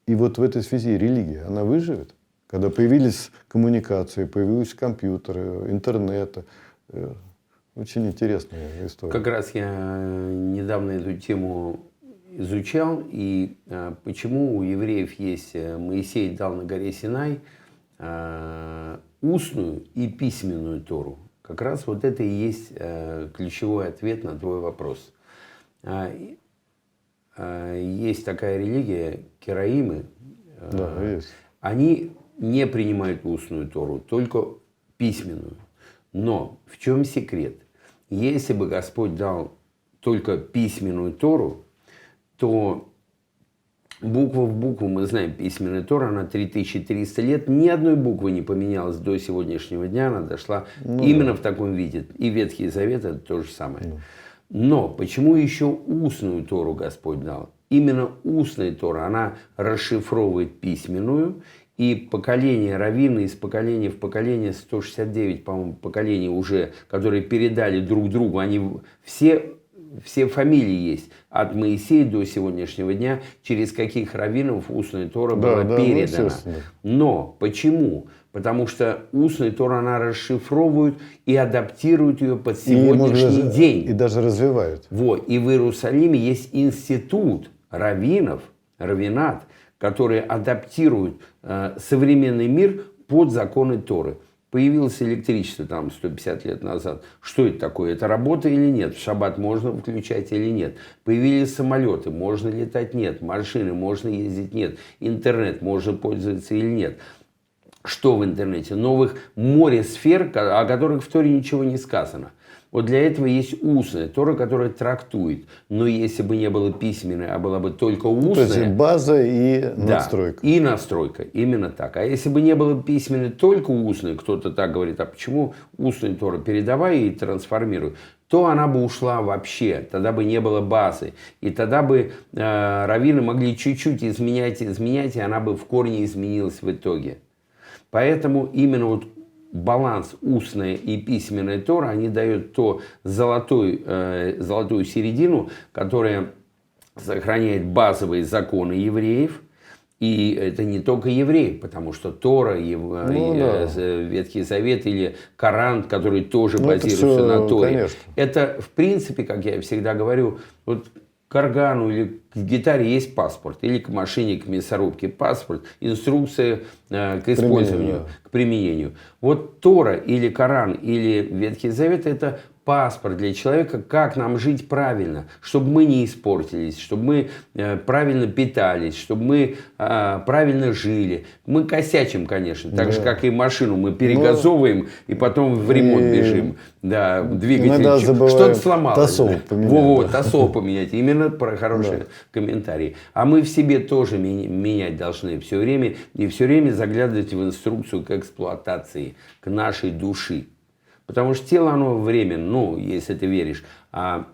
[SPEAKER 1] И вот в этой связи религия, она выживет? Когда появились коммуникации, появились компьютеры, интернет. Очень интересная история.
[SPEAKER 2] Как раз я недавно эту тему изучал, и почему у евреев есть Моисей дал на горе Синай устную и письменную Тору. Как раз вот это и есть ключевой ответ на твой вопрос. Есть такая религия, кераимы.
[SPEAKER 1] Да, есть.
[SPEAKER 2] Они не принимают устную Тору, только письменную. Но в чем секрет? Если бы Господь дал только письменную Тору, то буква в букву, мы знаем, письменная Тора, она 3300 лет, ни одной буквы не поменялась до сегодняшнего дня, она дошла именно в таком виде. И Ветхий Завет это то же самое. Но почему еще устную Тору Господь дал? Именно устная Тора, она расшифровывает письменную, и поколение раввины из поколения в поколение, 169, по-моему, поколений уже, которые передали друг другу, они все фамилии есть, от Моисея до сегодняшнего дня, через каких раввинов устная Тора была передана. Но почему? Потому что устная Тора, она расшифровывает и адаптирует ее под сегодняшний день.
[SPEAKER 1] И даже развивает.
[SPEAKER 2] Вот. И в Иерусалиме есть институт раввинов, раввинат, которые адаптируют современный мир под законы Торы. Появилось электричество там 150 лет назад. Что это такое? Это работа или нет? В шаббат можно включать или нет? Появились самолеты, можно летать? Нет. Машины, можно ездить? Нет. Интернет, можно пользоваться или нет? Что в интернете? Новых море сфер, о которых в Торе ничего не сказано. Вот для этого есть устная Тора, которая трактует. Но если бы не было письменной, а была бы только устная...
[SPEAKER 1] То есть база и настройка.
[SPEAKER 2] Да, и настройка, именно так. А если бы не было письменной, только устной, кто-то так говорит, а почему устная Тора передавай и трансформируй, то она бы ушла вообще, тогда бы не было базы. И тогда бы раввины могли чуть-чуть изменять, и она бы в корне изменилась в итоге. Поэтому именно вот баланс устная и письменная Тора, они дают то золотую середину, которая сохраняет базовые законы евреев. И это не только евреи, потому что Тора, Ветхий Завет или Коран, который тоже базируется на Торе.
[SPEAKER 1] Конечно.
[SPEAKER 2] Это, в принципе, как я всегда говорю, вот к органу или к гитаре есть паспорт, или к машине, к мясорубке паспорт, инструкция к использованию, к применению. Вот Тора или Коран или Ветхий Завет – это паспорт для человека, как нам жить правильно, чтобы мы не испортились, чтобы мы правильно питались, чтобы мы правильно жили. Мы косячим, конечно, так же, как и машину. Мы перегазовываем и потом в ремонт бежим. Да, двигатель. Что-то сломалось.
[SPEAKER 1] Тосол поменять.
[SPEAKER 2] Тосол поменять. Именно про хорошие комментарии. А мы в себе тоже менять должны все время. И все время заглядывать в инструкцию к эксплуатации, к нашей души. Потому что тело, оно временно, ну, если ты веришь, а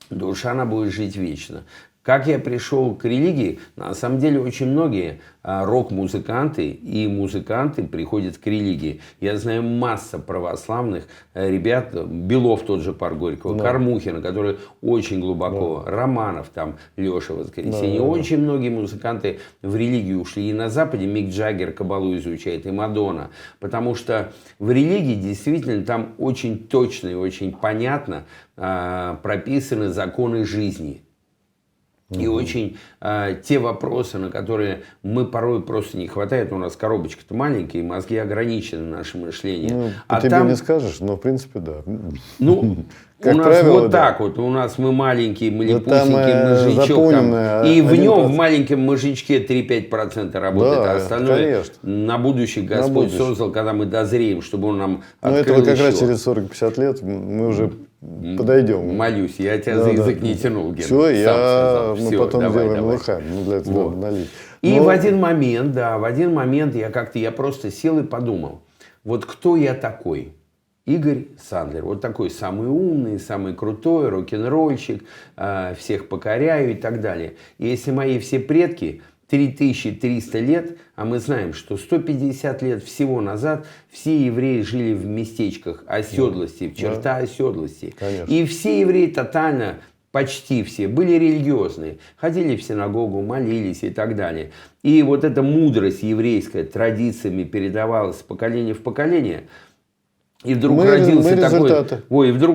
[SPEAKER 2] душа, она будет жить вечно. Как я пришел к религии, на самом деле очень многие рок-музыканты и музыканты приходят к религии. Я знаю масса православных ребят, Белов тот же Пар Горького, Кормухина, который очень глубоко, Романов, там, Леша Воскресенье. Очень многие музыканты в религию ушли. И на Западе Мик Джаггер кабалу изучает, и Мадонна. Потому что в религии действительно там очень точно и очень понятно прописаны законы жизни. И очень те вопросы, на которые мы порой просто не хватает, у нас коробочка-то маленькая, и мозги ограничены, наше мышление.
[SPEAKER 1] Ну,
[SPEAKER 2] а
[SPEAKER 1] тебе
[SPEAKER 2] там,
[SPEAKER 1] не скажешь, но в принципе да.
[SPEAKER 2] Ну,
[SPEAKER 1] как
[SPEAKER 2] у нас
[SPEAKER 1] правило,
[SPEAKER 2] вот так вот, у нас мы маленькие, мы липусенький мозжечок, там,
[SPEAKER 1] и
[SPEAKER 2] в нем, в маленьком мозжечке 3-5% работает,
[SPEAKER 1] да,
[SPEAKER 2] а остальное
[SPEAKER 1] конечно.
[SPEAKER 2] на будущее Господь создал, когда мы дозреем, чтобы Он нам открыл.
[SPEAKER 1] Ну, это как
[SPEAKER 2] еще.
[SPEAKER 1] раз через 40-50 лет мы уже подойдем.
[SPEAKER 2] Молюсь, я тебя за язык не тянул, Ген.
[SPEAKER 1] Все, мы
[SPEAKER 2] Всё,
[SPEAKER 1] потом
[SPEAKER 2] давай,
[SPEAKER 1] делаем
[SPEAKER 2] давай.
[SPEAKER 1] лохами, для этого надо налить.
[SPEAKER 2] И в один момент я просто сел и подумал, вот кто я такой? Игорь Сандлер, вот такой самый умный, самый крутой, рок-н-ролльщик, всех покоряю и так далее. И если мои все предки 3300 лет, а мы знаем, что 150 лет всего назад все евреи жили в местечках оседлости, в черта оседлости.
[SPEAKER 1] Конечно.
[SPEAKER 2] И все евреи тотально, почти все, были религиозные. Ходили в синагогу, молились и так далее. И вот эта мудрость еврейская традициями передавалась с поколения в поколение. И вдруг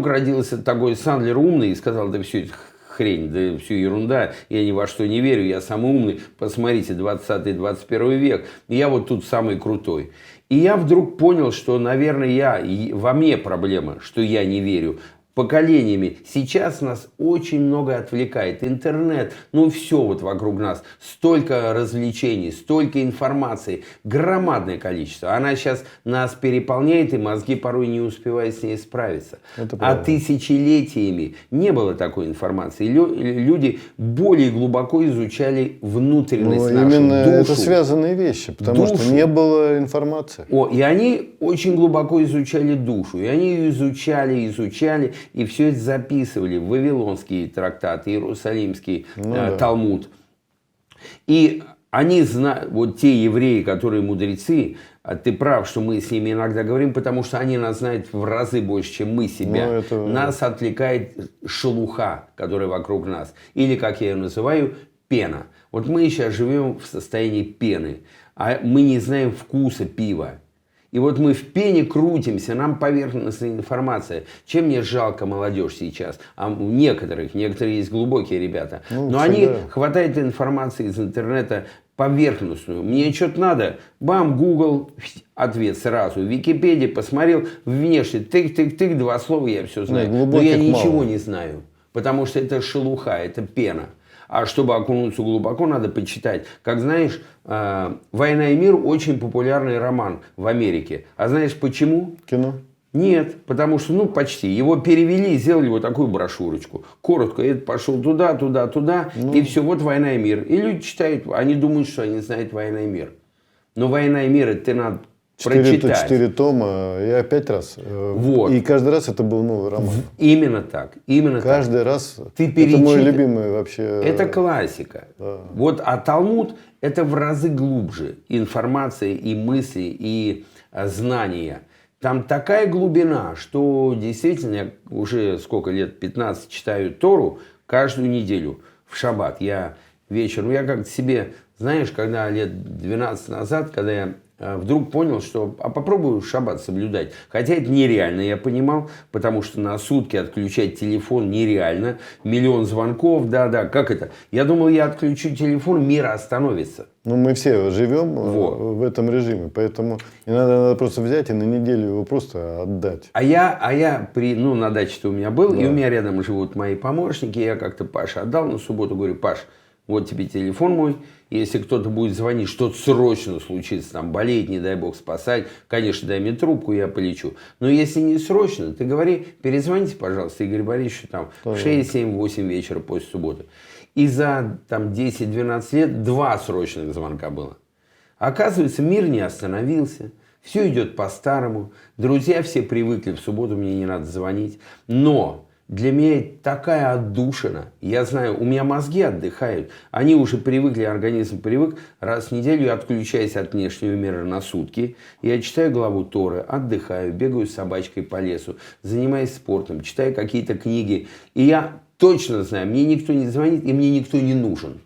[SPEAKER 2] родился такой Сандлер умный и сказал, да все это хрень, да все ерунда, я ни во что не верю, я самый умный, посмотрите, 20-21 век, я вот тут самый крутой. И я вдруг понял, что, наверное, во мне проблема, что я не верю. Поколениями. Сейчас нас очень много отвлекает. Интернет, ну все вот вокруг нас. Столько развлечений, столько информации. Громадное количество. Она сейчас нас переполняет, и мозги порой не успевают с ней справиться. А тысячелетиями не было такой информации. Люди более глубоко изучали внутренность нашу,
[SPEAKER 1] именно
[SPEAKER 2] душу.
[SPEAKER 1] Это связанные вещи, потому что не было информации.
[SPEAKER 2] И они очень глубоко изучали душу. И они ее изучали. и все это записывали в Вавилонские трактаты, Иерусалимский Талмуд. И они знают, вот те евреи, которые мудрецы, ты прав, что мы с ними иногда говорим, потому что они нас знают в разы больше, чем мы себя. Нас отвлекает шелуха, которая вокруг нас. Или, как я ее называю, пена. Вот мы сейчас живем в состоянии пены, а мы не знаем вкуса пива. И вот мы в пене крутимся, нам поверхностная информация. Чем мне жалко молодежь сейчас? А у некоторых есть глубокие ребята. Но они хватают информации из интернета поверхностную. Мне что-то надо, бам, Google, ответ сразу. Википедия, посмотрел, внешне, тык-тык-тык, 2 слова, я все знаю. Но я ничего не знаю, потому что это шелуха, это пена. А чтобы окунуться глубоко, надо почитать. Как знаешь, «Война и мир» очень популярный роман в Америке. А знаешь почему?
[SPEAKER 1] Кино?
[SPEAKER 2] Нет, потому что, почти. Его перевели и сделали вот такую брошюрочку. Коротко, это пошел туда, туда, туда, и все, вот «Война и мир». И люди читают, они думают, что они знают «Война и мир». Но «Война и мир» это ты надо прочитать.
[SPEAKER 1] 4 тома, я 5 раз.
[SPEAKER 2] Вот.
[SPEAKER 1] И каждый раз это был новый роман.
[SPEAKER 2] Именно так. Именно
[SPEAKER 1] каждый раз.
[SPEAKER 2] Ты
[SPEAKER 1] это мой любимый вообще.
[SPEAKER 2] Это классика. Да. Вот, а Талмуд это в разы глубже. Информация и мысли, и знания. Там такая глубина, что действительно я уже сколько лет, 15 читаю Тору каждую неделю в шаббат. Я вечером, я как-то себе, знаешь, когда лет 12 назад, когда я вдруг понял, что попробую шаббат соблюдать. Хотя это нереально, я понимал, потому что на сутки отключать телефон нереально. Миллион звонков, да, как это? Я думал, я отключу телефон, мир остановится.
[SPEAKER 1] Мы все живем в этом режиме, поэтому надо просто взять и на неделю его просто отдать.
[SPEAKER 2] А я на даче-то у меня был, и у меня рядом живут мои помощники, я как-то Паше отдал на субботу, говорю: Паш, вот тебе телефон мой, если кто-то будет звонить, что-то срочно случится, там болеть, не дай бог спасать, конечно, дай мне трубку, я полечу. Но если не срочно, ты говори, перезвоните, пожалуйста, Игорь Борисовичу там в 6, 7, 8 вечера после субботы. И за 10-12 лет 2 срочных звонка было. Оказывается, мир не остановился, все идет по-старому, друзья все привыкли, в субботу мне не надо звонить, но... Для меня это такая отдушина. Я знаю, у меня мозги отдыхают. Они уже привыкли, организм привык. Раз в неделю я отключаюсь от внешнего мира на сутки. Я читаю главу Торы, отдыхаю, бегаю с собачкой по лесу, занимаюсь спортом, читаю какие-то книги. И я точно знаю, мне никто не звонит и мне никто не нужен.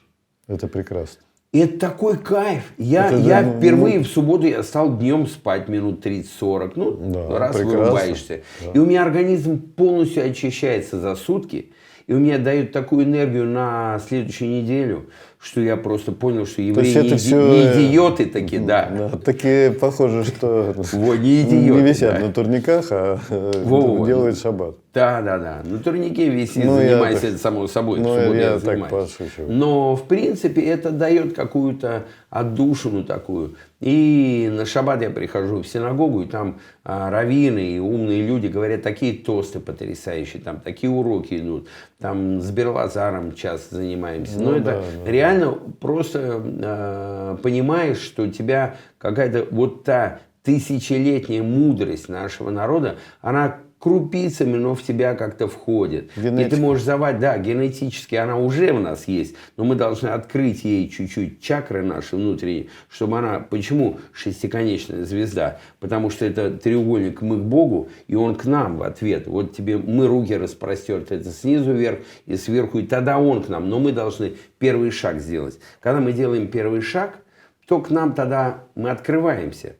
[SPEAKER 1] Это прекрасно.
[SPEAKER 2] И это такой кайф. Я впервые в субботу я стал днем спать минут 30-40. Раз вырубаешься. Да. И у меня организм полностью очищается за сутки. И у меня дают такую энергию на следующую неделю, что я просто понял, что евреи не идиоты такие, да.
[SPEAKER 1] Такие похоже, что
[SPEAKER 2] не идиоты,
[SPEAKER 1] не висят на турниках, а делают шаббат.
[SPEAKER 2] Да. На турнике виси, занимайся это само собой.
[SPEAKER 1] Я так пошучиваю.
[SPEAKER 2] Но, в принципе, это дает какую-то отдушину такую. И на шаббат я прихожу в синагогу, и там раввины и умные люди говорят такие тосты потрясающие, там такие уроки идут. Там с Берлазаром час занимаемся. Но это реально просто понимаешь, что у тебя какая-то вот та тысячелетняя мудрость нашего народа, она крупицами, но в тебя как-то входит. И ты можешь генетически она уже в нас есть, но мы должны открыть ей чуть-чуть чакры наши внутренние, чтобы она... Почему шестиконечная звезда? Потому что это треугольник мы к Богу, и он к нам в ответ. Вот тебе мы руки распростерты, это снизу вверх и сверху, и тогда он к нам. Но мы должны первый шаг сделать. Когда мы делаем первый шаг, то к нам тогда мы открываемся.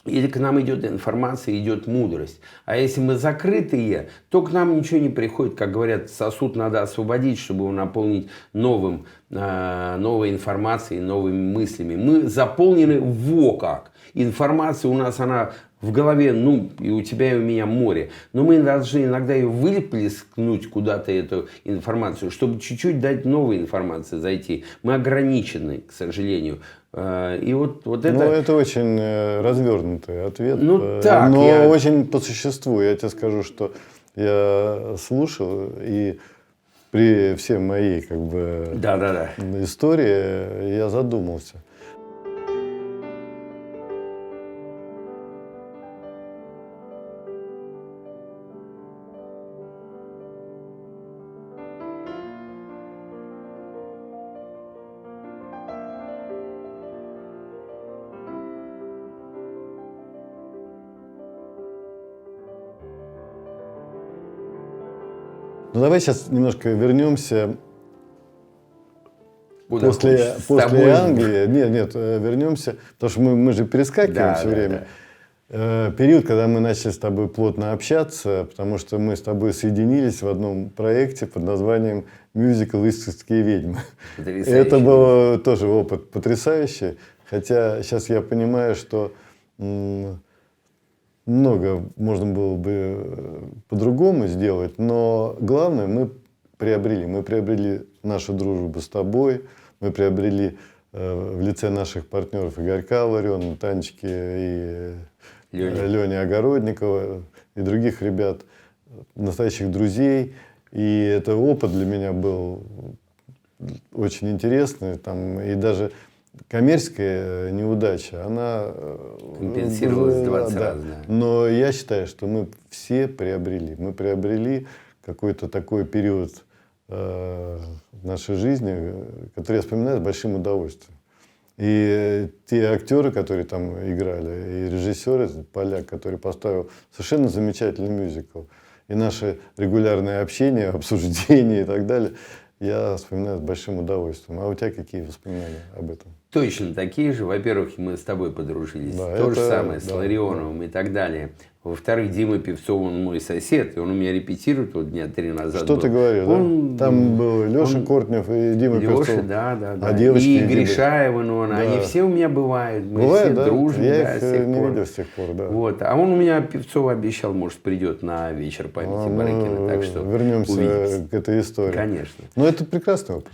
[SPEAKER 2] Или к нам идет информация, идет мудрость. А если мы закрытые, то к нам ничего не приходит. Как говорят, сосуд надо освободить, чтобы его наполнить новой информацией, новыми мыслями. Мы заполнены как. Информация у нас, она в голове, и у тебя, и у меня море. Но мы должны иногда ее выплескнуть куда-то, эту информацию, чтобы чуть-чуть дать новой информации зайти. Мы ограничены, к сожалению. И вот это...
[SPEAKER 1] это очень развернутый ответ. Очень по существу. Я тебе скажу, что я слушал, и при всей моей истории я задумался. Ну давай сейчас немножко вернемся
[SPEAKER 2] Куда
[SPEAKER 1] после
[SPEAKER 2] хочешь? С тобой.
[SPEAKER 1] Англии. Нет, вернемся, потому что мы же перескакиваем
[SPEAKER 2] Да,
[SPEAKER 1] все
[SPEAKER 2] да,
[SPEAKER 1] время. Период, когда мы начали с тобой плотно общаться, потому что мы с тобой соединились в одном проекте под названием «Мюзикл «Истринские ведьмы».
[SPEAKER 2] Потрясающе.
[SPEAKER 1] Это был тоже опыт потрясающий. Хотя сейчас я понимаю, что много можно было бы по-другому сделать, но главное мы приобрели. Мы приобрели нашу дружбу с тобой, мы приобрели в лице наших партнеров Игорька Ларионова, Танечки и Лени Огородникова и других ребят, настоящих друзей. И это опыт для меня был очень интересный. Там, и даже коммерческая неудача, она
[SPEAKER 2] компенсировалась 20 раз, да.
[SPEAKER 1] Но я считаю, что мы все приобрели. Мы приобрели какой-то такой период в нашей жизни, который я вспоминаю с большим удовольствием. И те актеры, которые там играли, и режиссер, поляк, который поставил совершенно замечательный мюзикл, и наше регулярное общение, обсуждение и так далее, я вспоминаю с большим удовольствием. А у тебя какие воспоминания об этом?
[SPEAKER 2] Точно такие же. Во-первых, мы с тобой подружились.
[SPEAKER 1] Да,
[SPEAKER 2] То же
[SPEAKER 1] это-
[SPEAKER 2] самое с
[SPEAKER 1] да,
[SPEAKER 2] Ларионовым и так далее. Во-вторых, Дима Певцов, он мой сосед, и он у меня репетирует, вот дня 3 назад
[SPEAKER 1] Что
[SPEAKER 2] был.
[SPEAKER 1] ты говорил,
[SPEAKER 2] Он-
[SPEAKER 1] да? Там был Леша
[SPEAKER 2] он-
[SPEAKER 1] Кортнев и Дима
[SPEAKER 2] Леша,
[SPEAKER 1] Певцов.
[SPEAKER 2] да.
[SPEAKER 1] А девочки
[SPEAKER 2] и
[SPEAKER 1] и
[SPEAKER 2] Гришаева, ну,
[SPEAKER 1] Да.
[SPEAKER 2] они все у меня бывают. Мы
[SPEAKER 1] Бывает,
[SPEAKER 2] все
[SPEAKER 1] да?
[SPEAKER 2] дружим,
[SPEAKER 1] Я
[SPEAKER 2] да,
[SPEAKER 1] их
[SPEAKER 2] с тех
[SPEAKER 1] не
[SPEAKER 2] пор.
[SPEAKER 1] видел с тех пор, да.
[SPEAKER 2] Вот. А он у меня Певцова обещал, может, придет на вечер памяти Барыкина. Так что
[SPEAKER 1] вернемся
[SPEAKER 2] увидимся.
[SPEAKER 1] к этой истории.
[SPEAKER 2] Конечно.
[SPEAKER 1] Но это прекрасный опыт.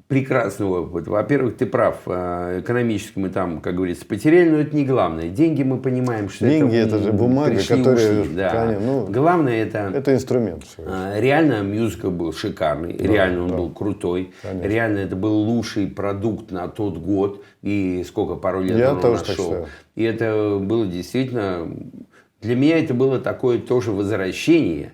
[SPEAKER 2] Прекрасный опыт. Во-первых, ты прав. Экономически мы там, как говорится, потеряли, но это не главное. Деньги мы понимаем, что
[SPEAKER 1] Деньги это же бумага,
[SPEAKER 2] пришли,
[SPEAKER 1] которая,
[SPEAKER 2] ушли, да.
[SPEAKER 1] конечно, ну,
[SPEAKER 2] Главное это...
[SPEAKER 1] Это инструмент. всего лишь.
[SPEAKER 2] Реально мюзикл был шикарный, реально он
[SPEAKER 1] да.
[SPEAKER 2] был крутой,
[SPEAKER 1] Конечно.
[SPEAKER 2] реально это был лучший продукт на тот год, и сколько, пару лет
[SPEAKER 1] Я
[SPEAKER 2] он
[SPEAKER 1] тоже так
[SPEAKER 2] нашел.
[SPEAKER 1] считаю.
[SPEAKER 2] И это было действительно, для меня это было такое тоже возвращение.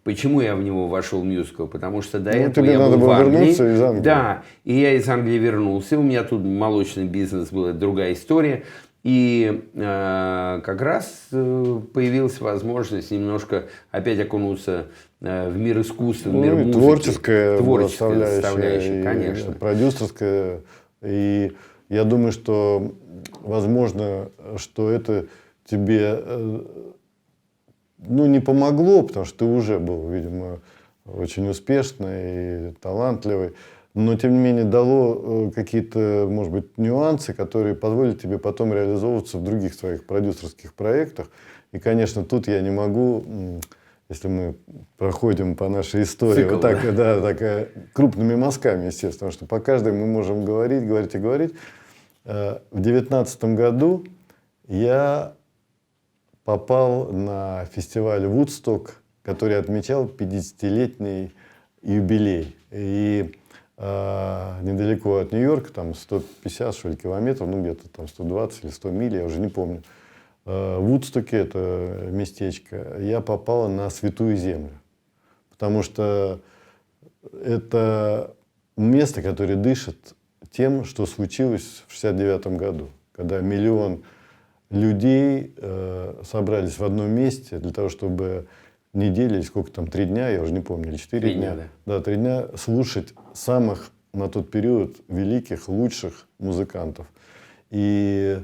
[SPEAKER 2] Почему я в него вошел в мюзикл? Потому что до этого
[SPEAKER 1] тебе
[SPEAKER 2] я
[SPEAKER 1] надо
[SPEAKER 2] был
[SPEAKER 1] было
[SPEAKER 2] в Англии.
[SPEAKER 1] вернуться из Англии.
[SPEAKER 2] Да, и я из Англии вернулся, у меня тут молочный бизнес был, это другая история. И как раз появилась возможность немножко опять окунуться в мир искусства, в мир
[SPEAKER 1] Ну, и
[SPEAKER 2] музыки.
[SPEAKER 1] творческая была
[SPEAKER 2] составляющая,
[SPEAKER 1] и
[SPEAKER 2] конечно.
[SPEAKER 1] продюсерская. И я думаю, что возможно, что это тебе не помогло, потому что ты уже был, видимо, очень успешный и талантливый. Но, тем не менее, дало какие-то, может быть, нюансы, которые позволят тебе потом реализовываться в других своих продюсерских проектах. И, конечно, тут я не могу, если мы проходим по нашей истории,
[SPEAKER 2] Цикл,
[SPEAKER 1] вот так, да, так, крупными мазками, естественно, потому что по каждой мы можем говорить. В 2019 году я попал на фестиваль «Вудсток», который отмечал 50-летний юбилей. И недалеко от Нью-Йорка, там 150, что ли, километров, ну где-то там 120 или 100 миль, я уже не помню. В Вудстоке, это местечко, я попал на Святую Землю. Потому что это место, которое дышит тем, что случилось в 1969 году, когда 1 миллион людей собрались в одном месте для того, чтобы неделю, или сколько там, 3 дня, я уже не помню, или 4
[SPEAKER 2] 3
[SPEAKER 1] дня.
[SPEAKER 2] дня,
[SPEAKER 1] Да, 3 дня слушать самых на тот период великих, лучших музыкантов. И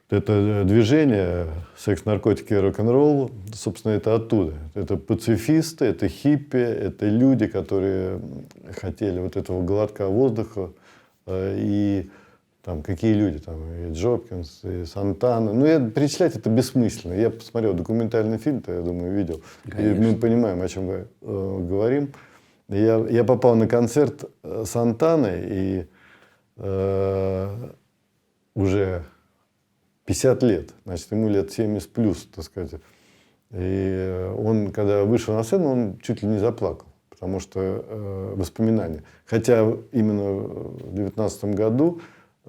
[SPEAKER 1] это движение «Секс, наркотики и рок-н-ролл», собственно, это оттуда. Это пацифисты, это хиппи, это люди, которые хотели вот этого глотка воздуха. И там какие люди, там и Джопкинс, и Сантана. Ну, перечислять это бессмысленно. Я посмотрел документальный фильм, я думаю, видел. И мы понимаем, о чем говорим. Я попал на концерт Сантаны, и уже 50 лет, значит, ему лет 70 плюс, так сказать. И он, когда вышел на сцену, он чуть ли не заплакал, потому что воспоминания. Хотя именно в 2019 году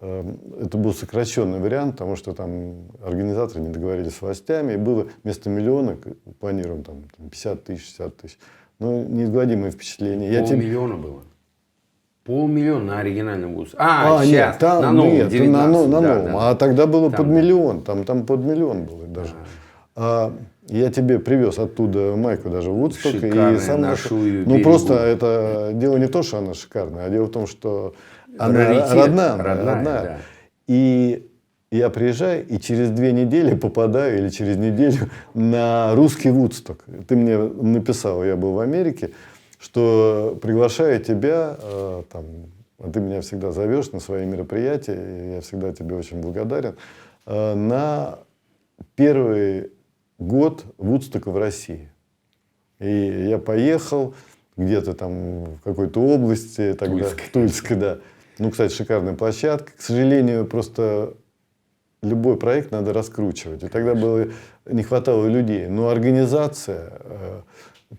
[SPEAKER 1] это был сокращенный вариант, потому что там организаторы не договорились с властями, и было вместо миллиона, планируем там 50 тысяч, 60 тысяч. Ну, неизгладимые впечатления.
[SPEAKER 2] Полмиллиона было. 500 000 на оригинальном гусе.
[SPEAKER 1] Нет,
[SPEAKER 2] сейчас,
[SPEAKER 1] там,
[SPEAKER 2] на новом,
[SPEAKER 1] нет,
[SPEAKER 2] 19,
[SPEAKER 1] на
[SPEAKER 2] да,
[SPEAKER 1] новом.
[SPEAKER 2] да.
[SPEAKER 1] А тогда было
[SPEAKER 2] Там,
[SPEAKER 1] под
[SPEAKER 2] да.
[SPEAKER 1] миллион. Там под миллион было даже. Я тебе привез оттуда майку даже в Вудсток.
[SPEAKER 2] Шикарная, ношу её,
[SPEAKER 1] Ну,
[SPEAKER 2] берегу.
[SPEAKER 1] просто это дело не то, что она шикарная, а дело в том, что она
[SPEAKER 2] Раритет,
[SPEAKER 1] родная.
[SPEAKER 2] родная, да.
[SPEAKER 1] И я приезжаю, и через 2 недели попадаю, или через неделю, на русский Вудсток. Ты мне написал, я был в Америке, что приглашаю тебя, там, а ты меня всегда зовешь на свои мероприятия, и я всегда тебе очень благодарен, на первый год Вудстока в России. И я поехал где-то там в какой-то области, тогда, в Тульской, да. Ну, кстати, шикарная площадка. К сожалению, просто любой проект надо раскручивать. И тогда не хватало людей. Но организация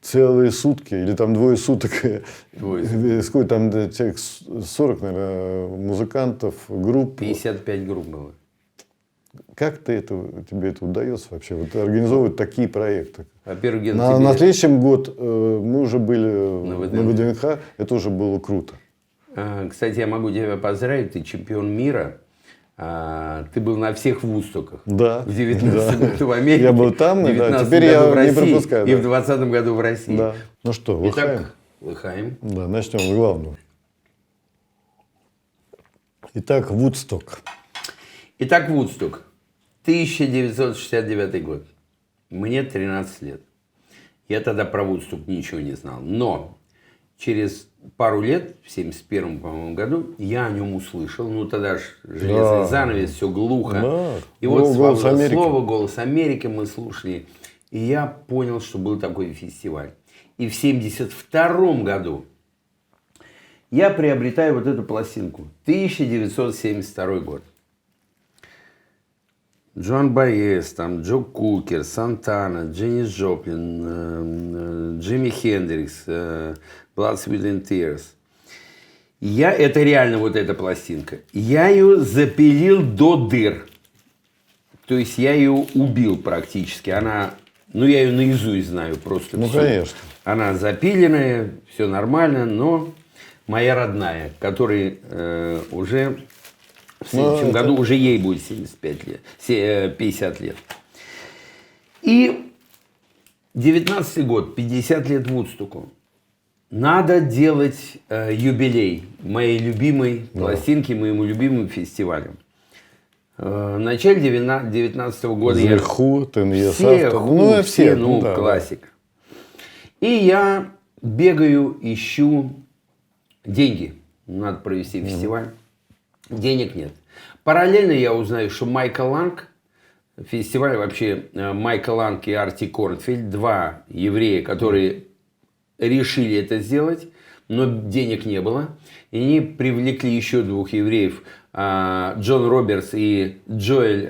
[SPEAKER 1] целые сутки, или там 2 суток, сколько там человек, 40, наверное, музыкантов, групп.
[SPEAKER 2] 55 групп было.
[SPEAKER 1] Как тебе это удается вообще? Вот организовывать такие проекты?
[SPEAKER 2] Во-первых, Ген,
[SPEAKER 1] На следующем год мы уже были на
[SPEAKER 2] ВДНХ.
[SPEAKER 1] ВДНХ, это уже было круто.
[SPEAKER 2] Кстати, я могу тебя поздравить, ты чемпион мира. Ты был на всех Вудстоках.
[SPEAKER 1] Да.
[SPEAKER 2] В 19
[SPEAKER 1] да.
[SPEAKER 2] году в Америке.
[SPEAKER 1] Я был там,
[SPEAKER 2] в
[SPEAKER 1] да,
[SPEAKER 2] 19
[SPEAKER 1] теперь
[SPEAKER 2] году
[SPEAKER 1] я
[SPEAKER 2] в
[SPEAKER 1] не
[SPEAKER 2] России,
[SPEAKER 1] пропускаю.
[SPEAKER 2] И
[SPEAKER 1] Да.
[SPEAKER 2] в 20 году в России.
[SPEAKER 1] Да. Ну что, выходим?
[SPEAKER 2] Итак, лыхаем.
[SPEAKER 1] Да, начнем с главного. Итак, Вудсток.
[SPEAKER 2] Итак, Вудсток. 1969 год. Мне 13 лет. Я тогда про Вудсток ничего не знал. Но через пару лет, в 71 по-моему, году, я о нем услышал. Ну, тогда же железный занавес, все глухо.
[SPEAKER 1] Да.
[SPEAKER 2] И вот
[SPEAKER 1] «Голос Америки».
[SPEAKER 2] слово «Голос Америки» мы слушали. И я понял, что был такой фестиваль. И в 72 году я приобретаю вот эту пластинку. 1972 год. Джон Баez, там, Джо Кукер, Сантана, Дженнис Джоплин, Джимми Хендрикс, Blood, Sweat and Tears. Это реально вот эта пластинка. Я ее запилил до дыр. То есть я ее убил практически. Я ее наизусть знаю просто.
[SPEAKER 1] Ну,
[SPEAKER 2] всё.
[SPEAKER 1] конечно.
[SPEAKER 2] Она запиленная, все нормально, но моя родная, которой уже в следующем году уже ей будет 75 лет, 50 лет. И 19-й год, 50 лет Вудстоку. Надо делать юбилей моей любимой пластинки, моему любимому фестивалю. В начале 19-го года я...
[SPEAKER 1] Ху,
[SPEAKER 2] Все,
[SPEAKER 1] все,
[SPEAKER 2] ну, классика. И я бегаю, ищу деньги. Надо провести фестиваль. Денег нет. Параллельно я узнаю, что Майкл Ланг, фестиваль вообще Майкл Ланг и Арти Корнфельд, 2 еврея, которые решили это сделать, но денег не было. И они привлекли еще 2 евреев, Джон Робертс и Джоэль,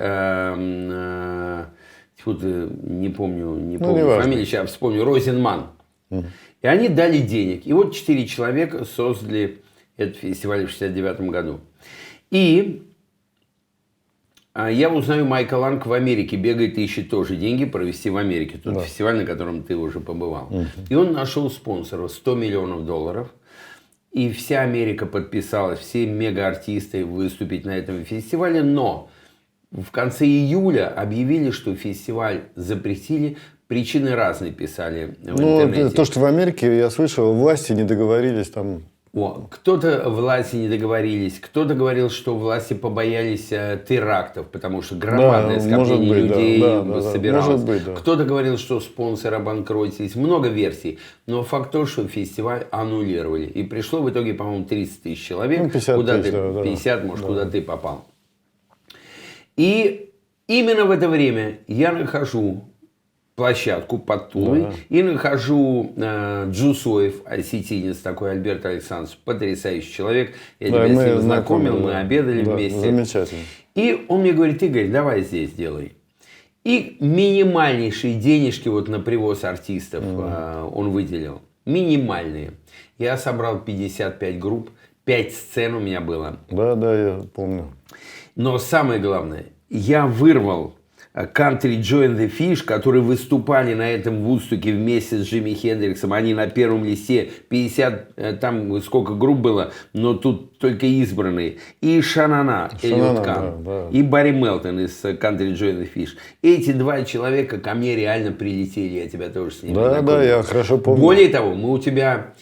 [SPEAKER 2] не помню фамилию, сейчас вспомню, Розенман. И они дали денег. И вот 4 человека создали этот фестиваль в 1969 году. И я узнаю, Майкл Ланг в Америке бегает, ищет тоже деньги провести в Америке. Тот фестиваль, на котором ты уже побывал. И он нашел спонсоров, $100 миллионов. И вся Америка подписалась, все мега-артисты выступить на этом фестивале. Но в конце июля объявили, что фестиваль запретили. Причины разные писали в интернете.
[SPEAKER 1] То, что в Америке, я слышал, власти не договорились там.
[SPEAKER 2] Кто-то власти не договорились, кто-то говорил, что власти побоялись терактов, потому что громадное скопление людей собиралось.
[SPEAKER 1] Может быть, да.
[SPEAKER 2] Кто-то говорил, что спонсоры обанкротились. Много версий. Но факт то, что фестиваль аннулировали. И пришло в итоге, по-моему, 30 тысяч человек.
[SPEAKER 1] 50
[SPEAKER 2] куда
[SPEAKER 1] тысяч,
[SPEAKER 2] ты, 50, может, куда ты попал. И именно в это время я нахожу площадку под Тулой и нахожу Джусоев, осетинец такой, Альберт Александрович, потрясающий человек. Я тебя с ним знакомил, мы обедали вместе.
[SPEAKER 1] Замечательно.
[SPEAKER 2] И он мне говорит: Игорь, давай здесь делай. И минимальнейшие денежки вот на привоз артистов он выделил. Минимальные. Я собрал 55 групп, 5 сцен у меня было.
[SPEAKER 1] Да, я помню.
[SPEAKER 2] Но самое главное, я вырвал Country Join the Fish, которые выступали на этом Вудстоке вместе с Джимми Хендриксом. Они на первом листе 50, там сколько групп было, но тут только избранные. И Шанана, Эллиот Кан,
[SPEAKER 1] да.
[SPEAKER 2] и Барри Мелтон из Country Join the Fish. Эти два человека ко мне реально прилетели, я тебя тоже с ними
[SPEAKER 1] Да,
[SPEAKER 2] знакомил.
[SPEAKER 1] я хорошо помню.
[SPEAKER 2] Более того, мы у тебя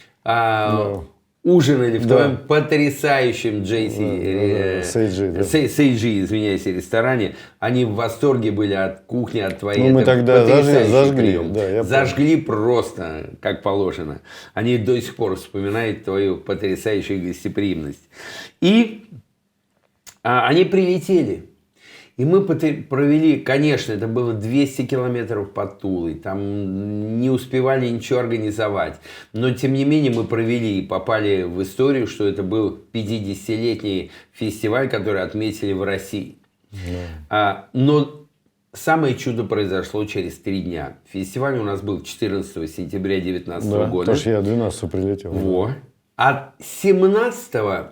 [SPEAKER 2] ужинали в твоем потрясающем Сейджи, извиняюсь, ресторане. Они в восторге были от кухни, от твоей.
[SPEAKER 1] Мы тогда зажгли.
[SPEAKER 2] Прием.
[SPEAKER 1] Да,
[SPEAKER 2] зажгли просто, как положено. Они до сих пор вспоминают твою потрясающую гостеприимность. И они прилетели. И мы провели, конечно, это было 200 километров под Тулой, там не успевали ничего организовать, но тем не менее мы провели и попали в историю, что это был 50-летний фестиваль, который отметили в России. Но самое чудо произошло через 3 дня. Фестиваль у нас был 14 сентября 2019 года.
[SPEAKER 1] Потому что я 12 прилетел.
[SPEAKER 2] Во. А 17-го...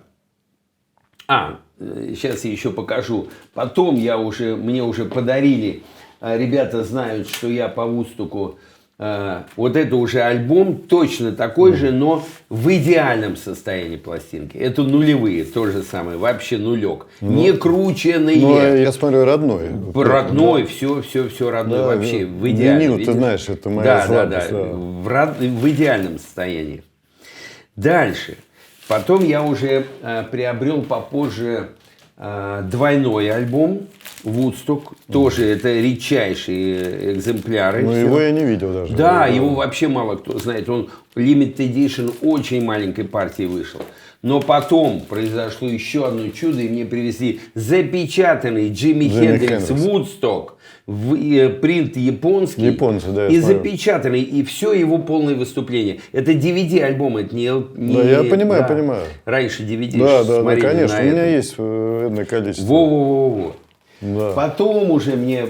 [SPEAKER 2] сейчас я еще покажу. Потом мне уже подарили, ребята знают, что я по Вудстоку, вот это уже альбом, точно такой же, но в идеальном состоянии пластинки. Это нулевые, то же самое, вообще нулек. Не крученные.
[SPEAKER 1] Ну, я смотрю, родной.
[SPEAKER 2] Родной, все родное,
[SPEAKER 1] Да,
[SPEAKER 2] вообще в идеальном.
[SPEAKER 1] Винил,
[SPEAKER 2] видишь?
[SPEAKER 1] ты знаешь, это моя слабость.
[SPEAKER 2] В идеальном состоянии. Дальше. Потом я уже приобрел попозже двойной альбом «Вудсток». Тоже это редчайшие экземпляры.
[SPEAKER 1] Но его я не видел даже.
[SPEAKER 2] Да, его вообще мало кто знает. Он Limited Edition очень маленькой партии вышел. Но потом произошло еще одно чудо, и мне привезли запечатанный Джимми Хендрикс «Вудсток». Принт японский.
[SPEAKER 1] Японцы, да,
[SPEAKER 2] и
[SPEAKER 1] я смотрю.
[SPEAKER 2] запечатанный, и все его полное выступление. Это DVD-альбом, это не...
[SPEAKER 1] Да, я понимаю, понимаю.
[SPEAKER 2] Раньше DVD
[SPEAKER 1] Да,
[SPEAKER 2] смотрели
[SPEAKER 1] конечно,
[SPEAKER 2] на
[SPEAKER 1] у меня
[SPEAKER 2] этом.
[SPEAKER 1] есть энное количество.
[SPEAKER 2] Во-во-во-во.
[SPEAKER 1] Да.
[SPEAKER 2] Потом уже мне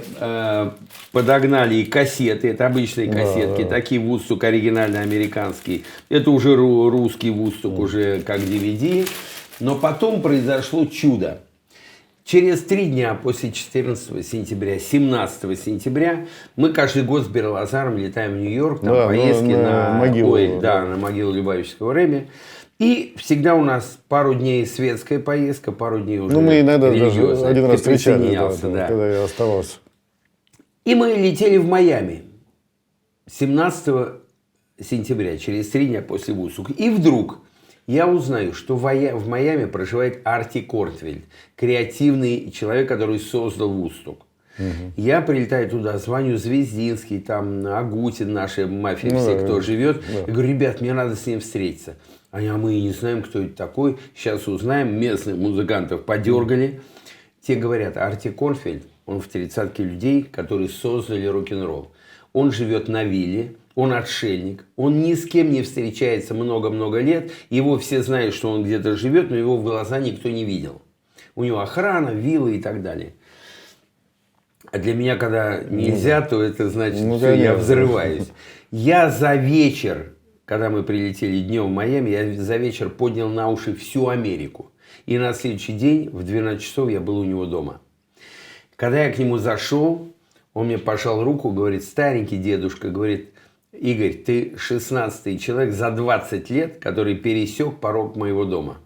[SPEAKER 2] подогнали и кассеты, это обычные кассетки, такие Вудсток оригинально американские. Это уже русский Вудсток, уже как DVD. Но потом произошло чудо. Через 3 дня после 14 сентября, 17 сентября, мы каждый год с Берлазаром летаем в Нью-Йорк, там поездки на
[SPEAKER 1] могилу.
[SPEAKER 2] на могилу Любавического Реми. И всегда у нас пару дней светская поездка, пару дней уже
[SPEAKER 1] Мы иногда даже
[SPEAKER 2] религиозная.
[SPEAKER 1] один раз
[SPEAKER 2] Ты
[SPEAKER 1] встречали,
[SPEAKER 2] присоединялся, да.
[SPEAKER 1] когда я оставался.
[SPEAKER 2] И мы летели в Майами 17 сентября, через 3 дня после Вудстока. И вдруг я узнаю, что в Майами проживает Арти Кортвельд, креативный человек, который создал Вудсток. Я прилетаю туда, звоню Звездинский, там Агутин, наша мафия, все, кто живет. Я говорю, ребят, мне надо с ним встретиться. Они, мы не знаем, кто это такой. Сейчас узнаем. Местных музыкантов подергали. Те говорят, Арти Кортвельд, он в 30-ке людей, которые создали рок-н-ролл. Он живет на вилле, он отшельник, он ни с кем не встречается много-много лет. Его все знают, что он где-то живет, но его в глаза никто не видел. У него охрана, виллы и так далее. А для меня, когда нельзя, то это значит, все, я взрываюсь. Я за вечер, когда мы прилетели днем в Майами, я за вечер поднял на уши всю Америку. И на следующий день в 12 часов я был у него дома. Когда я к нему зашел, он мне пожал руку, говорит, старенький дедушка, говорит, Игорь, ты 16-й человек за 20 лет, который пересек порог моего дома.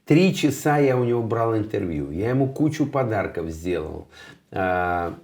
[SPEAKER 2] 3 часа я у него брал интервью, я ему кучу подарков сделал. Он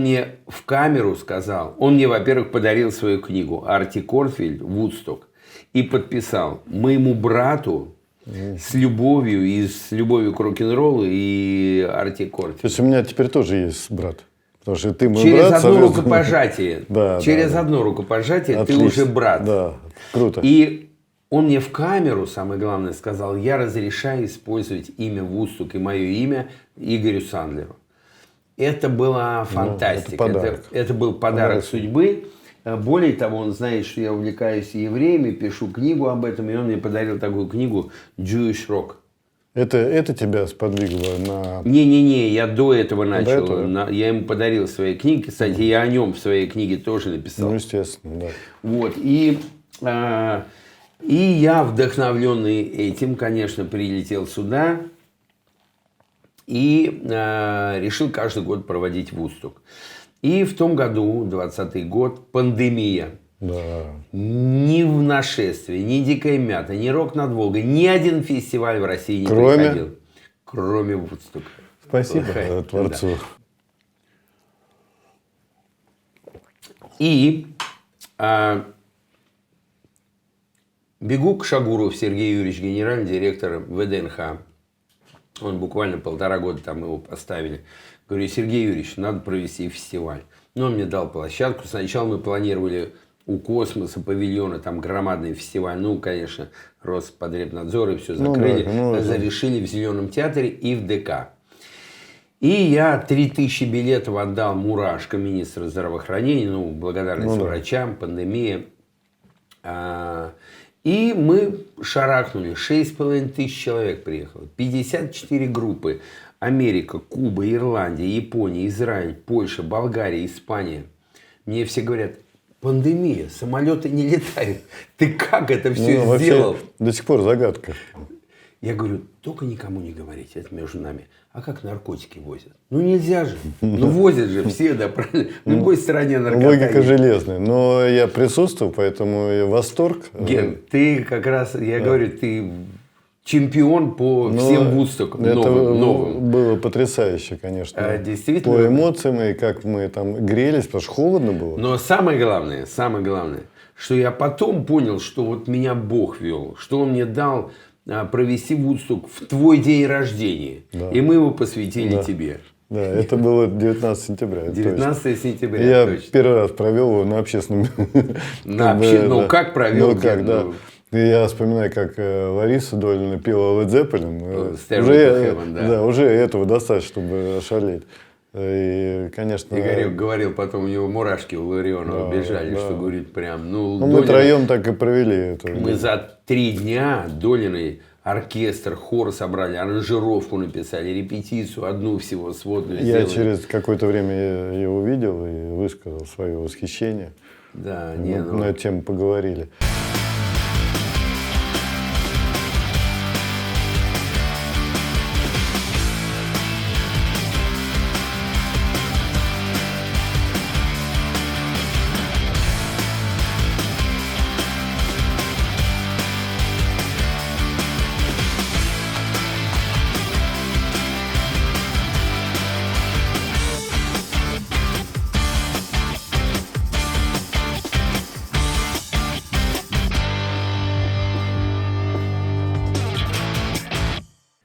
[SPEAKER 2] мне в камеру сказал, он мне, во-первых, подарил свою книгу «Арти Кортвельд. Вудсток» и подписал моему брату с любовью, и с любовью к рок-н-роллу и Арти Кортвельд.
[SPEAKER 1] То есть у меня теперь тоже есть брат. Потому что ты мой
[SPEAKER 2] Через
[SPEAKER 1] брат.
[SPEAKER 2] одно рукопожатие.
[SPEAKER 1] Да,
[SPEAKER 2] Через
[SPEAKER 1] да.
[SPEAKER 2] одно рукопожатие
[SPEAKER 1] Отлично.
[SPEAKER 2] ты уже брат.
[SPEAKER 1] Да, круто.
[SPEAKER 2] И он мне в камеру, самое главное, сказал, я разрешаю использовать имя Вудсток и мое имя Игорю Сандлеру. Это была фантастика. Это был подарок судьбы. Более того, он знает, что я увлекаюсь евреями, пишу книгу об этом, и он мне подарил такую книгу «Jewish Rock».
[SPEAKER 1] Это тебя сподвигло на...
[SPEAKER 2] Не-не-не, я до этого начал.
[SPEAKER 1] этого?
[SPEAKER 2] Я ему подарил свои книги. Кстати, я о нем в своей книге тоже написал.
[SPEAKER 1] Ну, естественно, да.
[SPEAKER 2] Вот. И я, вдохновленный этим, конечно, прилетел сюда. И решил каждый год проводить Вудсток. И в том году, 20-й год, пандемия.
[SPEAKER 1] Да.
[SPEAKER 2] Ни в нашествие, ни Дикая Мята, ни Рок над Волгой, ни один фестиваль в России не
[SPEAKER 1] Кроме?
[SPEAKER 2] приходил. Кроме Вудстока.
[SPEAKER 1] Спасибо
[SPEAKER 2] Да.
[SPEAKER 1] Творцу.
[SPEAKER 2] И бегу к Шагурову Сергею Юрьевичу, генеральный директор ВДНХ. Он буквально 1,5 года там его поставили. Говорю: Сергей Юрьевич, надо провести фестиваль. Но он мне дал площадку. Сначала мы планировали у Космоса павильона, там громадный фестиваль. Ну, конечно, Роспотребнадзор и все закрыли. Разрешили в Зеленом театре и в ДК. И я 3000 билетов отдал Мурашко, министру здравоохранения, ну, благодарность врачам, пандемия. И мы шарахнули. 6500 человек приехало. 54 группы. Америка, Куба, Ирландия, Япония, Израиль, Польша, Болгария, Испания. Мне все говорят: пандемия, самолеты не летают. Ты как это все
[SPEAKER 1] Вообще,
[SPEAKER 2] сделал?
[SPEAKER 1] до сих пор загадка.
[SPEAKER 2] Я говорю: только никому не говорите, это между нами. А как наркотики возят? Ну нельзя же. Ну возят же все, да, правильно. В любой стране наркота
[SPEAKER 1] Логика
[SPEAKER 2] есть.
[SPEAKER 1] железная. Но я присутствовал, поэтому и восторг.
[SPEAKER 2] Ген, ты как раз, я говорю, ты чемпион по
[SPEAKER 1] Но
[SPEAKER 2] всем Вудстокам
[SPEAKER 1] это
[SPEAKER 2] новым.
[SPEAKER 1] было потрясающе, конечно.
[SPEAKER 2] Действительно.
[SPEAKER 1] По эмоциям, и как мы там грелись, потому что холодно было.
[SPEAKER 2] Но самое главное, что я потом понял, что вот меня Бог вел, что Он мне дал провести Вудсток в твой день рождения.
[SPEAKER 1] Да.
[SPEAKER 2] И мы его посвятили
[SPEAKER 1] Да.
[SPEAKER 2] тебе.
[SPEAKER 1] Да, это было 19 сентября. это
[SPEAKER 2] 19 сентября.
[SPEAKER 1] Я
[SPEAKER 2] точно.
[SPEAKER 1] первый раз провел его на общественном.
[SPEAKER 2] Ну, как провел?
[SPEAKER 1] Ну, как,
[SPEAKER 2] Ген,
[SPEAKER 1] да.
[SPEAKER 2] ну.
[SPEAKER 1] И я вспоминаю, как Лариса Долина пела Led Zeppelin.
[SPEAKER 2] Stairway to Heaven, да.
[SPEAKER 1] Уже этого достаточно, чтобы шалеть. И, конечно...
[SPEAKER 2] Игорек говорил, потом у него мурашки у Ларионова бежали,
[SPEAKER 1] да.
[SPEAKER 2] что говорит прям. Ну,
[SPEAKER 1] мы втроем так и провели это.
[SPEAKER 2] Мы за 3 дня Долиной оркестр, хор собрали, аранжировку написали, репетицию одну всего сводную
[SPEAKER 1] Я
[SPEAKER 2] сделали.
[SPEAKER 1] через какое-то время ее увидел и высказал свое восхищение.
[SPEAKER 2] Да,
[SPEAKER 1] Мы на эту тему поговорили.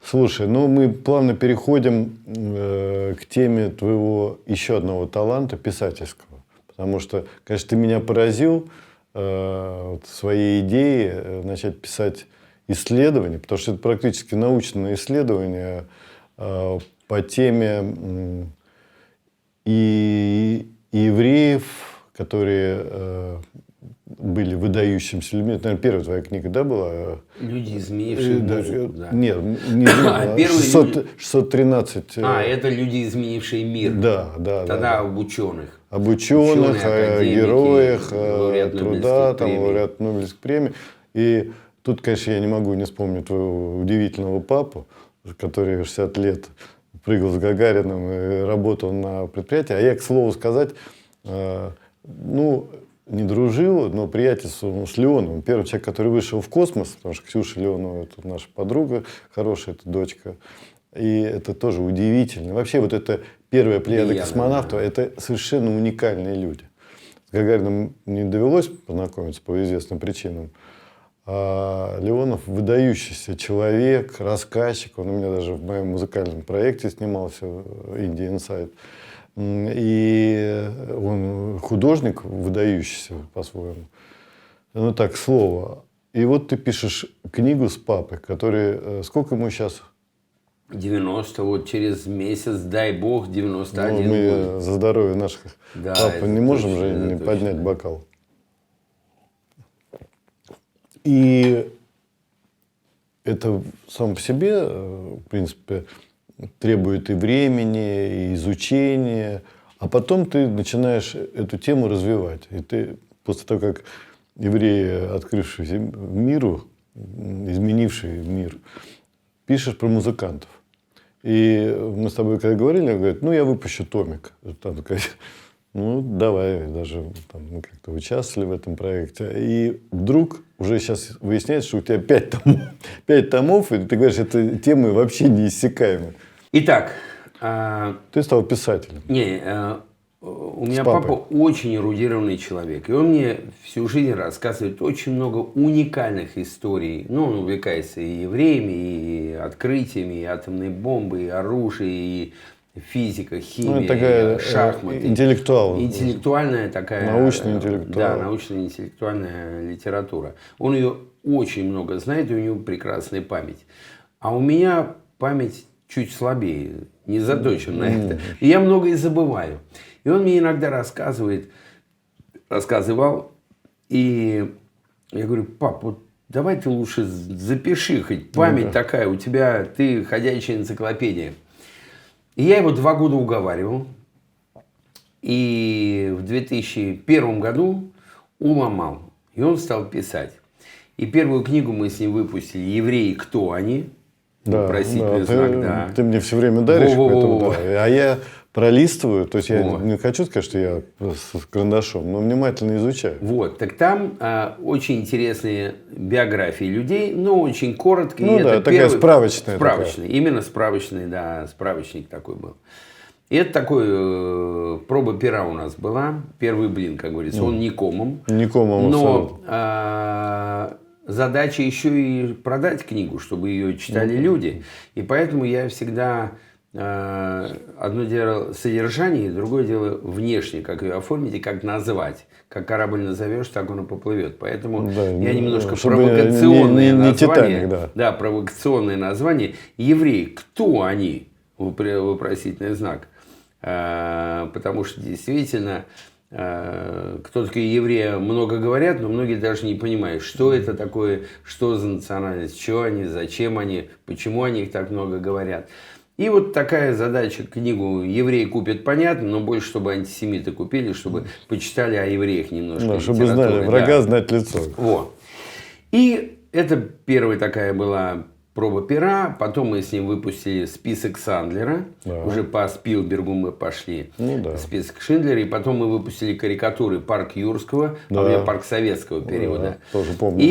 [SPEAKER 1] Слушай, ну мы плавно переходим к теме твоего еще одного таланта писательского. Потому что, конечно, ты меня поразил своей идеей начать писать исследования, потому что это практически научное исследование по теме и евреев, которые были выдающимися людьми. Это, наверное, первая твоя книга, да, была?
[SPEAKER 2] Люди, изменившие музыку, да.
[SPEAKER 1] Нет, не
[SPEAKER 2] А, первые
[SPEAKER 1] 613.
[SPEAKER 2] Это люди, изменившие мир.
[SPEAKER 1] Да.
[SPEAKER 2] Тогда об ученых.
[SPEAKER 1] Об ученых, о
[SPEAKER 2] академики,
[SPEAKER 1] героях,
[SPEAKER 2] лауреат
[SPEAKER 1] труда,
[SPEAKER 2] Нобелевских
[SPEAKER 1] там,
[SPEAKER 2] премий.
[SPEAKER 1] лауреат Нобелевской премии. И тут, конечно, я не могу не вспомнить твоего удивительного папу, который в 60 лет прыгал с Гагариным и работал на предприятии. А я, к слову сказать, не дружил, но приятельствовал с Леоновым. Первый человек, который вышел в космос, потому что Ксюша Леонова, это наша подруга хорошая, это дочка. И это тоже удивительно. Вообще вот это первая плеяда космонавтов, это совершенно уникальные люди. С Гагарином не довелось познакомиться по известным причинам. А Леонов выдающийся человек, рассказчик. Он у меня даже в моем музыкальном проекте снимался, Indie Inside. И он художник выдающийся по-своему. Ну так, слово. И вот ты пишешь книгу с папой, который... Сколько ему сейчас?
[SPEAKER 2] 90, вот через месяц, дай бог, 91
[SPEAKER 1] мы
[SPEAKER 2] будет.
[SPEAKER 1] за здоровье наших пап не можем
[SPEAKER 2] точно,
[SPEAKER 1] же не
[SPEAKER 2] это
[SPEAKER 1] поднять
[SPEAKER 2] точно.
[SPEAKER 1] бокал. И это само по себе, в принципе, требует и времени, и изучения. А потом ты начинаешь эту тему развивать. И ты, после того, как евреи, открывшие миру, изменившие мир, пишешь про музыкантов. И мы с тобой когда говорили, он говорит, ну, я выпущу томик. Там такая, ну, давай, даже там, мы как-то участвовали в этом проекте. И вдруг уже сейчас выясняется, что у тебя 5 томов. 5 томов, и ты говоришь, это темы вообще неиссякаемые.
[SPEAKER 2] Итак,
[SPEAKER 1] Ты стал писателем.
[SPEAKER 2] у меня
[SPEAKER 1] С папой.
[SPEAKER 2] папа очень эрудированный человек. И он мне всю жизнь рассказывает очень много уникальных историй. Ну, он увлекается и евреями, и открытиями, и атомной бомбой, и оружием, и физика, химия,
[SPEAKER 1] Ну, такая
[SPEAKER 2] шахматы.
[SPEAKER 1] интеллектуал.
[SPEAKER 2] Интеллектуальная такая...
[SPEAKER 1] Научно-интеллектуал.
[SPEAKER 2] Да, научно-интеллектуальная литература. Он ее очень много знает, и у него прекрасная память. А у меня память чуть слабее, не заточен на это. И я многое забываю. И он мне иногда рассказывал, и я говорю, пап, вот давай ты лучше запиши, хоть память такая, у тебя, ты ходячая энциклопедия. И я его 2 года уговаривал. И в 2001 году уломал. И он стал писать. И первую книгу мы с ним выпустили «Евреи. Кто они?».
[SPEAKER 1] Да,
[SPEAKER 2] Вопросительный знак, да.
[SPEAKER 1] Ты мне все время даришь,
[SPEAKER 2] Во-во-во.
[SPEAKER 1] поэтому, да. А я пролистываю, то есть я
[SPEAKER 2] Во.
[SPEAKER 1] не хочу сказать, что я с карандашом, но внимательно изучаю.
[SPEAKER 2] Вот, так там очень интересные биографии людей, но очень коротко.
[SPEAKER 1] Ну
[SPEAKER 2] и
[SPEAKER 1] да,
[SPEAKER 2] это
[SPEAKER 1] такая справочная
[SPEAKER 2] Справочный, именно справочный, да, справочник такой был. И это такой, проба пера у нас была, первый блин, как говорится, он не комом.
[SPEAKER 1] Не комом
[SPEAKER 2] Но
[SPEAKER 1] абсолютно.
[SPEAKER 2] задача еще и продать книгу, чтобы ее читали люди. И поэтому я всегда... одно дело содержание, другое дело внешне, как ее оформить и как назвать. Как корабль назовешь, так он и поплывет. Поэтому
[SPEAKER 1] Да,
[SPEAKER 2] я немножко
[SPEAKER 1] чтобы
[SPEAKER 2] провокационные
[SPEAKER 1] не
[SPEAKER 2] названия.
[SPEAKER 1] «Титаник», да.
[SPEAKER 2] Да, провокационные названия. Евреи, кто они? Вопросительный знак. Потому что действительно, кто такие евреи, много говорят, но многие даже не понимают, что это такое, что за национальность, что они, зачем они, почему они их так много говорят. И вот такая задача, книгу «Евреи купят», понятно, но больше, чтобы антисемиты купили, чтобы почитали о евреях немножко.
[SPEAKER 1] Да, чтобы знали, врага знать лицо.
[SPEAKER 2] Вот. И это первая такая была проба пера. Потом мы с ним выпустили список Сандлера.
[SPEAKER 1] Да.
[SPEAKER 2] Уже по Спилбергу мы пошли.
[SPEAKER 1] Ну да.
[SPEAKER 2] Список Шиндлера. И потом мы выпустили карикатуры «Парк Юрского»,
[SPEAKER 1] Да.
[SPEAKER 2] а у меня «Парк советского» периода.
[SPEAKER 1] Да, тоже помню.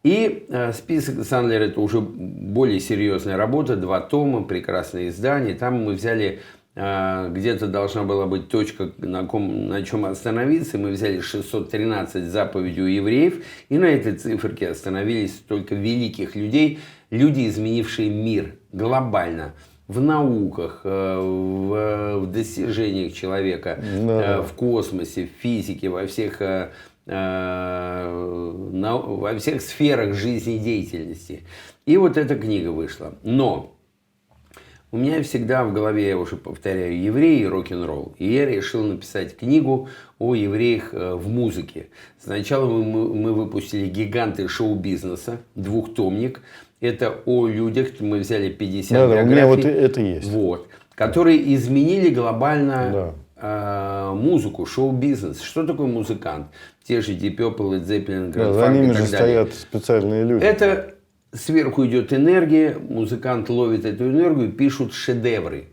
[SPEAKER 2] И список Сандлера — это уже более серьезная работа, 2 тома, прекрасное издание. Там мы взяли, где-то должна была быть точка, на чем остановиться. Мы взяли 613 заповедей у евреев, и на этой циферке остановились только великих людей, люди, изменившие мир глобально. В науках, в достижениях человека, в космосе, в физике, во всех сферах жизнедеятельности. И вот эта книга вышла. Но у меня всегда в голове, я уже повторяю, евреи и рок-н-ролл. И я решил написать книгу о евреях в музыке. Сначала мы выпустили «Гиганты шоу-бизнеса», 2-томник. Это о людях, мы взяли 50 биографий.
[SPEAKER 1] У меня вот это есть.
[SPEAKER 2] Вот, которые изменили глобально музыку, шоу-бизнес. Что такое музыкант? Те же Deep Purple, Led Zeppelin, Grand
[SPEAKER 1] За
[SPEAKER 2] Funk
[SPEAKER 1] ними
[SPEAKER 2] и
[SPEAKER 1] же
[SPEAKER 2] так далее.
[SPEAKER 1] стоят специальные люди.
[SPEAKER 2] Это сверху идет энергия, музыкант ловит эту энергию, пишут шедевры.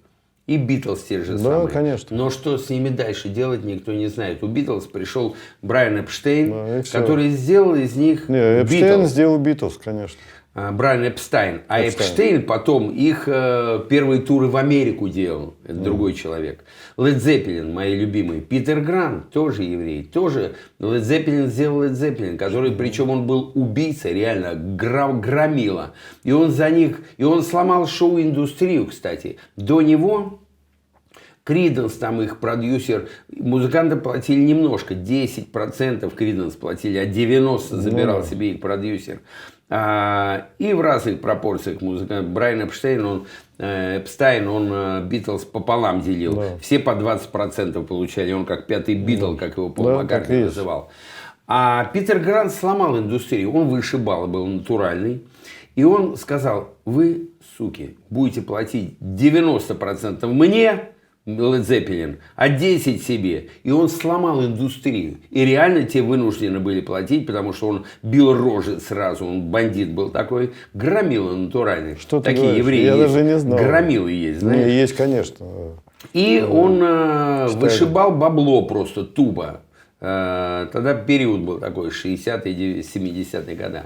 [SPEAKER 2] И Битлз те же самые.
[SPEAKER 1] конечно.
[SPEAKER 2] Но что с ними дальше делать, никто не знает. У Битлз пришел Брайан Эпштейн,
[SPEAKER 1] Да, и всё.
[SPEAKER 2] который сделал из них
[SPEAKER 1] Не, Эпштейн
[SPEAKER 2] Битлз.
[SPEAKER 1] сделал Битлз, конечно.
[SPEAKER 2] Брайан Эпстайн. А Эпштейн потом их первые туры в Америку делал. Это другой человек. Led Zeppelin, мои любимые. Питер Грант, тоже еврей. Тоже Led Zeppelin сделал Led Zeppelin, который, причем он был убийцей, реально громила. И он за них, и он сломал шоу-индустрию, кстати. До него Криденс, там их продюсер, музыканты платили немножко, 10% Криденс платили, а 90% забирал себе их продюсер. И в разных пропорциях музыкант. Брайан Эпстайн, он Битлз пополам делил.
[SPEAKER 1] Да.
[SPEAKER 2] Все по 20% получали, он как 5-й Битл, как его Пол Маккартни называл. А Питер Грант сломал индустрию, он вышибал, был натуральный. И он сказал: вы, суки, будете платить 90% мне, Led Zeppelin, а 10 себе. И он сломал индустрию. И реально те вынуждены были платить, потому что он бил рожи сразу. Он бандит был такой. Громила натуральный.
[SPEAKER 1] Что ты
[SPEAKER 2] такие
[SPEAKER 1] говоришь?
[SPEAKER 2] евреи
[SPEAKER 1] Я
[SPEAKER 2] есть.
[SPEAKER 1] даже не знал.
[SPEAKER 2] Громилы есть, знаешь.
[SPEAKER 1] Не, есть, конечно.
[SPEAKER 2] И он вышибал бабло просто тупо. Тогда период был такой, 60-е, 70-е годы.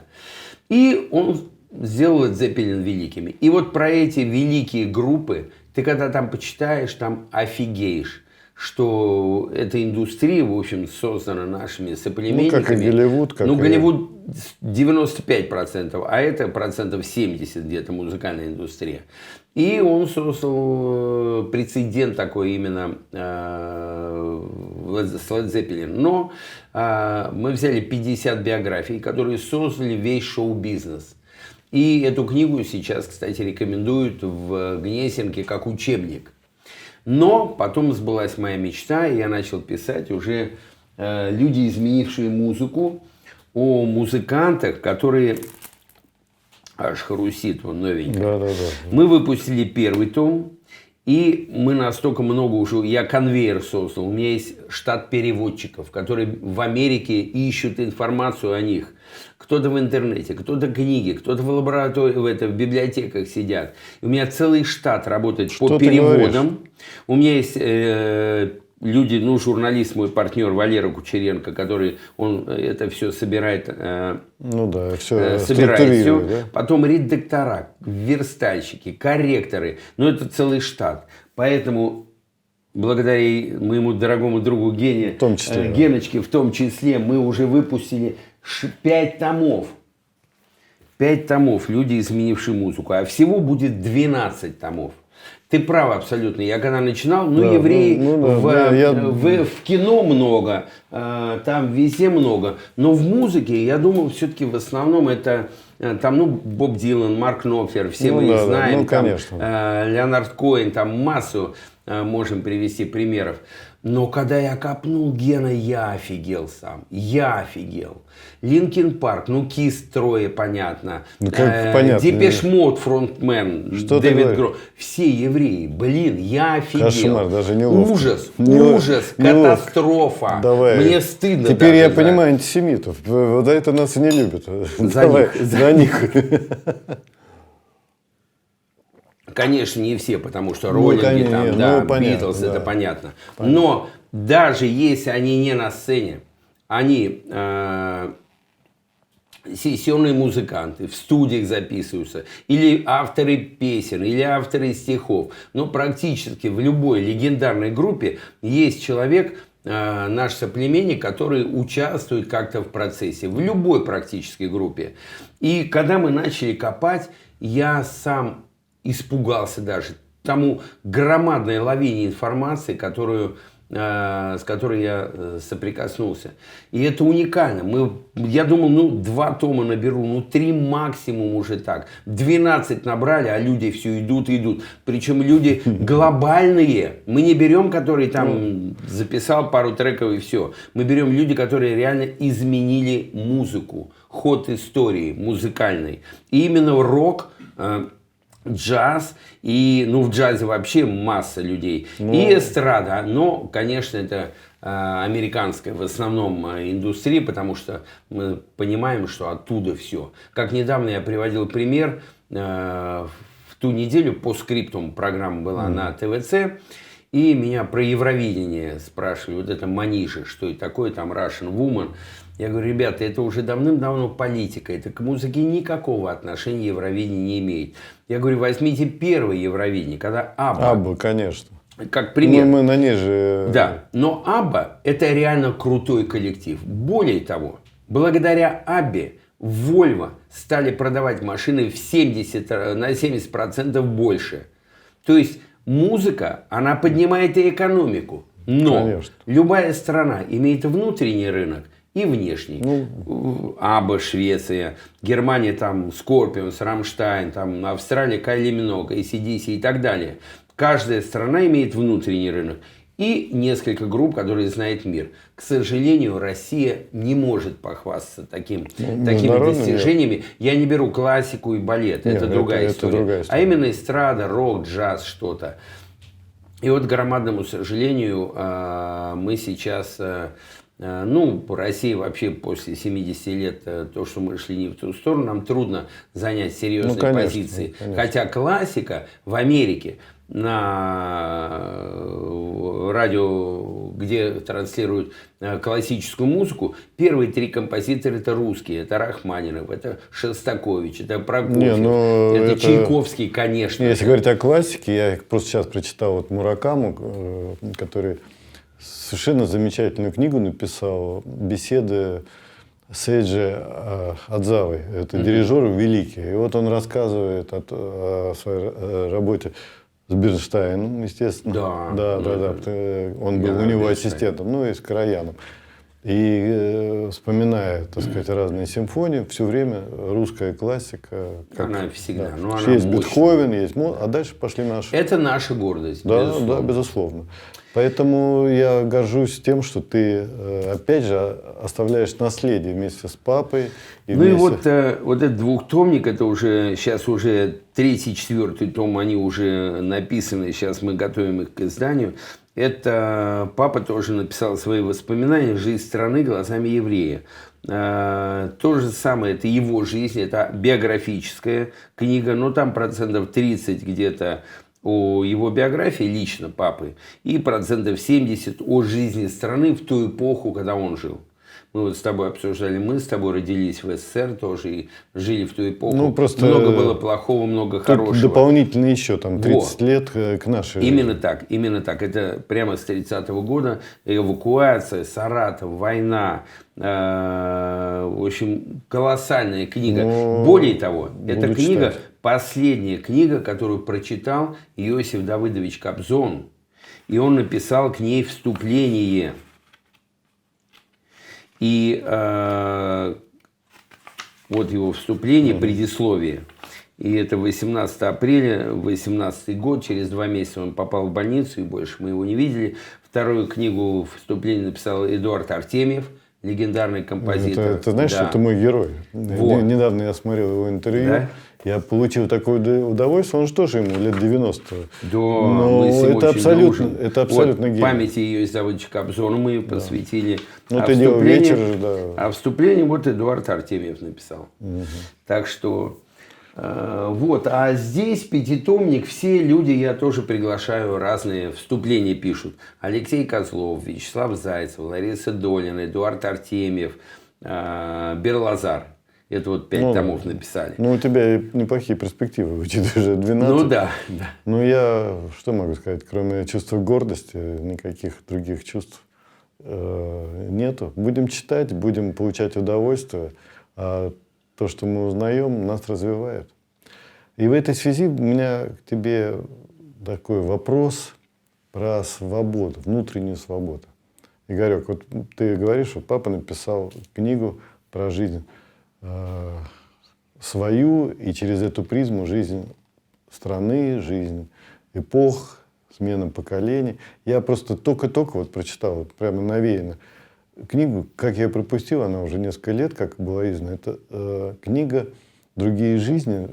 [SPEAKER 2] И он сделал Led Zeppelin великими. И вот про эти великие группы, ты когда там почитаешь, там офигеешь, что эта индустрия, в общем, создана нашими соплеменниками.
[SPEAKER 1] Ну, как и Голливуд. Как
[SPEAKER 2] Голливуд 95%, а это 70% где-то музыкальная индустрия. И он создал прецедент такой именно с Led Zeppelin. Но мы взяли 50 биографий, которые создали весь шоу-бизнес. И эту книгу сейчас, кстати, рекомендуют в Гнесинке как учебник. Но потом сбылась моя мечта, и я начал писать уже люди, изменившие музыку, о музыкантах, которые... Аж хрустит он новенький.
[SPEAKER 1] Да.
[SPEAKER 2] Мы выпустили первый том, и мы настолько много уже... Я конвейер создал. У меня есть штат переводчиков, которые в Америке ищут информацию о них. Кто-то в интернете, кто-то книги, кто-то в лаборатории, в библиотеках сидят. И у меня целый штат работает по переводам. У меня есть люди, журналист, мой партнер Валера Кучеренко, который это все собирает. Собирает все. Да? Потом редактора, верстальщики, корректоры. Это целый штат. Поэтому благодаря моему дорогому другу Гене, Геночке в том числе, мы уже выпустили 5 томов. 5 томов «Люди, изменившие музыку». А всего будет 12 томов. Ты прав абсолютно. Я когда начинал, евреи в кино много, там везде много. Но в музыке, я думал, все-таки в основном это там, Боб Дилан, Марк Knopfler, все мы их знаем. Леонард Коэн, там массу можем привести примеров. Но когда я копнул, Гена, я офигел сам. Я офигел. Линкин Парк, Кис трое, понятно.
[SPEAKER 1] Понятно.
[SPEAKER 2] Депеш Мод, фронтмен, Дэвид Гро. Все евреи. Я офигел.
[SPEAKER 1] Кошмар, даже неловко.
[SPEAKER 2] Ужас, катастрофа.
[SPEAKER 1] Давай.
[SPEAKER 2] Мне стыдно.
[SPEAKER 1] Теперь я понимаю антисемитов. Вот за это нас и не любят. За них.
[SPEAKER 2] Конечно, не все, потому что роллинги, Битлз, это понятно. Но даже если они не на сцене, они сессионные музыканты, в студиях записываются, или авторы песен, или авторы стихов. Практически в любой легендарной группе есть человек, наш соплеменник, который участвует как-то в процессе. В любой практически группе. И когда мы начали копать, я сам испугался даже тому громадной лавине информации, с которой я соприкоснулся. И это уникально. Я думал, 2 тома наберу, 3 максимум уже так. 12 набрали, а люди все идут. Причем люди глобальные. Мы не берем, которые там записал пару треков и все. Мы берем люди, которые реально изменили музыку, ход истории музыкальной. И именно рок, джаз, и в джазе вообще масса людей. И эстрада. Но, конечно, это американская в основном индустрия, потому что мы понимаем, что оттуда все. Как недавно я приводил пример, в ту неделю по скриптум программа была на ТВЦ, и меня про Евровидение спрашивали, вот это Манижа, что это такое, там Russian Woman. Я говорю, ребята, это уже давным-давно политика, это к музыке никакого отношения Евровидение не имеет. Я говорю, возьмите первое Евровидение, когда Абба.
[SPEAKER 1] Абба, конечно.
[SPEAKER 2] Как пример.
[SPEAKER 1] Мы на ней же...
[SPEAKER 2] Да, но Абба это реально крутой коллектив. Более того, благодаря Аббе Volvo стали продавать машины на 70% больше. То есть музыка, она поднимает и экономику. Но
[SPEAKER 1] конечно.
[SPEAKER 2] Любая страна имеет внутренний рынок и внешний. Абба, Швеция, Германия, там, Скорпионс, Рамштайн, там, Австралия, Кайли Миног, AC/DC и так далее. Каждая страна имеет внутренний рынок. И несколько групп, которые знает мир. К сожалению, Россия не может похвастаться такими достижениями. Нет. Я не беру классику и балет. Нет, это другая история. А именно эстрада, рок, джаз, что-то. И вот, к громадному сожалению, мы сейчас, Россия вообще после 70 лет, то, что мы шли не в ту сторону, нам трудно занять серьезные
[SPEAKER 1] конечно,
[SPEAKER 2] позиции.
[SPEAKER 1] конечно.
[SPEAKER 2] Хотя классика в Америке на радио, где транслируют классическую музыку, первые 3 композитора это русские. Это Рахманинов, это Шостакович, это Прокофьев, это Чайковский, конечно.
[SPEAKER 1] Если говорить о классике, я просто сейчас прочитал вот Муракаму, который совершенно замечательную книгу написал «Беседы с Эйджи Адзавой». Это дирижер великий. И вот он рассказывает о своей работе с Бернштейном, естественно. Да. Он был у него ассистентом, и с Караяном. И вспоминая, так сказать, разные симфонии, все время русская классика.
[SPEAKER 2] Она всегда.
[SPEAKER 1] Есть Бетховен, есть Моцарт, а дальше пошли наши.
[SPEAKER 2] Это наша гордость,
[SPEAKER 1] Да, безусловно. Поэтому я горжусь тем, что ты, опять же, оставляешь наследие вместе с папой.
[SPEAKER 2] И вот этот двухтомник, это уже сейчас уже 3-й, 4-й том, они уже написаны, сейчас мы готовим их к изданию. Это папа тоже написал свои воспоминания «Жизнь страны глазами еврея». То же самое, это его жизнь, это биографическая книга, но там 30% где-то о его биографии лично папы и 70% о жизни страны в ту эпоху, когда он жил. Мы вот с тобой обсуждали, мы с тобой родились в СССР тоже и жили в ту эпоху.
[SPEAKER 1] Просто
[SPEAKER 2] много было плохого, много хорошего.
[SPEAKER 1] Дополнительно еще там 30 лет к нашей.
[SPEAKER 2] Именно так. Это прямо с 30-го года. Эвакуация, Саратов, война. В общем, колоссальная книга. Более того, эта книга последняя книга, которую прочитал Иосиф Давыдович Кобзон. И он написал к ней вступление. И вот его вступление, предисловие. И это 18 апреля, 18 год, через 2 месяца он попал в больницу, и больше мы его не видели. Вторую книгу вступление написал Эдуард Артемьев, легендарный композитор.
[SPEAKER 1] Ты знаешь, что это мой герой.
[SPEAKER 2] Вот.
[SPEAKER 1] Недавно я смотрел его интервью. Да? Я получил такое удовольствие, он же тоже ему лет 90.
[SPEAKER 2] Да, но
[SPEAKER 1] это абсолютно гений.
[SPEAKER 2] Памяти ее из Давыдовича Кобзона мы посвятили.
[SPEAKER 1] Это вечер же, да.
[SPEAKER 2] А вступление вот Эдуард Артемьев написал. Так что вот. А здесь 5-томник, все люди, я тоже приглашаю, разные вступления пишут. Алексей Козлов, Вячеслав Зайцев, Лариса Долина, Эдуард Артемьев, Берлазар. Это вот 5 томов написали.
[SPEAKER 1] У тебя неплохие перспективы, учитывая уже 12.
[SPEAKER 2] Да.
[SPEAKER 1] Я что могу сказать, кроме чувства гордости, никаких других чувств нету. Будем читать, будем получать удовольствие. А то, что мы узнаем, нас развивает. И в этой связи у меня к тебе такой вопрос про свободу, внутреннюю свободу. Игорек, вот ты говоришь, что папа написал книгу про жизнь свою и через эту призму жизнь страны, жизнь эпох, смена поколений. Я просто только-только вот прочитал, вот прямо навеянно, книгу, как я пропустил, она уже несколько лет, как была издана. Это книга «Другие жизни»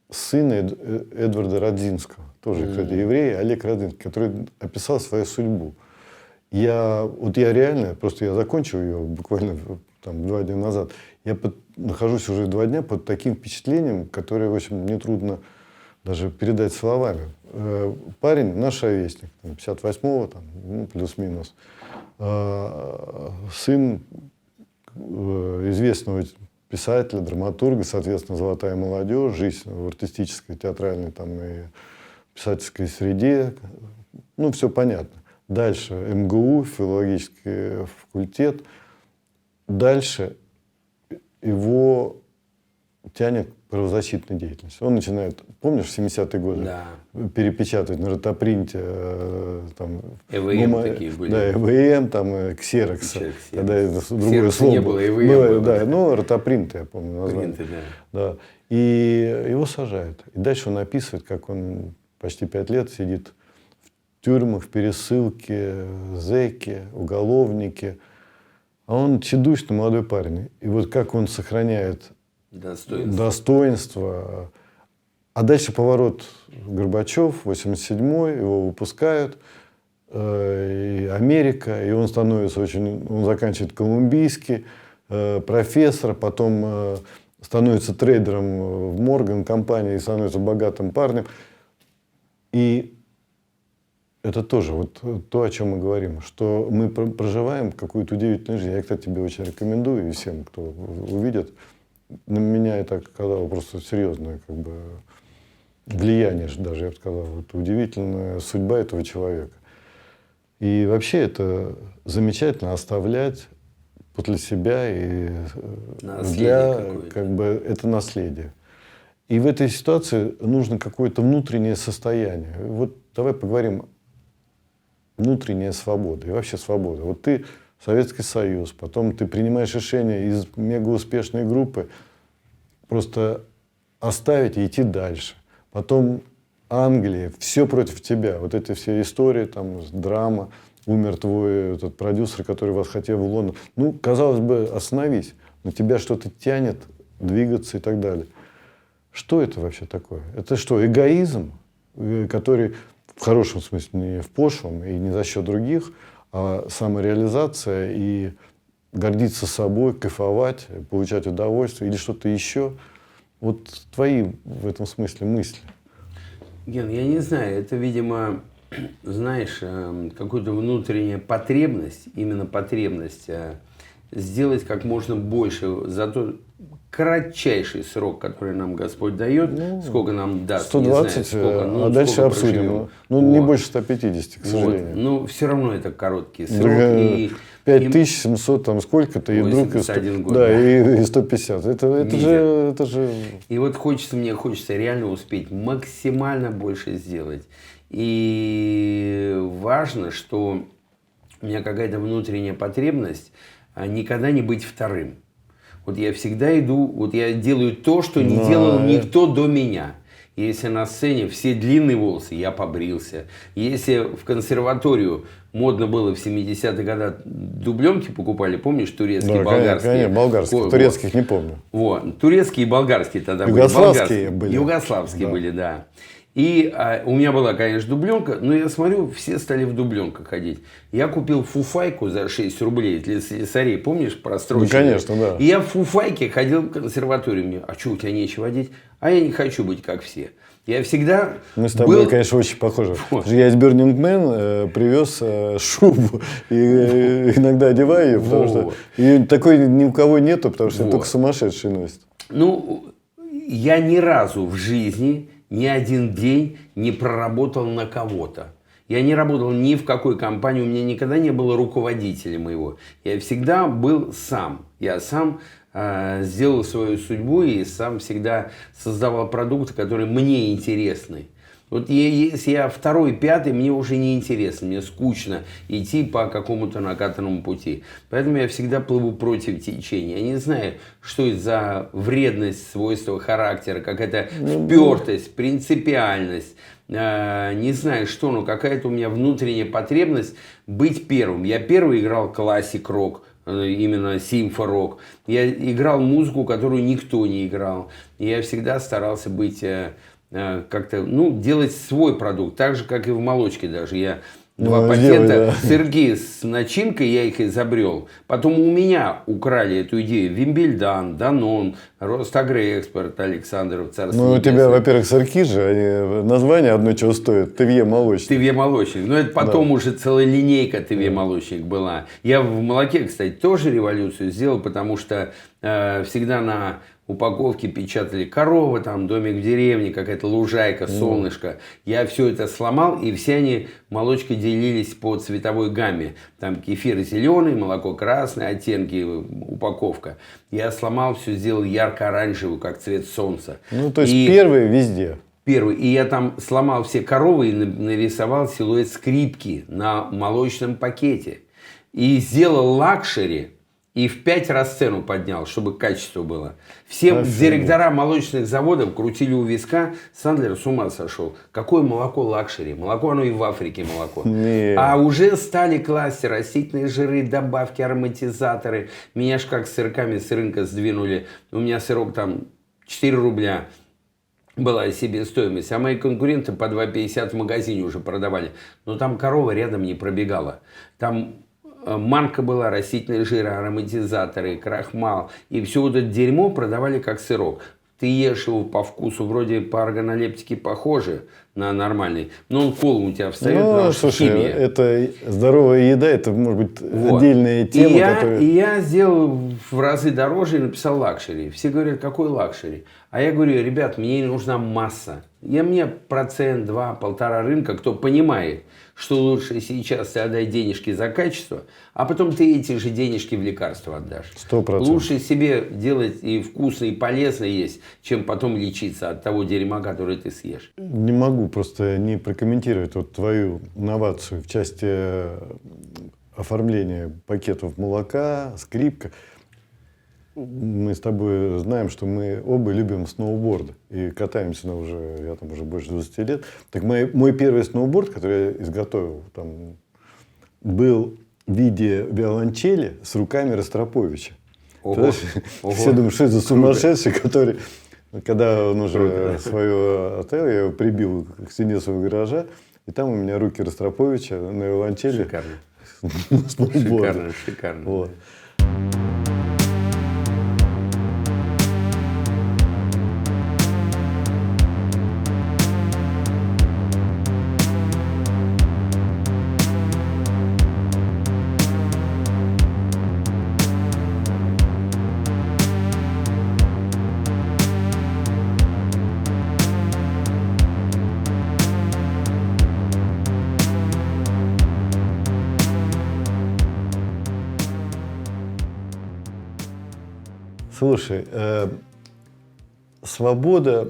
[SPEAKER 1] сына Эдварда Радзинского, тоже, кстати, еврей, Олег Радзинский, который описал свою судьбу. Я реально, просто я закончил ее буквально 2 дня назад, я нахожусь уже 2 дня под таким впечатлением, которое, в общем, мне трудно даже передать словами. Парень, наш ровесник, 58-го, плюс-минус, сын известного писателя, драматурга, соответственно, золотая молодежь, жизнь в артистической, театральной и писательской среде. Все понятно. Дальше МГУ, филологический факультет. Дальше его тянет к правозащитной деятельности. Он начинает, помнишь, в 70-е годы перепечатывать на ротопринте
[SPEAKER 2] ЭВМ такие были.
[SPEAKER 1] Да, ЭВМ, ксерокс. Тогда это другое слово.
[SPEAKER 2] Не было, ЭВМ.
[SPEAKER 1] Да, ротопринты, я помню название.
[SPEAKER 2] Принты,
[SPEAKER 1] да. И его сажают. И дальше он описывает, как он почти 5 лет сидит в тюрьмах, в пересылке, зэки, уголовники. А он тщедушный молодой парень. И вот как он сохраняет достоинство, А дальше поворот Горбачев, 87-й, его выпускают, и Америка, и он становится он заканчивает Колумбийский, профессор, потом становится трейдером в Морган компании, становится богатым парнем. И это тоже вот то, о чем мы говорим, что мы проживаем какую-то удивительную жизнь. Я, кстати, тебе очень рекомендую, и всем, кто увидит. На меня это оказало просто серьезное как бы влияние, даже я бы сказал. Вот удивительная судьба этого человека. И вообще это замечательно оставлять после себя и для как бы это наследие. И в этой ситуации нужно какое-то внутреннее состояние. Вот давай поговорим внутренняя свобода и вообще свобода. Вот ты Советский Союз, потом ты принимаешь решение из мегауспешной группы просто оставить и идти дальше. Потом Англия, все против тебя. Вот эти все истории, там, драма, умер твой этот продюсер, который вас хотел в Лондон. Ну, казалось бы, остановись, но тебя что-то тянет двигаться и так далее. Что это вообще такое? Это что, эгоизм, который в хорошем смысле, не в пошлом и не за счет других, а самореализация и гордиться собой, кайфовать, получать удовольствие или что-то еще? Вот твои в этом смысле мысли.
[SPEAKER 2] Ген, я не знаю, это, видимо, знаешь, какая-то внутренняя потребность, именно потребность сделать как можно больше за тот кратчайший срок, который нам Господь дает, сколько нам даст,
[SPEAKER 1] 120,
[SPEAKER 2] не знаю, сколько, ну,
[SPEAKER 1] а дальше обсудим.
[SPEAKER 2] Проживем.
[SPEAKER 1] Ну, не больше 150, к сожалению.
[SPEAKER 2] Вот. Ну, все равно это короткий срок.
[SPEAKER 1] 5700, там сколько-то, и вдруг
[SPEAKER 2] 81 год,
[SPEAKER 1] да, и 150. Это же...
[SPEAKER 2] И вот мне хочется реально успеть максимально больше сделать. И важно, что у меня какая-то внутренняя потребность никогда не быть вторым. Вот я всегда иду, вот я делаю то, что не делал никто до меня. Если на сцене все длинные волосы, я побрился. Если в консерваторию модно было в 70-е годы, дубленки покупали, помнишь, турецкие, болгарские?
[SPEAKER 1] Конечно, болгарские,
[SPEAKER 2] вот,
[SPEAKER 1] турецких не помню.
[SPEAKER 2] Вот, турецкие и болгарские тогда
[SPEAKER 1] Югославские
[SPEAKER 2] были.
[SPEAKER 1] были.
[SPEAKER 2] Югославские были, да. И у меня была, конечно, дубленка, но я смотрю, все стали в дубленках ходить. Я купил фуфайку за 6 рублей для слесарей, помнишь, простроченную?
[SPEAKER 1] Ну, конечно, да.
[SPEAKER 2] И я в фуфайке ходил в консерваторию. Мне, а что, у тебя нечего одеть? А я не хочу быть как все. Я всегда
[SPEAKER 1] Мы с тобой, конечно, очень похожи.
[SPEAKER 2] Вот.
[SPEAKER 1] Я из Burning Man привез шубу и иногда одеваю ее, потому что ее такой ни у кого нету, потому что только сумасшедшие носят.
[SPEAKER 2] Ну, я ни разу в жизни ни один день не проработал на кого-то. Я не работал ни в какой компании, у меня никогда не было руководителя моего. Я всегда был сам. Я сам сделал свою судьбу и сам всегда создавал продукты, которые мне интересны. Вот если я второй, пятый, мне уже не интересно, мне скучно идти по какому-то накатанному пути. Поэтому я всегда плыву против течения. Я не знаю, что это за вредность, свойства характера, какая-то впертость, принципиальность. Не знаю что, но какая-то у меня внутренняя потребность быть первым. Я первый играл классик-рок, именно симфо-рок. Я играл музыку, которую никто не играл. И я всегда старался быть... как-то, делать свой продукт, так же, как и в молочке даже. Я два патента, сырки с начинкой, я их изобрел. Потом у меня украли эту идею. Вимбельдан, Данон, Ростагрэкспорт, Александров, Царство
[SPEAKER 1] Ну, у
[SPEAKER 2] Небесное.
[SPEAKER 1] тебя, во-первых, сырки же, они, название одно чего стоит. Тывье молочник.
[SPEAKER 2] Тывье молочник. Но это потом уже целая линейка Тывье молочник была. Я в молоке, кстати, тоже революцию сделал, потому что всегда на упаковки печатали корова, там, домик в деревне, какая-то лужайка, солнышко. Я все это сломал, и все они молочкой делились по цветовой гамме. Там кефир зеленый, молоко красное, оттенки, упаковка. Я сломал все, сделал ярко-оранжевую, как цвет солнца.
[SPEAKER 1] Ну, то есть первый везде.
[SPEAKER 2] Первый. И я там сломал все коровы и нарисовал силуэт скрипки на молочном пакете. И сделал лакшери. И в 5 раз цену поднял, чтобы качество было. Все директора молочных заводов крутили у виска. Сандлер с ума сошел. Какое молоко лакшери? Молоко, оно и в Африке молоко.
[SPEAKER 1] Нет.
[SPEAKER 2] А уже стали класть растительные жиры, добавки, ароматизаторы. Меня ж как с сырками с рынка сдвинули. У меня сырок там 4 рубля. была себестоимость, а мои конкуренты по 2,50 в магазине уже продавали. Но там корова рядом не пробегала. Там манка была, растительные жиры, ароматизаторы, крахмал. И все вот это дерьмо продавали как сырок. Ты ешь его по вкусу, вроде по органолептике похоже на нормальный, но он колом у тебя встает, потому что
[SPEAKER 1] слушай,
[SPEAKER 2] химия.
[SPEAKER 1] это здоровая еда, это может быть
[SPEAKER 2] Вот.
[SPEAKER 1] отдельная тема, которая...
[SPEAKER 2] И я сделал в разы дороже и написал лакшери. Все говорят, какой лакшери? А я говорю, ребят, мне нужна масса. Мне 1%, 2%, 1,5% рынка, кто понимает, что лучше сейчас ты отдай денежки за качество, а потом ты эти же денежки в лекарства отдашь.
[SPEAKER 1] 100%.
[SPEAKER 2] Лучше себе делать и вкусно, и полезно есть, чем потом лечиться от того дерьма, который ты съешь.
[SPEAKER 1] Не могу просто не прокомментировать вот твою новацию в части оформления пакетов молока, скрипка. Мы с тобой знаем, что мы оба любим сноуборды и катаемся на я там уже больше 20 лет. Так мой первый сноуборд, который я изготовил, там, был в виде виолончели с руками Ростроповича.
[SPEAKER 2] Ого.
[SPEAKER 1] Все думают, что это за сумасшедший, который, когда он уже свое оставил, я его прибил к стене своего гаража, и там у меня руки Ростроповича на виолончели.
[SPEAKER 2] Шикарно. Шикарно, шикарно.
[SPEAKER 1] Вот. Слушай, свобода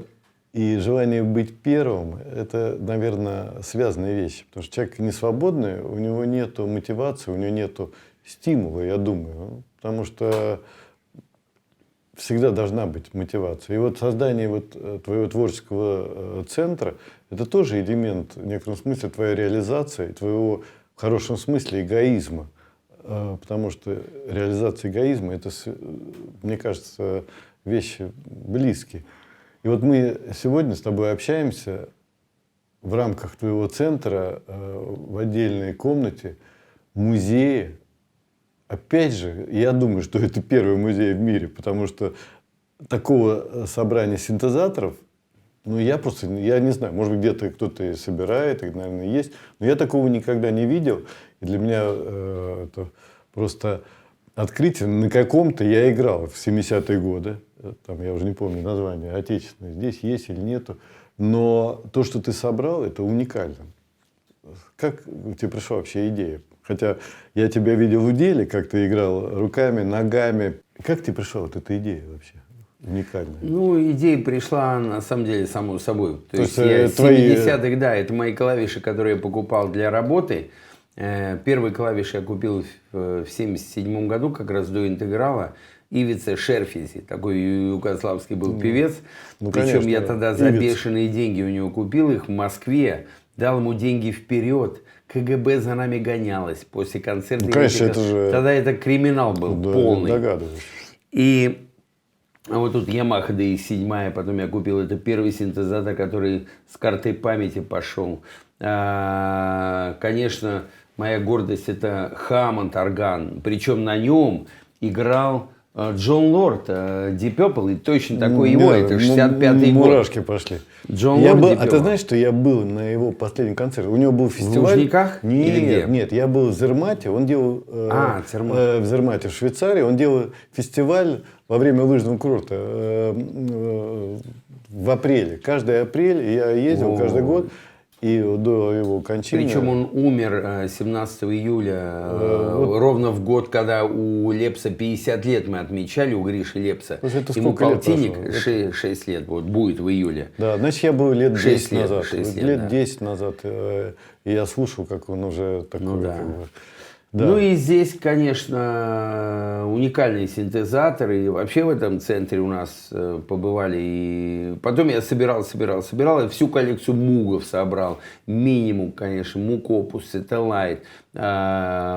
[SPEAKER 1] и желание быть первым – это, наверное, связанные вещи. Потому что человек несвободный, у него нет мотивации, у него нет стимула, я думаю. Потому что всегда должна быть мотивация. И вот создание твоего творческого центра – это тоже элемент, в некотором смысле, твоей реализации, твоего, в хорошем смысле, эгоизма. Потому что реализация эгоизма – это, мне кажется, вещи близкие. И вот мы сегодня с тобой общаемся в рамках твоего центра в отдельной комнате, в музее. Опять же, я думаю, что это первый музей в мире, потому что такого собрания синтезаторов, я не знаю, может быть, где-то кто-то и собирает, и, наверное, есть, но я такого никогда не видел. И для меня это просто открытие. На каком-то я играл в 70-е годы, там, я уже не помню название, отечественное, здесь есть или нету. Но то, что ты собрал, это уникально. Как тебе пришла вообще идея? Хотя я тебя видел в деле, как ты играл руками, ногами. Как тебе пришла вот эта идея вообще? Уникальная.
[SPEAKER 2] Идея пришла, на самом деле, само собой. То есть
[SPEAKER 1] я
[SPEAKER 2] в 70-х, да, это мои клавиши, которые я покупал для работы. Первые клавиши я купил в 77 году, как раз до интеграла. Ивица Шерфизи, такой югославский был певец. Причем
[SPEAKER 1] конечно,
[SPEAKER 2] я тогда за бешеные деньги у него купил их в Москве, дал ему деньги вперед. КГБ за нами гонялось после концерта.
[SPEAKER 1] Конечно, это же...
[SPEAKER 2] Тогда это криминал был полный.
[SPEAKER 1] Догадываюсь.
[SPEAKER 2] И вот тут Yamaha DX7, потом я купил, это первый синтезатор, который с картой памяти пошел. Конечно, моя гордость это Hammond орган, причем на нем играл Джон Лорд, Deep Purple, и точно такой его, это 65-й год.
[SPEAKER 1] Мурашки пошли.
[SPEAKER 2] Джон Лорд,
[SPEAKER 1] А ты знаешь, что я был на его последнем концерте? У него был фестиваль.
[SPEAKER 2] В Лужниках?
[SPEAKER 1] Нет, я был в Зермате, он делал в Зермате в Швейцарии, он делал фестиваль во время лыжного курорта в апреле. Каждый апрель я ездил каждый год. И до его кончины...
[SPEAKER 2] Причем он умер 17 июля, ровно в год, когда у Лепса 50 лет мы отмечали, у Гриши Лепса. Ему полтинник 6 лет, вот будет в июле.
[SPEAKER 1] Да, значит, я был лет 10 назад.
[SPEAKER 2] 6
[SPEAKER 1] лет
[SPEAKER 2] да.
[SPEAKER 1] 10 назад. И я слушал, как он уже такой...
[SPEAKER 2] Да.
[SPEAKER 1] Да.
[SPEAKER 2] И здесь, конечно, уникальные синтезаторы. И вообще в этом центре у нас побывали. И потом я собирал. И всю коллекцию мугов собрал. Минимум, конечно, муг Opus, Satellite,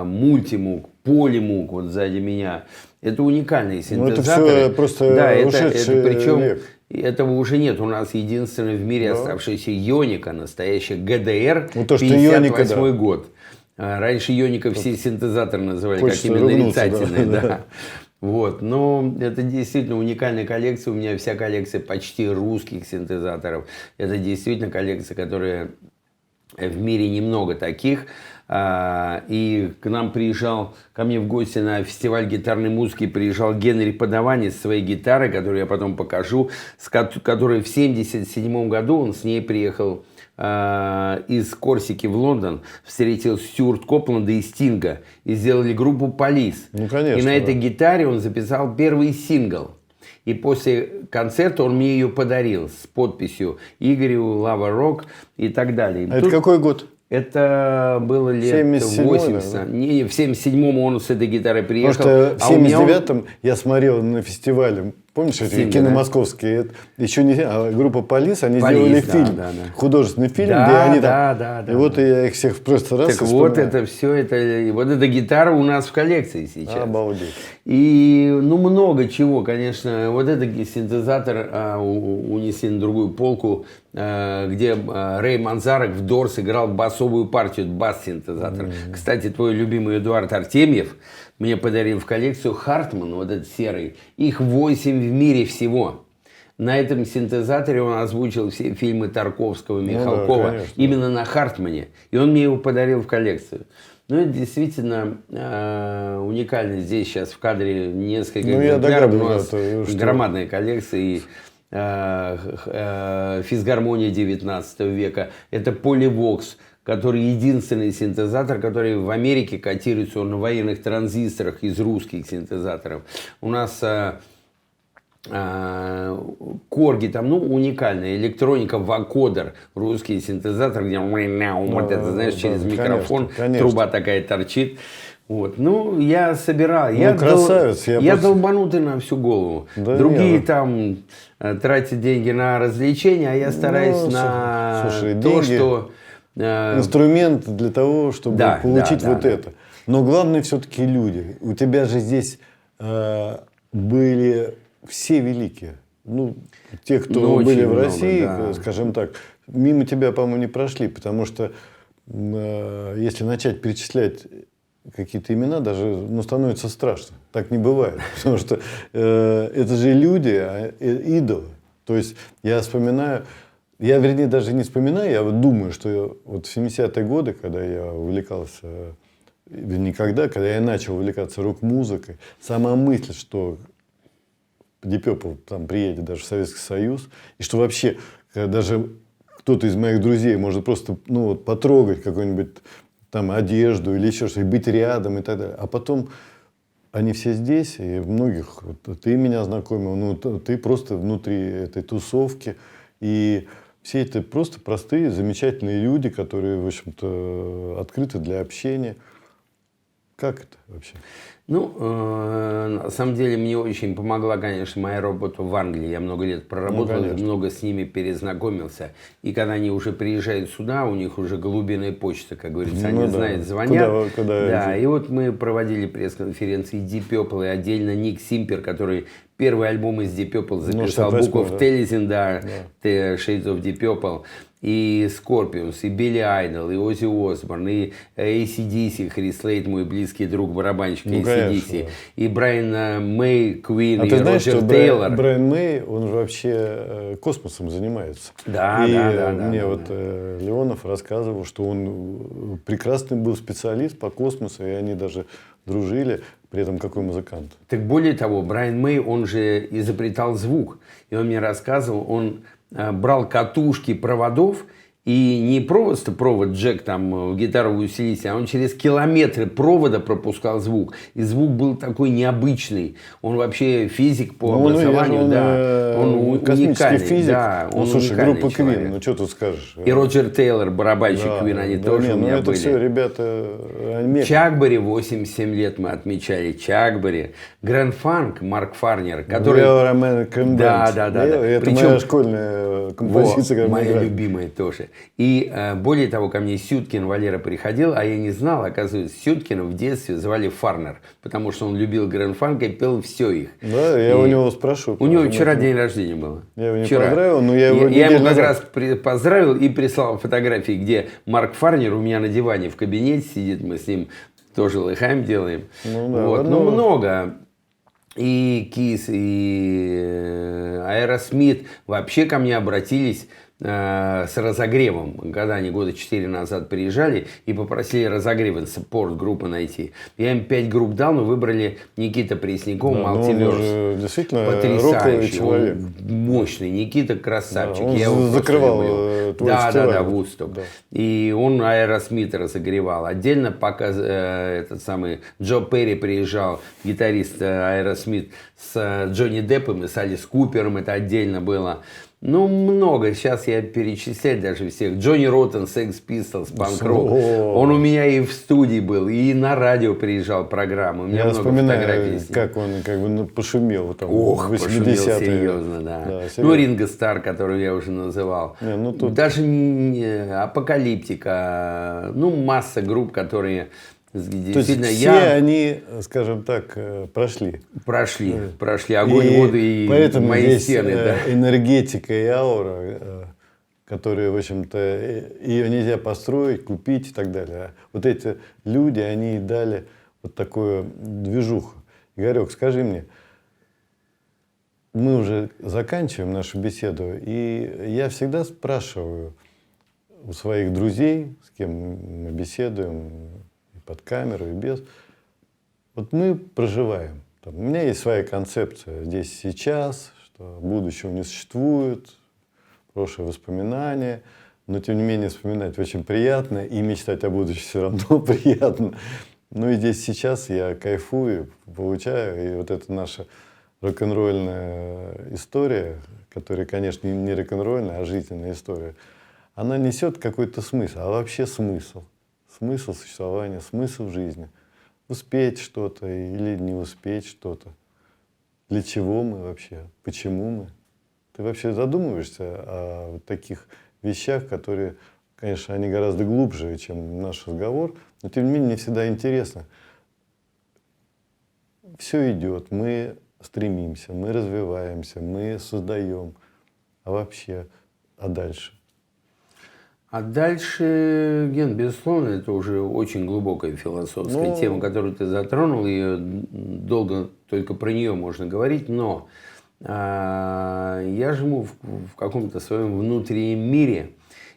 [SPEAKER 2] мультимуг, полимуг вот сзади меня. Это уникальные синтезаторы.
[SPEAKER 1] Это все просто
[SPEAKER 2] да,
[SPEAKER 1] ушедший
[SPEAKER 2] причем
[SPEAKER 1] век.
[SPEAKER 2] этого уже нет. У нас единственный в мире оставшийся Йоника, настоящий ГДР,
[SPEAKER 1] Ну, то, что
[SPEAKER 2] 58
[SPEAKER 1] Йоника, да.
[SPEAKER 2] год. Раньше Йоника все синтезаторы называли, как
[SPEAKER 1] Хочется
[SPEAKER 2] именно
[SPEAKER 1] ругнуться,
[SPEAKER 2] нарицательные.
[SPEAKER 1] да.
[SPEAKER 2] Да. Вот. Но это действительно уникальная коллекция. У меня вся коллекция почти русских синтезаторов. Это действительно коллекция, которая в мире немного таких. И к нам приезжал, ко мне в гости на фестиваль гитарной музыки приезжал Генри Падавани с своей гитарой, которую я потом покажу, с которой в 1977 году он с ней приехал из Корсики в Лондон, встретил Стюарт Копланда и Стинга и сделали группу «Полис».
[SPEAKER 1] Ну, конечно,
[SPEAKER 2] И на этой
[SPEAKER 1] да.
[SPEAKER 2] гитаре он записал первый сингл. И после концерта он мне ее подарил с подписью «Игорю», «Лава Рок» и так далее.
[SPEAKER 1] А это какой год?
[SPEAKER 2] Это было лет
[SPEAKER 1] 77-й,
[SPEAKER 2] 80.
[SPEAKER 1] да?
[SPEAKER 2] Не, в 77-м он с этой гитарой приехал.
[SPEAKER 1] Потому что в
[SPEAKER 2] а у меня он-
[SPEAKER 1] 79-м я смотрел на фестивале, помнишь, эти
[SPEAKER 2] Синга,
[SPEAKER 1] киномосковские, еще не группа «Полис», они
[SPEAKER 2] «Полис»,
[SPEAKER 1] сделали
[SPEAKER 2] да,
[SPEAKER 1] фильм,
[SPEAKER 2] да, да.
[SPEAKER 1] художественный фильм,
[SPEAKER 2] Да,
[SPEAKER 1] где они
[SPEAKER 2] да,
[SPEAKER 1] там...
[SPEAKER 2] да,
[SPEAKER 1] и
[SPEAKER 2] да,
[SPEAKER 1] вот
[SPEAKER 2] да.
[SPEAKER 1] я их всех просто раз
[SPEAKER 2] Так
[SPEAKER 1] и
[SPEAKER 2] вот,
[SPEAKER 1] вспоминаю.
[SPEAKER 2] это все, и вот эта гитара у нас в коллекции сейчас.
[SPEAKER 1] Обалдеть.
[SPEAKER 2] И, ну, много чего, конечно. Вот этот синтезатор унесли на другую полку, где Рэй Манзарек в Дорс играл басовую партию, бас-синтезатор. Кстати, твой любимый Эдуард Артемьев мне подарил в коллекцию Хартман, вот этот серый. Их 8 в мире всего. На этом синтезаторе он озвучил все фильмы Тарковского, Михалкова.
[SPEAKER 1] конечно.
[SPEAKER 2] Именно на Хартмане. И он мне его подарил в коллекцию. Ну, это действительно уникально. Здесь сейчас в кадре несколько
[SPEAKER 1] Ну, я
[SPEAKER 2] экземпляров. У
[SPEAKER 1] догадываюсь,
[SPEAKER 2] нас
[SPEAKER 1] да, что-
[SPEAKER 2] громадная коллекция. И физгармония 19 века. Это Polyvox, который единственный синтезатор, который в Америке котируется он на военных транзисторах из русских синтезаторов. У нас Корги, там, ну, уникальная электроника, вакодер, русский синтезатор, где вот это, знаешь,
[SPEAKER 1] да,
[SPEAKER 2] через
[SPEAKER 1] конечно,
[SPEAKER 2] микрофон
[SPEAKER 1] конечно.
[SPEAKER 2] труба такая торчит. Вот. Ну, я собирал.
[SPEAKER 1] красавец, я
[SPEAKER 2] я
[SPEAKER 1] просто-
[SPEAKER 2] долбанутый на всю голову.
[SPEAKER 1] Да
[SPEAKER 2] Другие
[SPEAKER 1] не, ну.
[SPEAKER 2] там тратят деньги на развлечения, а я стараюсь
[SPEAKER 1] Ну,
[SPEAKER 2] на
[SPEAKER 1] слушай,
[SPEAKER 2] то,
[SPEAKER 1] деньги-
[SPEAKER 2] что...
[SPEAKER 1] Инструмент для того, чтобы
[SPEAKER 2] Да,
[SPEAKER 1] получить
[SPEAKER 2] да,
[SPEAKER 1] вот
[SPEAKER 2] да.
[SPEAKER 1] это. Но главное все-таки люди. У тебя же здесь были все великие. Ну, те, кто
[SPEAKER 2] Ну,
[SPEAKER 1] были
[SPEAKER 2] очень
[SPEAKER 1] в
[SPEAKER 2] много,
[SPEAKER 1] России,
[SPEAKER 2] да.
[SPEAKER 1] скажем так, мимо тебя, по-моему, не прошли, потому что если начать перечислять какие-то имена, даже становится страшно. Так не бывает. Потому что это же люди, идолы. То есть я вспоминаю, я, вернее, даже не вспоминаю, я вот думаю, что вот в 70-е годы, когда я увлекался, когда я начал увлекаться рок-музыкой, сама мысль, что Deep Purple там приедет даже в Советский Союз, и что вообще даже кто-то из моих друзей может просто потрогать какую-нибудь там одежду или еще что-то, и быть рядом и так далее. А потом они все здесь, и многих, вот, ты меня знакомил, ты просто внутри этой тусовки, и все это просто простые, замечательные люди, которые, в общем-то, открыты для общения. Как это вообще?
[SPEAKER 2] Ну, на самом деле, мне очень помогла, конечно, моя работа в Англии. Я много лет проработал,
[SPEAKER 1] конечно.
[SPEAKER 2] много с ними перезнакомился. И когда они уже приезжают сюда, у них уже голубиная почта, как говорится, они
[SPEAKER 1] Ну да.
[SPEAKER 2] знают, звонят.
[SPEAKER 1] Куда
[SPEAKER 2] Да,
[SPEAKER 1] идти?
[SPEAKER 2] и вот мы проводили пресс-конференции Deep Purple, и отдельно Ник Симпер, который первый альбом из Deep Purple записал,
[SPEAKER 1] 68-й,
[SPEAKER 2] Book of
[SPEAKER 1] да.
[SPEAKER 2] Tellison, да, The Shades of Deep Purple, и Scorpions, и Билли Айдол, и Оззи Осборн, и AC/DC, Крис Слейт, мой близкий друг, барабанщик
[SPEAKER 1] Ну,
[SPEAKER 2] AC/DC,
[SPEAKER 1] конечно, да.
[SPEAKER 2] и Брайан Мэй, Квин,
[SPEAKER 1] А
[SPEAKER 2] и
[SPEAKER 1] ты знаешь,
[SPEAKER 2] Роджер
[SPEAKER 1] что
[SPEAKER 2] Тейлор.
[SPEAKER 1] Брайан Мэй, он же вообще космосом занимается.
[SPEAKER 2] Да,
[SPEAKER 1] и
[SPEAKER 2] да,
[SPEAKER 1] мне
[SPEAKER 2] да,
[SPEAKER 1] вот Леонов рассказывал, что он прекрасный был специалист по космосу, и они даже дружили. При этом какой музыкант?
[SPEAKER 2] Так более того, Брайан Мэй, он же изобретал звук. И он мне рассказывал, он брал катушки проводов, и не просто провод джек там в гитаровую усилитель, а он через километры провода пропускал звук. И звук был такой необычный. Он вообще физик по образованию, да. Он
[SPEAKER 1] космический
[SPEAKER 2] уникальный.
[SPEAKER 1] физик.
[SPEAKER 2] Да, он
[SPEAKER 1] Слушай,
[SPEAKER 2] уникальный
[SPEAKER 1] группа
[SPEAKER 2] человек.
[SPEAKER 1] Квин, что тут скажешь?
[SPEAKER 2] И Роджер Тейлор, барабанщик Квин, они тоже у меня
[SPEAKER 1] это
[SPEAKER 2] были.
[SPEAKER 1] все ребята Америка.
[SPEAKER 2] Чакбери 87 лет мы отмечали. Чакбери. Грэнд Фанк, Марк Фарнер, который...
[SPEAKER 1] Real American Band.
[SPEAKER 2] Да.
[SPEAKER 1] Это
[SPEAKER 2] Причем-
[SPEAKER 1] моя школьная композиция,
[SPEAKER 2] Во,
[SPEAKER 1] которую мы
[SPEAKER 2] моя
[SPEAKER 1] играли.
[SPEAKER 2] любимая тоже. И более того, ко мне Сюткин Валера приходил, а я не знал, оказывается, Сюткина в детстве звали Фарнер, потому что он любил гранд-фанк и пел все их.
[SPEAKER 1] Да, я
[SPEAKER 2] И
[SPEAKER 1] у него спрошу.
[SPEAKER 2] У него
[SPEAKER 1] потому
[SPEAKER 2] вчера
[SPEAKER 1] что
[SPEAKER 2] день рождения было.
[SPEAKER 1] Я его не
[SPEAKER 2] Вчера.
[SPEAKER 1] поздравил, но я его
[SPEAKER 2] Я
[SPEAKER 1] неделю
[SPEAKER 2] ему как
[SPEAKER 1] назад-
[SPEAKER 2] раз поздравил и прислал фотографии, где Марк Фарнер у меня на диване в кабинете сидит, мы с ним тоже лыхаем делаем.
[SPEAKER 1] Ну да,
[SPEAKER 2] Вот.
[SPEAKER 1] ну-
[SPEAKER 2] Ну, много. И Кис, и Аэросмит вообще ко мне обратились с разогревом, когда они года 4 назад приезжали и попросили разогрев, саппорт группы найти. Я им 5 групп дал, но выбрали Никита Пресняков,
[SPEAKER 1] Да, ну, он
[SPEAKER 2] Multiverse.
[SPEAKER 1] же действительно роковый
[SPEAKER 2] Потрясающий,
[SPEAKER 1] человек.
[SPEAKER 2] он мощный, Никита красавчик.
[SPEAKER 1] Да, он
[SPEAKER 2] я его просто
[SPEAKER 1] закрывал,
[SPEAKER 2] люблю.
[SPEAKER 1] твой
[SPEAKER 2] Да,
[SPEAKER 1] фестиваль.
[SPEAKER 2] Вудсток.
[SPEAKER 1] Да.
[SPEAKER 2] И он Аэросмит разогревал. Отдельно этот самый Джо Перри приезжал, гитарист Аэросмит, с Джонни Деппом и с Алис Купером, это отдельно было. Ну, много. Сейчас я перечислять даже всех. Джонни Роттен, Sex Pistols, Punk Rock.
[SPEAKER 1] О.
[SPEAKER 2] Он у меня и в студии был, и на радио приезжал программу. У меня
[SPEAKER 1] Я
[SPEAKER 2] много
[SPEAKER 1] вспоминаю,
[SPEAKER 2] фотографий с ним.
[SPEAKER 1] как он как бы пошумел там
[SPEAKER 2] Ох,
[SPEAKER 1] в
[SPEAKER 2] пошумел
[SPEAKER 1] 80-е.
[SPEAKER 2] серьезно, да.
[SPEAKER 1] Да,
[SPEAKER 2] Ну,
[SPEAKER 1] серьезно.
[SPEAKER 2] Ринго Стар, которую я уже называл.
[SPEAKER 1] Не, ну, тут-
[SPEAKER 2] Даже не Апокалиптика. Ну, масса групп, которые
[SPEAKER 1] То есть
[SPEAKER 2] действительно
[SPEAKER 1] все они, скажем так, прошли.
[SPEAKER 2] прошли огонь, воду и
[SPEAKER 1] поэтому
[SPEAKER 2] мои
[SPEAKER 1] здесь
[SPEAKER 2] стены. Да.
[SPEAKER 1] энергетика и аура, которые, в общем-то, ее нельзя построить, купить и так далее. А вот эти люди, они и дали вот такую движуху. Игорек, скажи мне, мы уже заканчиваем нашу беседу, и я всегда спрашиваю у своих друзей, с кем мы беседуем, и под камеру, и без, вот мы проживаем. Там, у меня есть своя концепция здесь сейчас, что будущего не существует, прошлое воспоминания, но тем не менее вспоминать очень приятно, и мечтать о будущем все равно приятно. Ну и здесь сейчас я кайфую, получаю, и вот это наша рок-н-ролльная история, которая, конечно, не рок-н-ролльная, а жизненная история, она несет какой-то смысл, а вообще смысл. Смысл существования, смысл жизни. Успеть что-то или не успеть что-то. Для чего мы вообще? Почему мы? Ты вообще задумываешься о вот таких вещах, которые, конечно, они гораздо глубже, чем наш разговор, но тем не менее не всегда интересно. Все идет, мы стремимся, мы развиваемся, мы создаем. А вообще, а дальше?
[SPEAKER 2] А дальше, Ген, безусловно, это уже очень глубокая философская тема, которую ты затронул, и долго только про нее можно говорить, но я живу в каком-то своем внутреннем мире,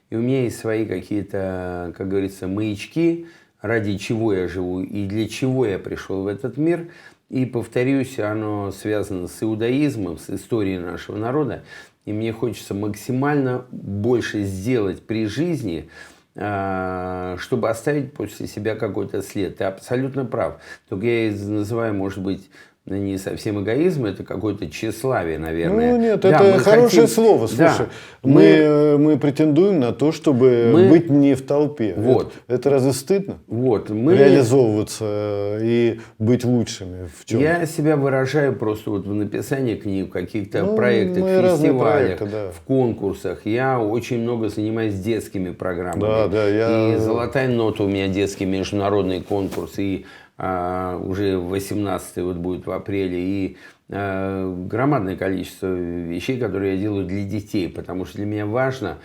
[SPEAKER 2] и у меня есть свои какие-то, как говорится, маячки, ради чего я живу и для чего я пришел в этот мир. И, повторюсь, оно связано с иудаизмом, с историей нашего народа. И мне хочется максимально больше сделать при жизни, чтобы оставить после себя какой-то след. Ты абсолютно прав. Только я называю, может быть, не совсем эгоизм, это какое-то тщеславие, наверное.
[SPEAKER 1] Ну нет,
[SPEAKER 2] Да,
[SPEAKER 1] это
[SPEAKER 2] мы
[SPEAKER 1] хорошее
[SPEAKER 2] хотим-
[SPEAKER 1] слово.
[SPEAKER 2] Да,
[SPEAKER 1] Слушай, мы претендуем на то, чтобы быть не в толпе.
[SPEAKER 2] Вот.
[SPEAKER 1] Это разве стыдно?
[SPEAKER 2] Вот, мы...
[SPEAKER 1] Реализовываться и быть лучшими в чем?
[SPEAKER 2] Я себя выражаю просто вот в написании книг, в каких-то
[SPEAKER 1] Ну,
[SPEAKER 2] проектах,
[SPEAKER 1] мы разные
[SPEAKER 2] фестивалях,
[SPEAKER 1] проекты, да.
[SPEAKER 2] в конкурсах. Я очень много занимаюсь детскими программами.
[SPEAKER 1] Да, да, я-
[SPEAKER 2] И «Золотая нота» у меня детский международный конкурс. И уже 18-й вот будет в апреле. И громадное количество вещей, которые я делаю для детей. Потому что для меня важно.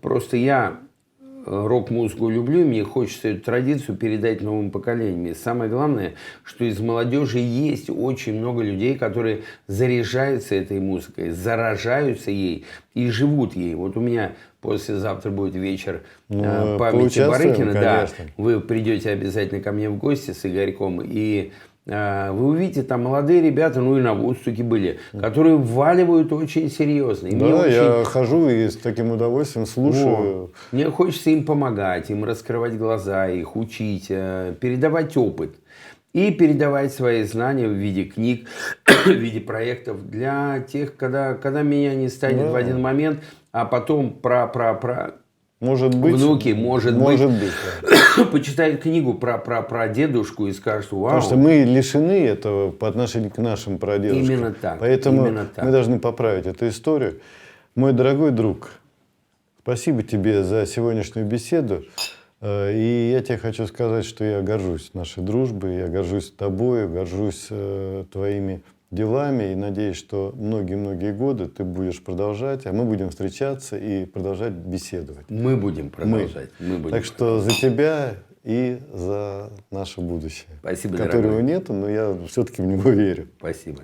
[SPEAKER 2] Просто я рок-музыку люблю, и мне хочется эту традицию передать новым поколениям. И самое главное, что из молодежи есть очень много людей, которые заряжаются этой музыкой, заражаются ей и живут ей. Вот у меня послезавтра будет вечер памяти
[SPEAKER 1] поучаствуем,
[SPEAKER 2] Барыкина. Да,
[SPEAKER 1] конечно.
[SPEAKER 2] вы придете обязательно ко мне в гости с Игорьком, и вы увидите, там молодые ребята, ну и на Вудстоке были, которые вваливают очень серьезно. И мне
[SPEAKER 1] Да,
[SPEAKER 2] очень...
[SPEAKER 1] я хожу и с таким удовольствием слушаю.
[SPEAKER 2] Мне хочется им помогать, им раскрывать глаза, их учить, передавать опыт. И передавать свои знания в виде книг, в виде проектов для тех, когда меня не станет в один момент, а потом
[SPEAKER 1] Может быть.
[SPEAKER 2] внуки, может быть,
[SPEAKER 1] да.
[SPEAKER 2] почитают книгу про дедушку и скажут: вау.
[SPEAKER 1] Потому что мы лишены этого по отношению к нашим прадедушкам.
[SPEAKER 2] Именно так,
[SPEAKER 1] Поэтому
[SPEAKER 2] именно так.
[SPEAKER 1] мы должны поправить эту историю. Мой дорогой друг, Спасибо тебе за сегодняшнюю беседу. И я тебе хочу сказать, что я горжусь нашей дружбой, я горжусь тобой, горжусь твоими делами. И надеюсь, что многие-многие годы ты будешь продолжать, а мы будем встречаться и продолжать беседовать.
[SPEAKER 2] Мы будем продолжать. Мы будем
[SPEAKER 1] Так что за тебя и за наше будущее.
[SPEAKER 2] Спасибо,
[SPEAKER 1] которого
[SPEAKER 2] дорогой.
[SPEAKER 1] нету, но я все-таки в него верю.
[SPEAKER 2] Спасибо.